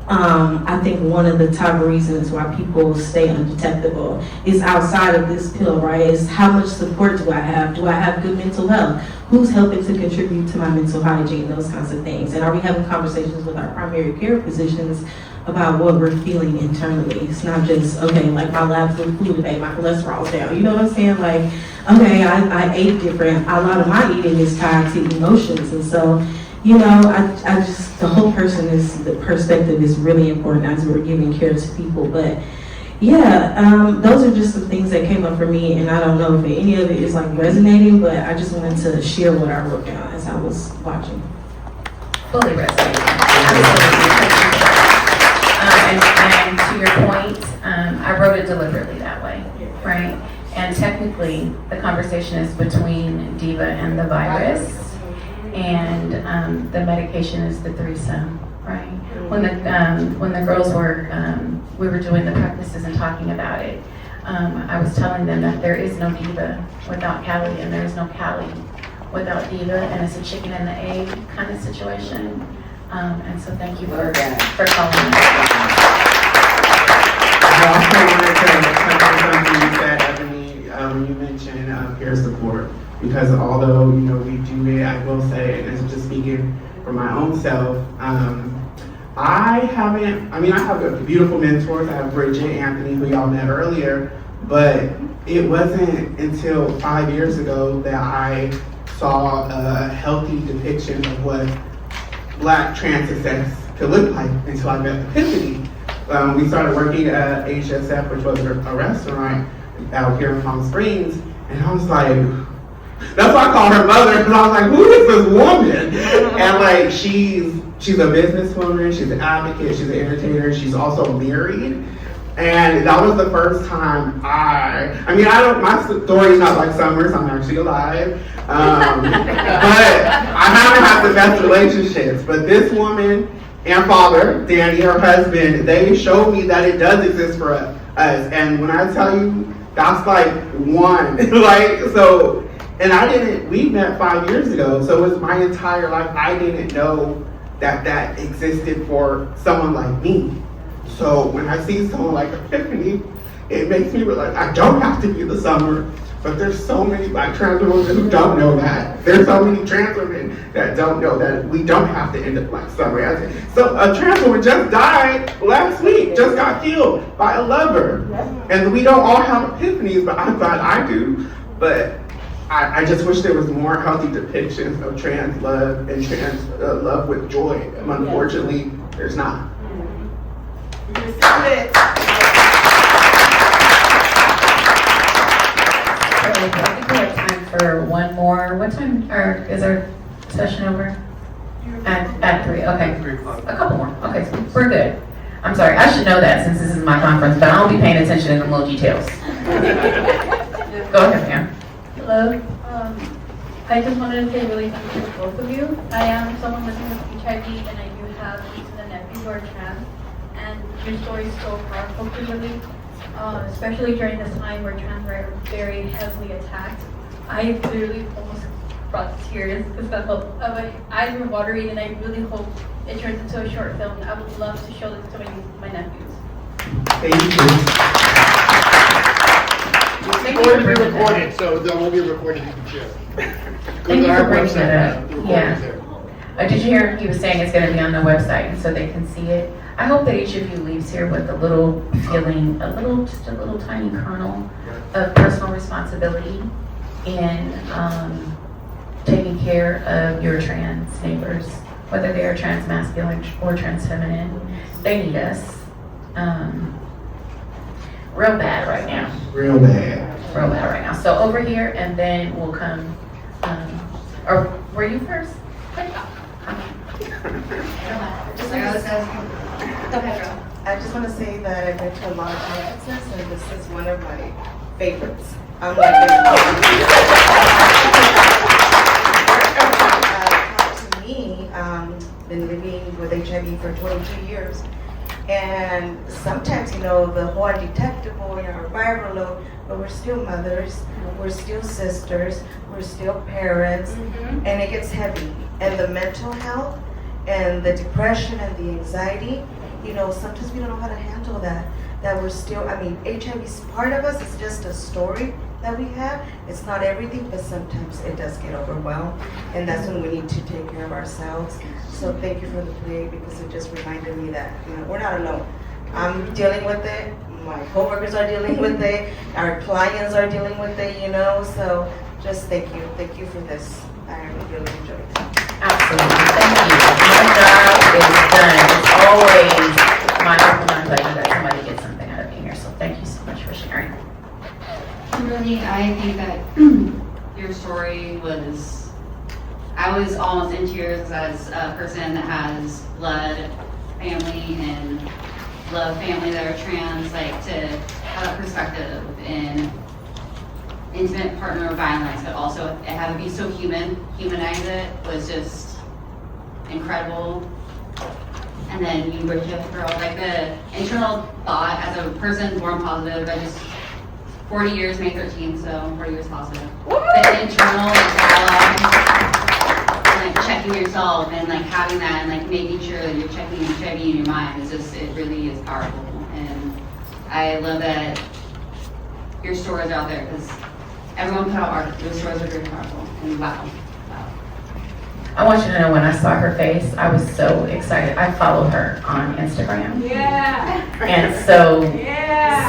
I think, one of the top reasons why people stay undetectable is outside of this pill, right? Is how much support do I have? Do I have good mental health? Who's helping to contribute to my mental hygiene? Those kinds of things. And are we having conversations with our primary care physicians about what we're feeling internally? It's not just, okay, like my labs look blue today, my cholesterol's down. You know what I'm saying? Like, okay, I ate different. A lot of my eating is tied to emotions. And so, you know, I just, the whole person the perspective is really important as we're giving care to people. But yeah, those are just some things that came up for me, and I don't know if any of it is like resonating, but I just wanted to share what I wrote down as I was watching. Fully resonating. And to your point, I wrote it deliberately that way, right? And technically, the conversation is between Diva and the virus, and the medication is the threesome, right? When the girls were, we were doing the practices and talking about it, I was telling them that there is no Diva without Callie, and there is no Callie without Diva, and it's a chicken and the egg kind of situation. And so thank you for calling me. I also wanted to touch on something you said, Ebony, you mentioned peer support, because although, you know, we do it, I will say, and it's just speaking for my own self, I have beautiful mentors. I have Bridget, Anthony, who y'all met earlier, but it wasn't until 5 years ago that I saw a healthy depiction of what Black trans success could look like until I met Epiphany. We started working at HSF, which was a restaurant out here in Palm Springs, and I was like, that's why I call her mother, because I was like, who is this woman? And like, she's She's a businesswoman, she's an advocate, she's an entertainer, she's also married. And that was the first time my story's not like Summer's, I'm actually alive. But I haven't had the best relationships. But this woman and father, Danny, her husband, they showed me that it does exist for us. And when I tell you, that's like one. We met 5 years ago, so it was my entire life. I didn't know that existed for someone like me. So when I see someone like Epiphany, it makes me realize I don't have to be the Summer, but there's so many Black trans women who don't know that. There's so many trans women that don't know that we don't have to end up like Summer. So a trans woman just died last week, just got killed by a lover. And we don't all have epiphanies, but I'm glad I do. But I just wish there was more healthy depictions of trans love and trans love with joy. And unfortunately, there's not. I think we have time for one more. What time is our session over? At 3, okay. 3 o'clock. A couple more, okay, so we're good. I'm sorry, I should know that since this is my conference, but I'll be paying attention to the little details. Go ahead, ma'am. Hello. I just wanted to say really thank you to both of you. I am someone living with HIV and I do have nieces and nephews who are trans. And your story is so powerful, Kimberly, especially during this time where trans rights are very heavily attacked. I literally almost brought tears because I felt my eyes were watering, and I really hope it turns into a short film. I would love to show this to my nephews. Thank you. It's going to be recorded, so there will be recorded you can share. Thank you for bringing that up. Yeah. Did you hear he was saying it's going to be on the website and so they can see it? I hope that each of you leaves here with a little feeling, just a little tiny kernel of personal responsibility in taking care of your trans neighbors, whether they are trans masculine or trans feminine. They need us real bad right now. Real bad right now. So over here, and then we'll come. Or were you first? I just want to say that I've been to a lot of conferences, and this is one of my favorites. I'm like, to me, been living with HIV for 22 years, and sometimes, the whole undetectable, our viral load, but we're still mothers, we're still sisters, we're still parents, and it gets heavy. And the mental health, and the depression, and the anxiety, sometimes we don't know how to handle that. That we're still, HIV is part of us, it's just a story that we have. It's not everything, but sometimes it does get overwhelmed. And that's when we need to take care of ourselves. So thank you for the play, because it just reminded me that, we're not alone. I'm dealing with it, my coworkers are dealing with it, our clients are dealing with it, so just thank you for this. I really enjoyed it. Absolutely, thank you. My job is done. It's always my pleasure that somebody gets something out of being here. So thank you so much for sharing. Kimberly, I think that your story was, I was almost in tears as a person that has blood family and love family that are trans, like to have a perspective in intimate partner violence, but also it had to be so humanize it was just incredible. And then you were just girl, like the internal thought as a person born positive, I just 40 years, May 13th, so 40 years positive. The internal dialogue, like checking yourself and like having that and like making sure that you're checking HIV in your mind is just, it really is powerful. And I love that your stories are out there because everyone put out art. Your stories are very powerful. And wow. I want you to know when I saw her face, I was so excited. I follow her on Instagram. Yeah. And so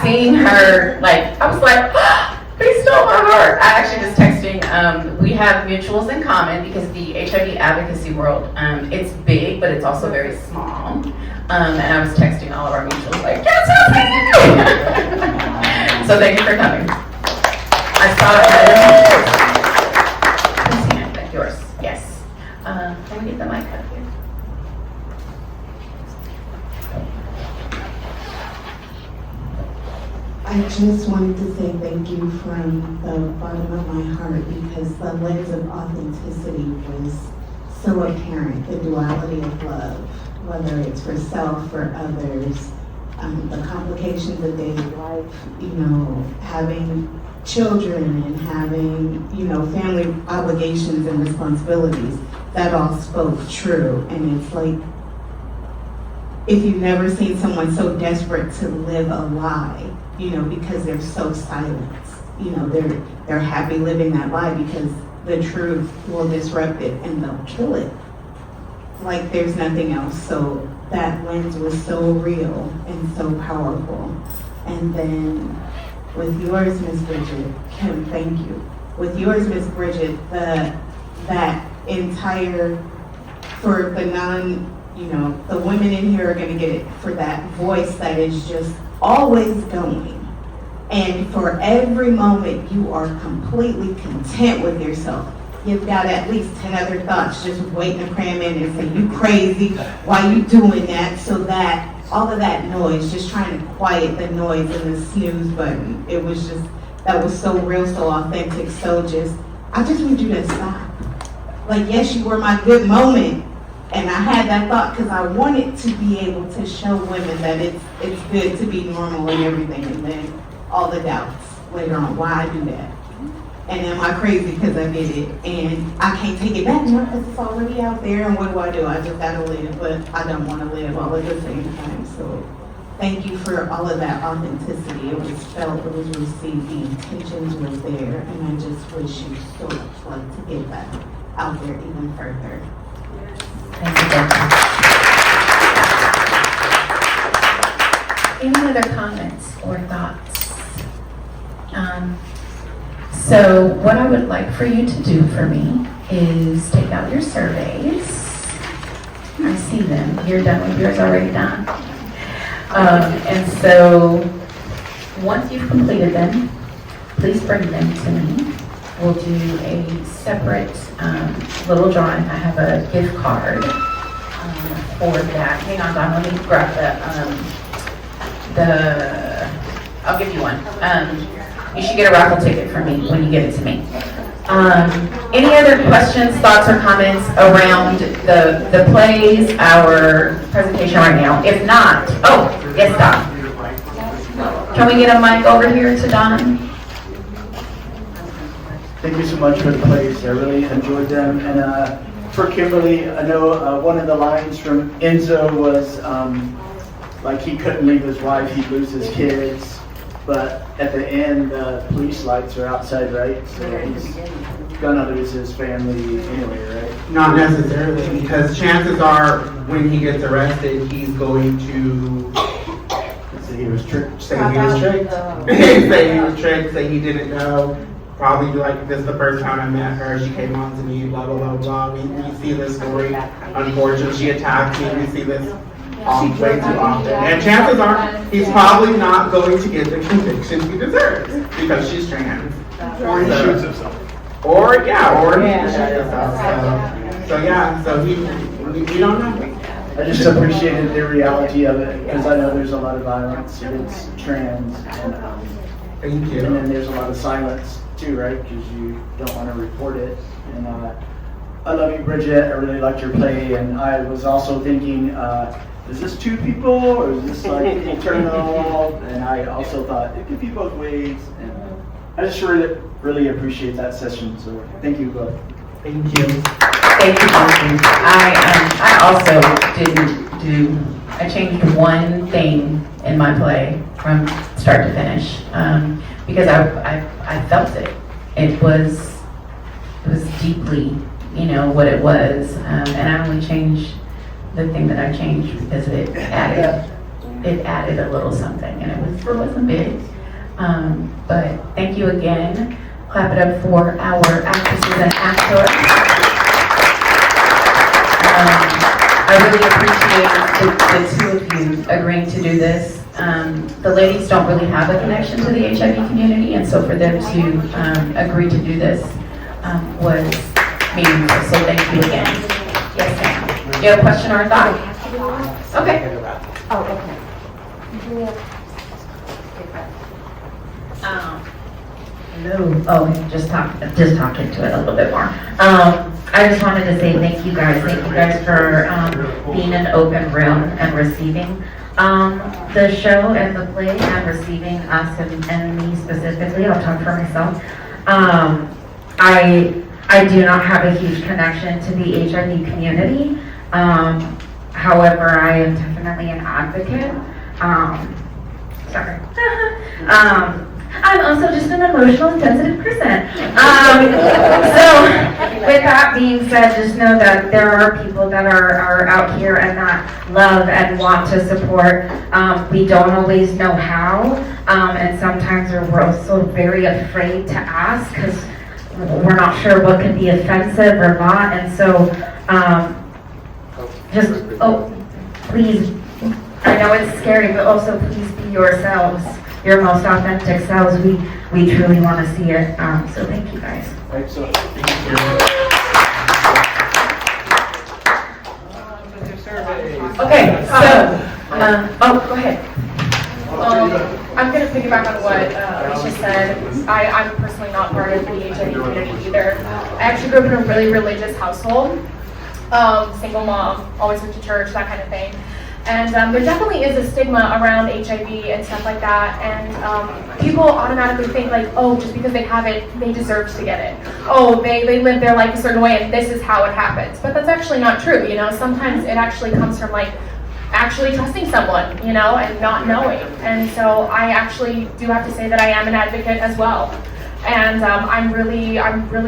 seeing her, like, I was like, they stole my heart. I actually was texting, we have mutuals in common because the HIV advocacy world, it's big, but it's also very small. And I was texting all of our mutuals like, yes, so thank you for coming. I saw it. Yours, yes. Can we get the mic up here? I just wanted to say thank you from the bottom of my heart because the lens of authenticity was so apparent, the duality of love, whether it's for self or others, the complications of daily life, you know, having children and having, you know, family obligations and responsibilities, that all spoke true. And it's like, if you've never seen someone so desperate to live a lie, you know, because they're so silenced, you know, they're happy living that lie because the truth will disrupt it and they'll kill it. Like there's nothing else. So that lens was so real and so powerful. And then with yours, Miss Bridget, Kim, thank you. With yours, Miss Bridget, that entire, for the you know, the women in here are gonna get it for that voice that is just always going. And for every moment you are completely content with yourself. You've got at least 10 other thoughts just waiting to cram in and say, you crazy, why you doing that? So that, all of that noise, just trying to quiet the noise and the snooze button. It was just, that was so real, so authentic, so just, I just need you to stop. Like, yes, you were my good moment. And I had that thought because I wanted to be able to show women that it's good to be normal and everything. And then all the doubts later on, why I do that. And am I crazy because I did it? And I can't take it back now because it's already out there. And what do? I just gotta live, but I don't want to live all at the same time. So thank you for all of that authenticity. It was felt, it was received, the intentions were there. And I just wish you so much luck to get that out there even further. Thank you. Any other comments or thoughts? So what I would like for you to do for me is take out your surveys. I see them. You're done with yours, already done. And so once you've completed them, please bring them to me. We'll do a separate little drawing. I have a gift card for that. Hang on, Don, let me grab I'll give you one. You should get a raffle ticket from me when you give it to me. Any other questions, thoughts, or comments around the plays, our presentation right now? If not, oh, yes, Don. Can we get a mic over here to Don? Thank you so much for the plays. I really enjoyed them. And for Kimberly, I know one of the lines from Enzo was like he couldn't leave his wife, he'd lose his kids. But at the end, the police lights are outside, right? So he's gonna lose his family anyway, right? Not necessarily, because chances are when he gets arrested, he's going to say he was tricked. Say he was tricked. Say he was tricked. Say he didn't know. Probably be like, this is the first time I met her. She came on to me. Blah blah blah blah. We see this story. Unfortunately, she attacked me. We see this way too often. And chances are he's probably not going to get the conviction he deserves because she's trans. Or he shoots himself. Or he shoots himself. So we don't know. I just appreciated the reality of it because I know there's a lot of violence against trans, and thank you. And then there's a lot of silence too, right? Because you don't want to report it. And I love you, Bridget. I really liked your play, and I was also thinking, is this two people or is this like eternal? And I also thought it could be both ways. And I just really appreciate that session. So thank you both. Thank you. Thank you, Austin. I also I changed one thing in my play from start to finish because I felt it. It was deeply, what it was, and I only changed the thing that I changed because it added a little something, and it wasn't big. But thank you again. Clap it up for our actresses and actors. I really appreciate the two of you agreeing to do this. The ladies don't really have a connection to the HIV community, and so for them to agree to do this was meaningful. So thank you again. Yes, ma'am. You have a question or a thought? Okay. Oh, okay. Hello. Oh, just talk into it a little bit more. I just wanted to say thank you guys. Thank you guys for being an open room and receiving the show and the play and receiving us and me specifically. I'll talk for myself. I do not have a huge connection to the HIV community. However, I am definitely an advocate. Sorry. I'm also just an emotional and sensitive person. So, with that being said, just know that there are people that are out here and that love and want to support. We don't always know how, and sometimes we're also very afraid to ask because we're not sure what could be offensive or not. And so, please, I know it's scary, but also please be yourselves. Your most authentic selves. We truly want to see it. So thank you guys. Right, so Okay, so, go ahead. I'm going to piggyback on what Alicia said. I'm personally not part of the HIV community either. I actually grew up in a really religious household. Single mom, always went to church, that kind of thing. And there definitely is a stigma around HIV and stuff like that. And people automatically think like, oh, just because they have it, they deserve to get it. Oh, they live their life a certain way and this is how it happens. But that's actually not true, you know. Sometimes it actually comes from like actually trusting someone, you know, and not knowing. And so I actually do have to say that I am an advocate as well. And I'm really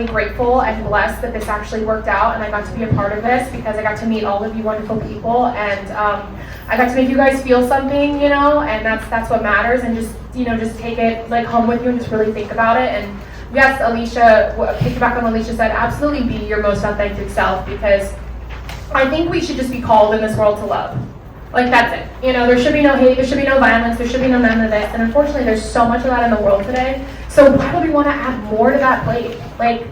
grateful and blessed that this actually worked out and I got to be a part of this because I got to meet all of you wonderful people and I got to make you guys feel something, you know, and that's what matters. And just, you know, just take it like home with you and just really think about it. And yes, Alicia, piggyback on what Alicia said, absolutely be your most authentic self because I think we should just be called in this world to love. Like that's it. You know, there should be no hate, there should be no violence, there should be none of this. And unfortunately, there's so much of that in the world today. So why would we want to add more to that plate? Like,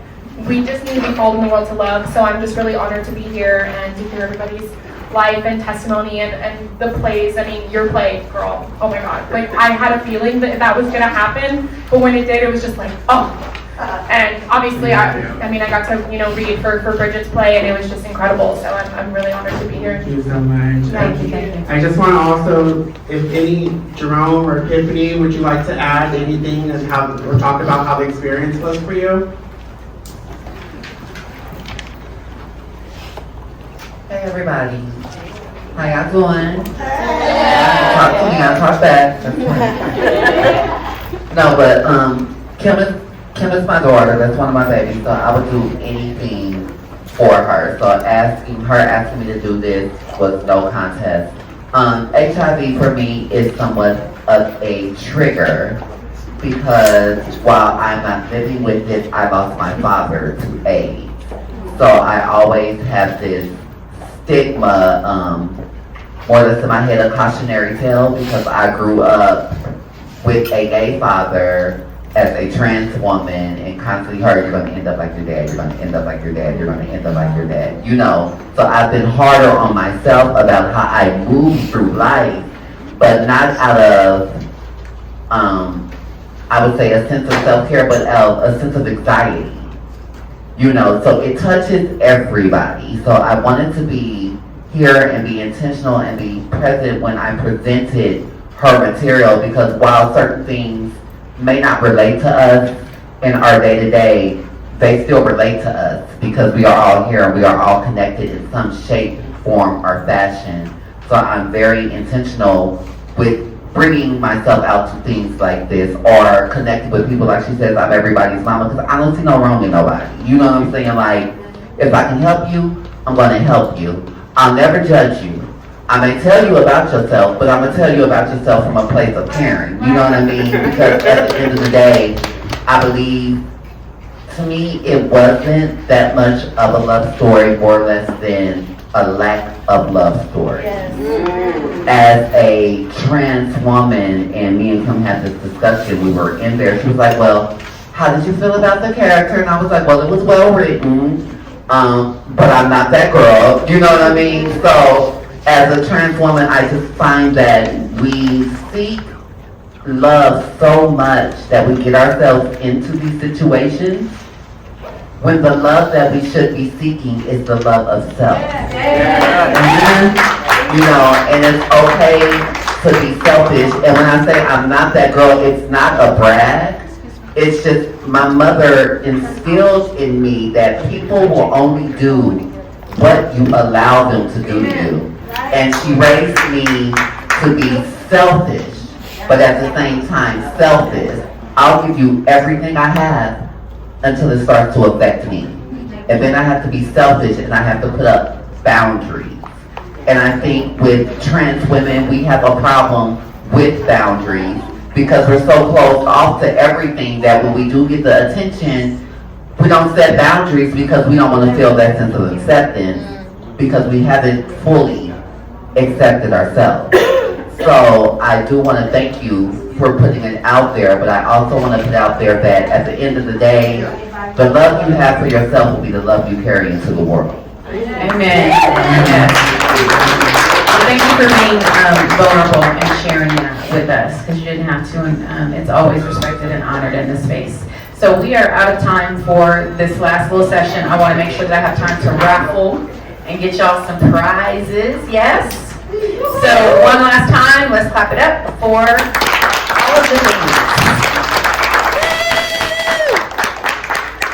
we just need to be called in the world to love. So I'm just really honored to be here and to hear everybody's life and testimony and the plays. I mean, your play, girl. Oh my God. Like, I had a feeling that was going to happen. But when it did, it was just like, oh. And obviously, I got to, you know, read for Bridget's play, and it was just incredible. So I'm really honored to be here. Thank you so much. Thank you. I just want to also, if any, Jerome or Epiphany, would you like to add anything and or talk about how the experience was for you? Hey everybody, how y'all doing? Talk to me, I'll talk back. No, but Kim is my daughter, that's one of my babies, so I would do anything for her. So asking me to do this was no contest. HIV for me is somewhat of a trigger because while I'm not living with it, I lost my father to AIDS. So I always have this stigma, more or less in my head, a cautionary tale because I grew up with a gay father as a trans woman and constantly heard you're going to end up like your dad, you're going to end up like your dad, you're going to end up like your dad, you know. So I've been harder on myself about how I move through life, but not out of, I would say a sense of self-care, but a sense of anxiety. You know, so it touches everybody. So I wanted to be here and be intentional and be present when I presented her material because while certain things may not relate to us in our day-to-day, they still relate to us because we are all here and we are all connected in some shape, form, or fashion. So I'm very intentional with bringing myself out to things like this or connecting with people like she says, I'm everybody's mama because I don't see no wrong in nobody. You know what I'm saying? Like, if I can help you, I'm going to help you. I'll never judge you. I may tell you about yourself, but I'm going to tell you about yourself from a place of caring. You know what I mean? Because at the end of the day, I believe, to me, it wasn't that much of a love story, more or less than a lack of love story. Yes. As a trans woman, and me and Kim had this discussion, we were in there, she was like, well, how did you feel about the character? And I was like, well, it was well written, but I'm not that girl. You know what I mean? So, as a trans woman, I just find that we seek love so much that we get ourselves into these situations when the love that we should be seeking is the love of self. You know, and it's okay to be selfish. And when I say I'm not that girl, it's not a brag. It's just my mother instilled in me that people will only do what you allow them to do to you. And she raised me to be selfish, but at the same time selfish. I'll give you everything I have until it starts to affect me. And then I have to be selfish and I have to put up boundaries. And I think with trans women, we have a problem with boundaries because we're so closed off to everything that when we do get the attention, we don't set boundaries because we don't want to feel that sense of acceptance because we haven't fully accepted ourselves. So I do want to thank you for putting it out there, but I also want to put out there that at the end of the day, the love you have for yourself will be the love you carry into the world. Amen. Well, thank you for being vulnerable and sharing that with us, because you didn't have to, and it's always respected and honored in this space. So we are out of time for this last little session. I want to make sure that I have time to raffle and get y'all some prizes, yes? So one last time, let's clap it up for all of the ladies.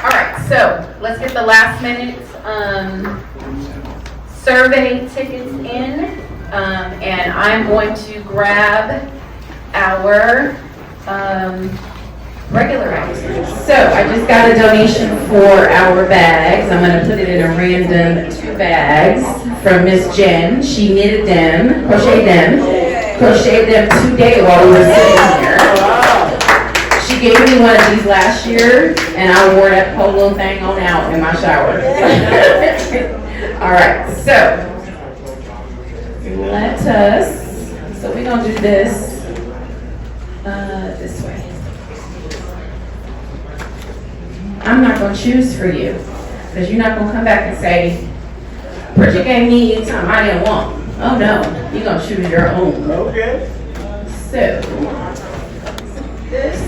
All right, so let's get the last minute survey tickets in, and I'm going to grab our regular items. So I just got a donation for our bags. I'm going to put it in a random 2 bags from Miss Jen. She knitted them, crocheted them today while we were sitting here. She gave me one of these last year, and I wore that polo thing on out in my shower. All right, so let us, so we're going to do this this way. I'm not going to choose for you, because you're not going to come back and say, Bridget gave me time I didn't want. Oh no, you're going to choose your own. Okay. So, this.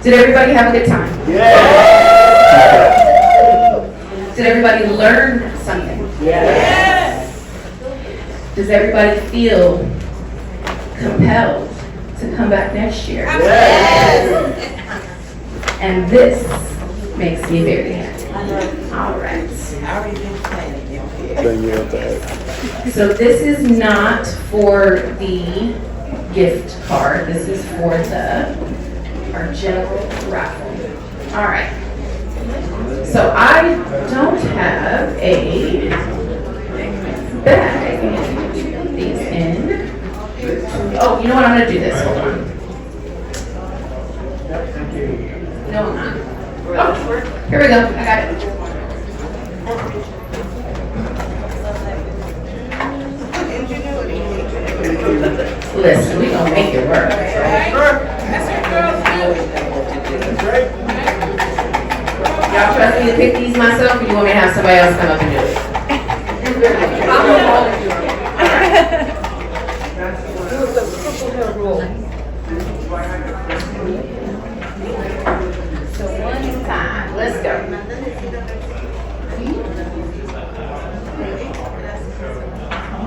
Did everybody have a good time? Yeah. Did everybody learn something? Yes. Does everybody feel compelled to come back next year? Yes. And this makes me very happy. All right. I already been planning. So this is not for the gift card. This is for our general raffle. All right. So I don't have a bag. Put these in. Oh, you know what? I'm going to do this. Hold on. No, I'm not. Oh, here we go. I got it. Listen, we gonna make it work. Y'all trust me to pick these myself, or you want me to have somebody else come up and do it? So one time, let's go.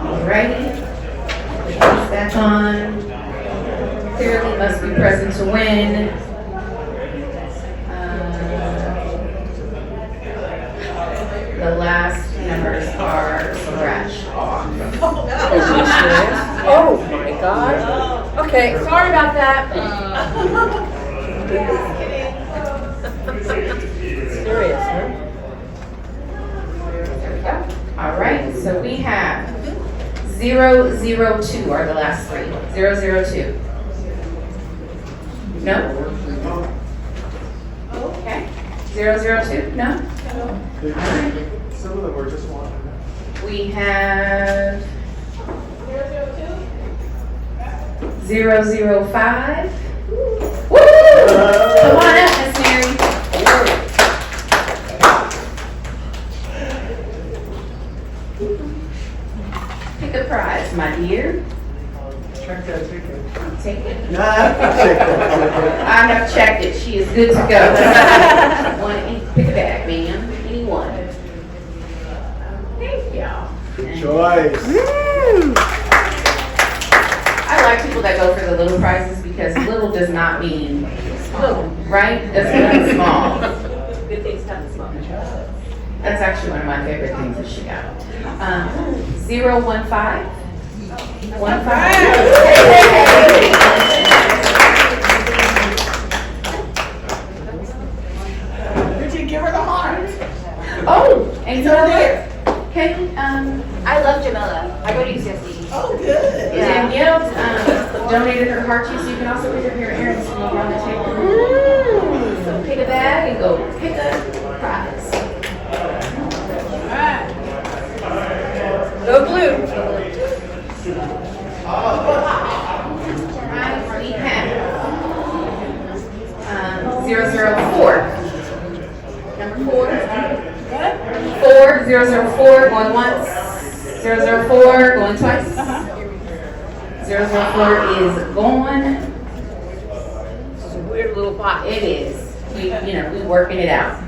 Alrighty. Back on. Clearly must be present to win. The last numbers are scratched off. Oh my God. Okay, sorry about that. Serious, huh? There we go. All right, so we have 002 are the last three. 002. No? Okay. 002? No? All right. Some of them were just one. We have 005. Woo! Come on up, Miss Mary. is good to go. Pick a bag, ma'am. Anyone. Thank y'all. Good choice. I like people that go for the little prizes because little does not mean little, right? It doesn't mean small. Good things come in small. That's actually one of my favorite things that she got. 015. 15. Bridget, give her the heart. Oh, and so there. Can I love Jamila. I go to UCSD. Oh, good. Danielle donated her heart to you, so you can also pick up your errands and go around the table. So pick a bag and go pick a prize. Alright. Go blue. Right, we have 004. Number 4. 004 going once. 004 going twice. 004 is gone. It's a weird little box. It is. We working it out.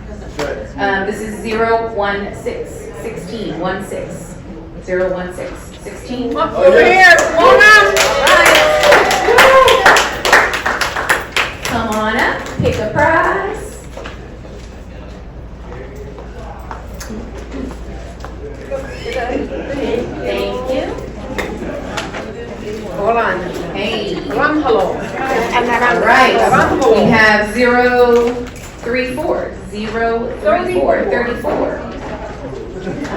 This is 016. 16. 16. 016. 16. Over here. Come on up. Come on up. Pick a prize. Thank you. Hold on. Hey. Ramhalo. All right. We have 034. 034. 34.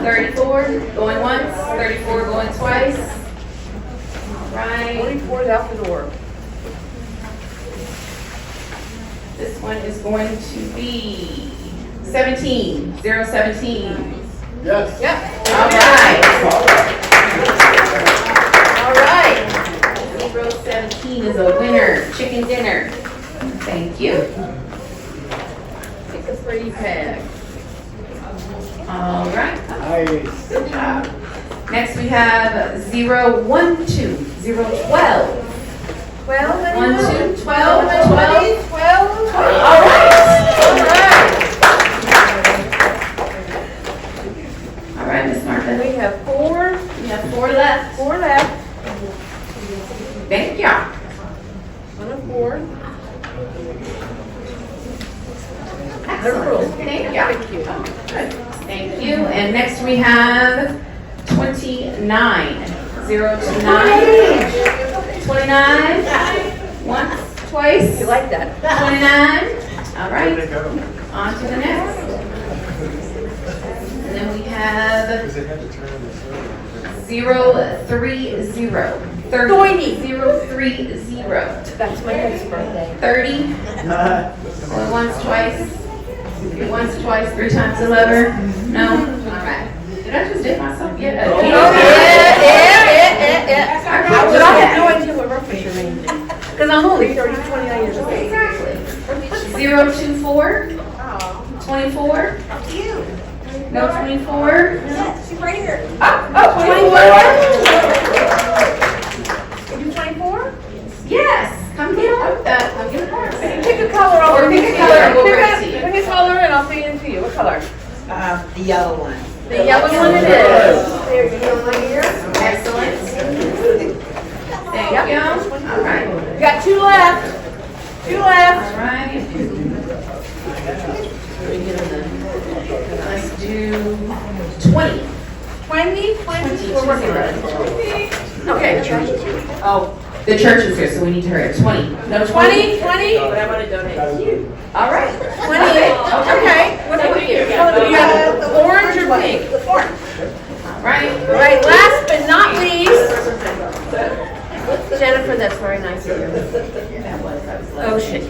34 going once. 34 going twice. All right. 44 is out the door. This one is going to be 17. 017. Yes. Yep. All right. 017 is a winner. Chicken dinner. Thank you. Pick a pretty bag. All right. Nice. Good job. Next we have 012. 012. 12. 1, 2, 12. 12. 12. All right. All right, Miss Martha. We have 4. We have 4 left. 4 left. Thank y'all. 1 of 4. Excellent. Thank you. Thank you. Oh, good. Thank you. And next we have 29. 029. 29. Once, twice. You like that? 29. All right. On to the next. And then we have 030. 30. 030. That's my next birthday. 30. Going once, twice. Once, twice, 3 times the lever. No? All right. Did I just dip myself yet? Yeah. But I have no idea what birthday you're in. Because I'm only 29 years old. Exactly. 024. 24. No 24. She's right here. Oh, 24. You do 24? Yes. Come get a card. Pick a color. Or pick a color and we'll bring it to you. Pick a color and I'll feed it to you. What color? The yellow one. The yellow one it is. There you go, my dear. Excellent. Thank you. All right. We got 2 left. 2 left. All right. Let's do 20. 20? We're working on it. Okay. Oh, the church is here, so we need to hurry up. 20. No, 20? But I want to donate to you. All right. 20. Okay. What do you have? Orange or pink? Orange. All right. All right. Last but not least, Jennifer, that's very nice of you. Oh, shit.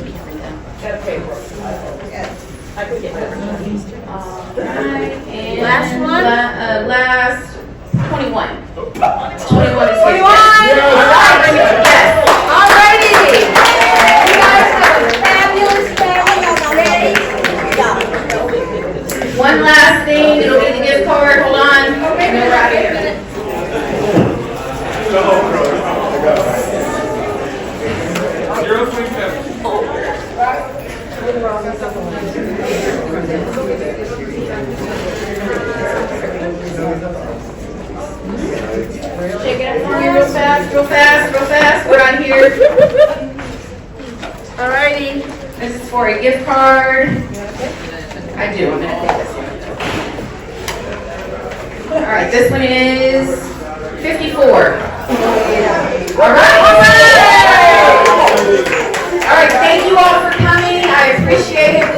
Got a paper. I could get that. Alright, and Last one? Last 21. 21 is 21! Yes. Yes. Alrighty! You guys have a fabulous family. Ready? One last thing, it'll be the gift card. Hold on. And then we're out of here. Alrighty, this is for a gift card. I do, I'm gonna take this one. Alright, this one is 54. Alright, thank you all for coming. I appreciate it.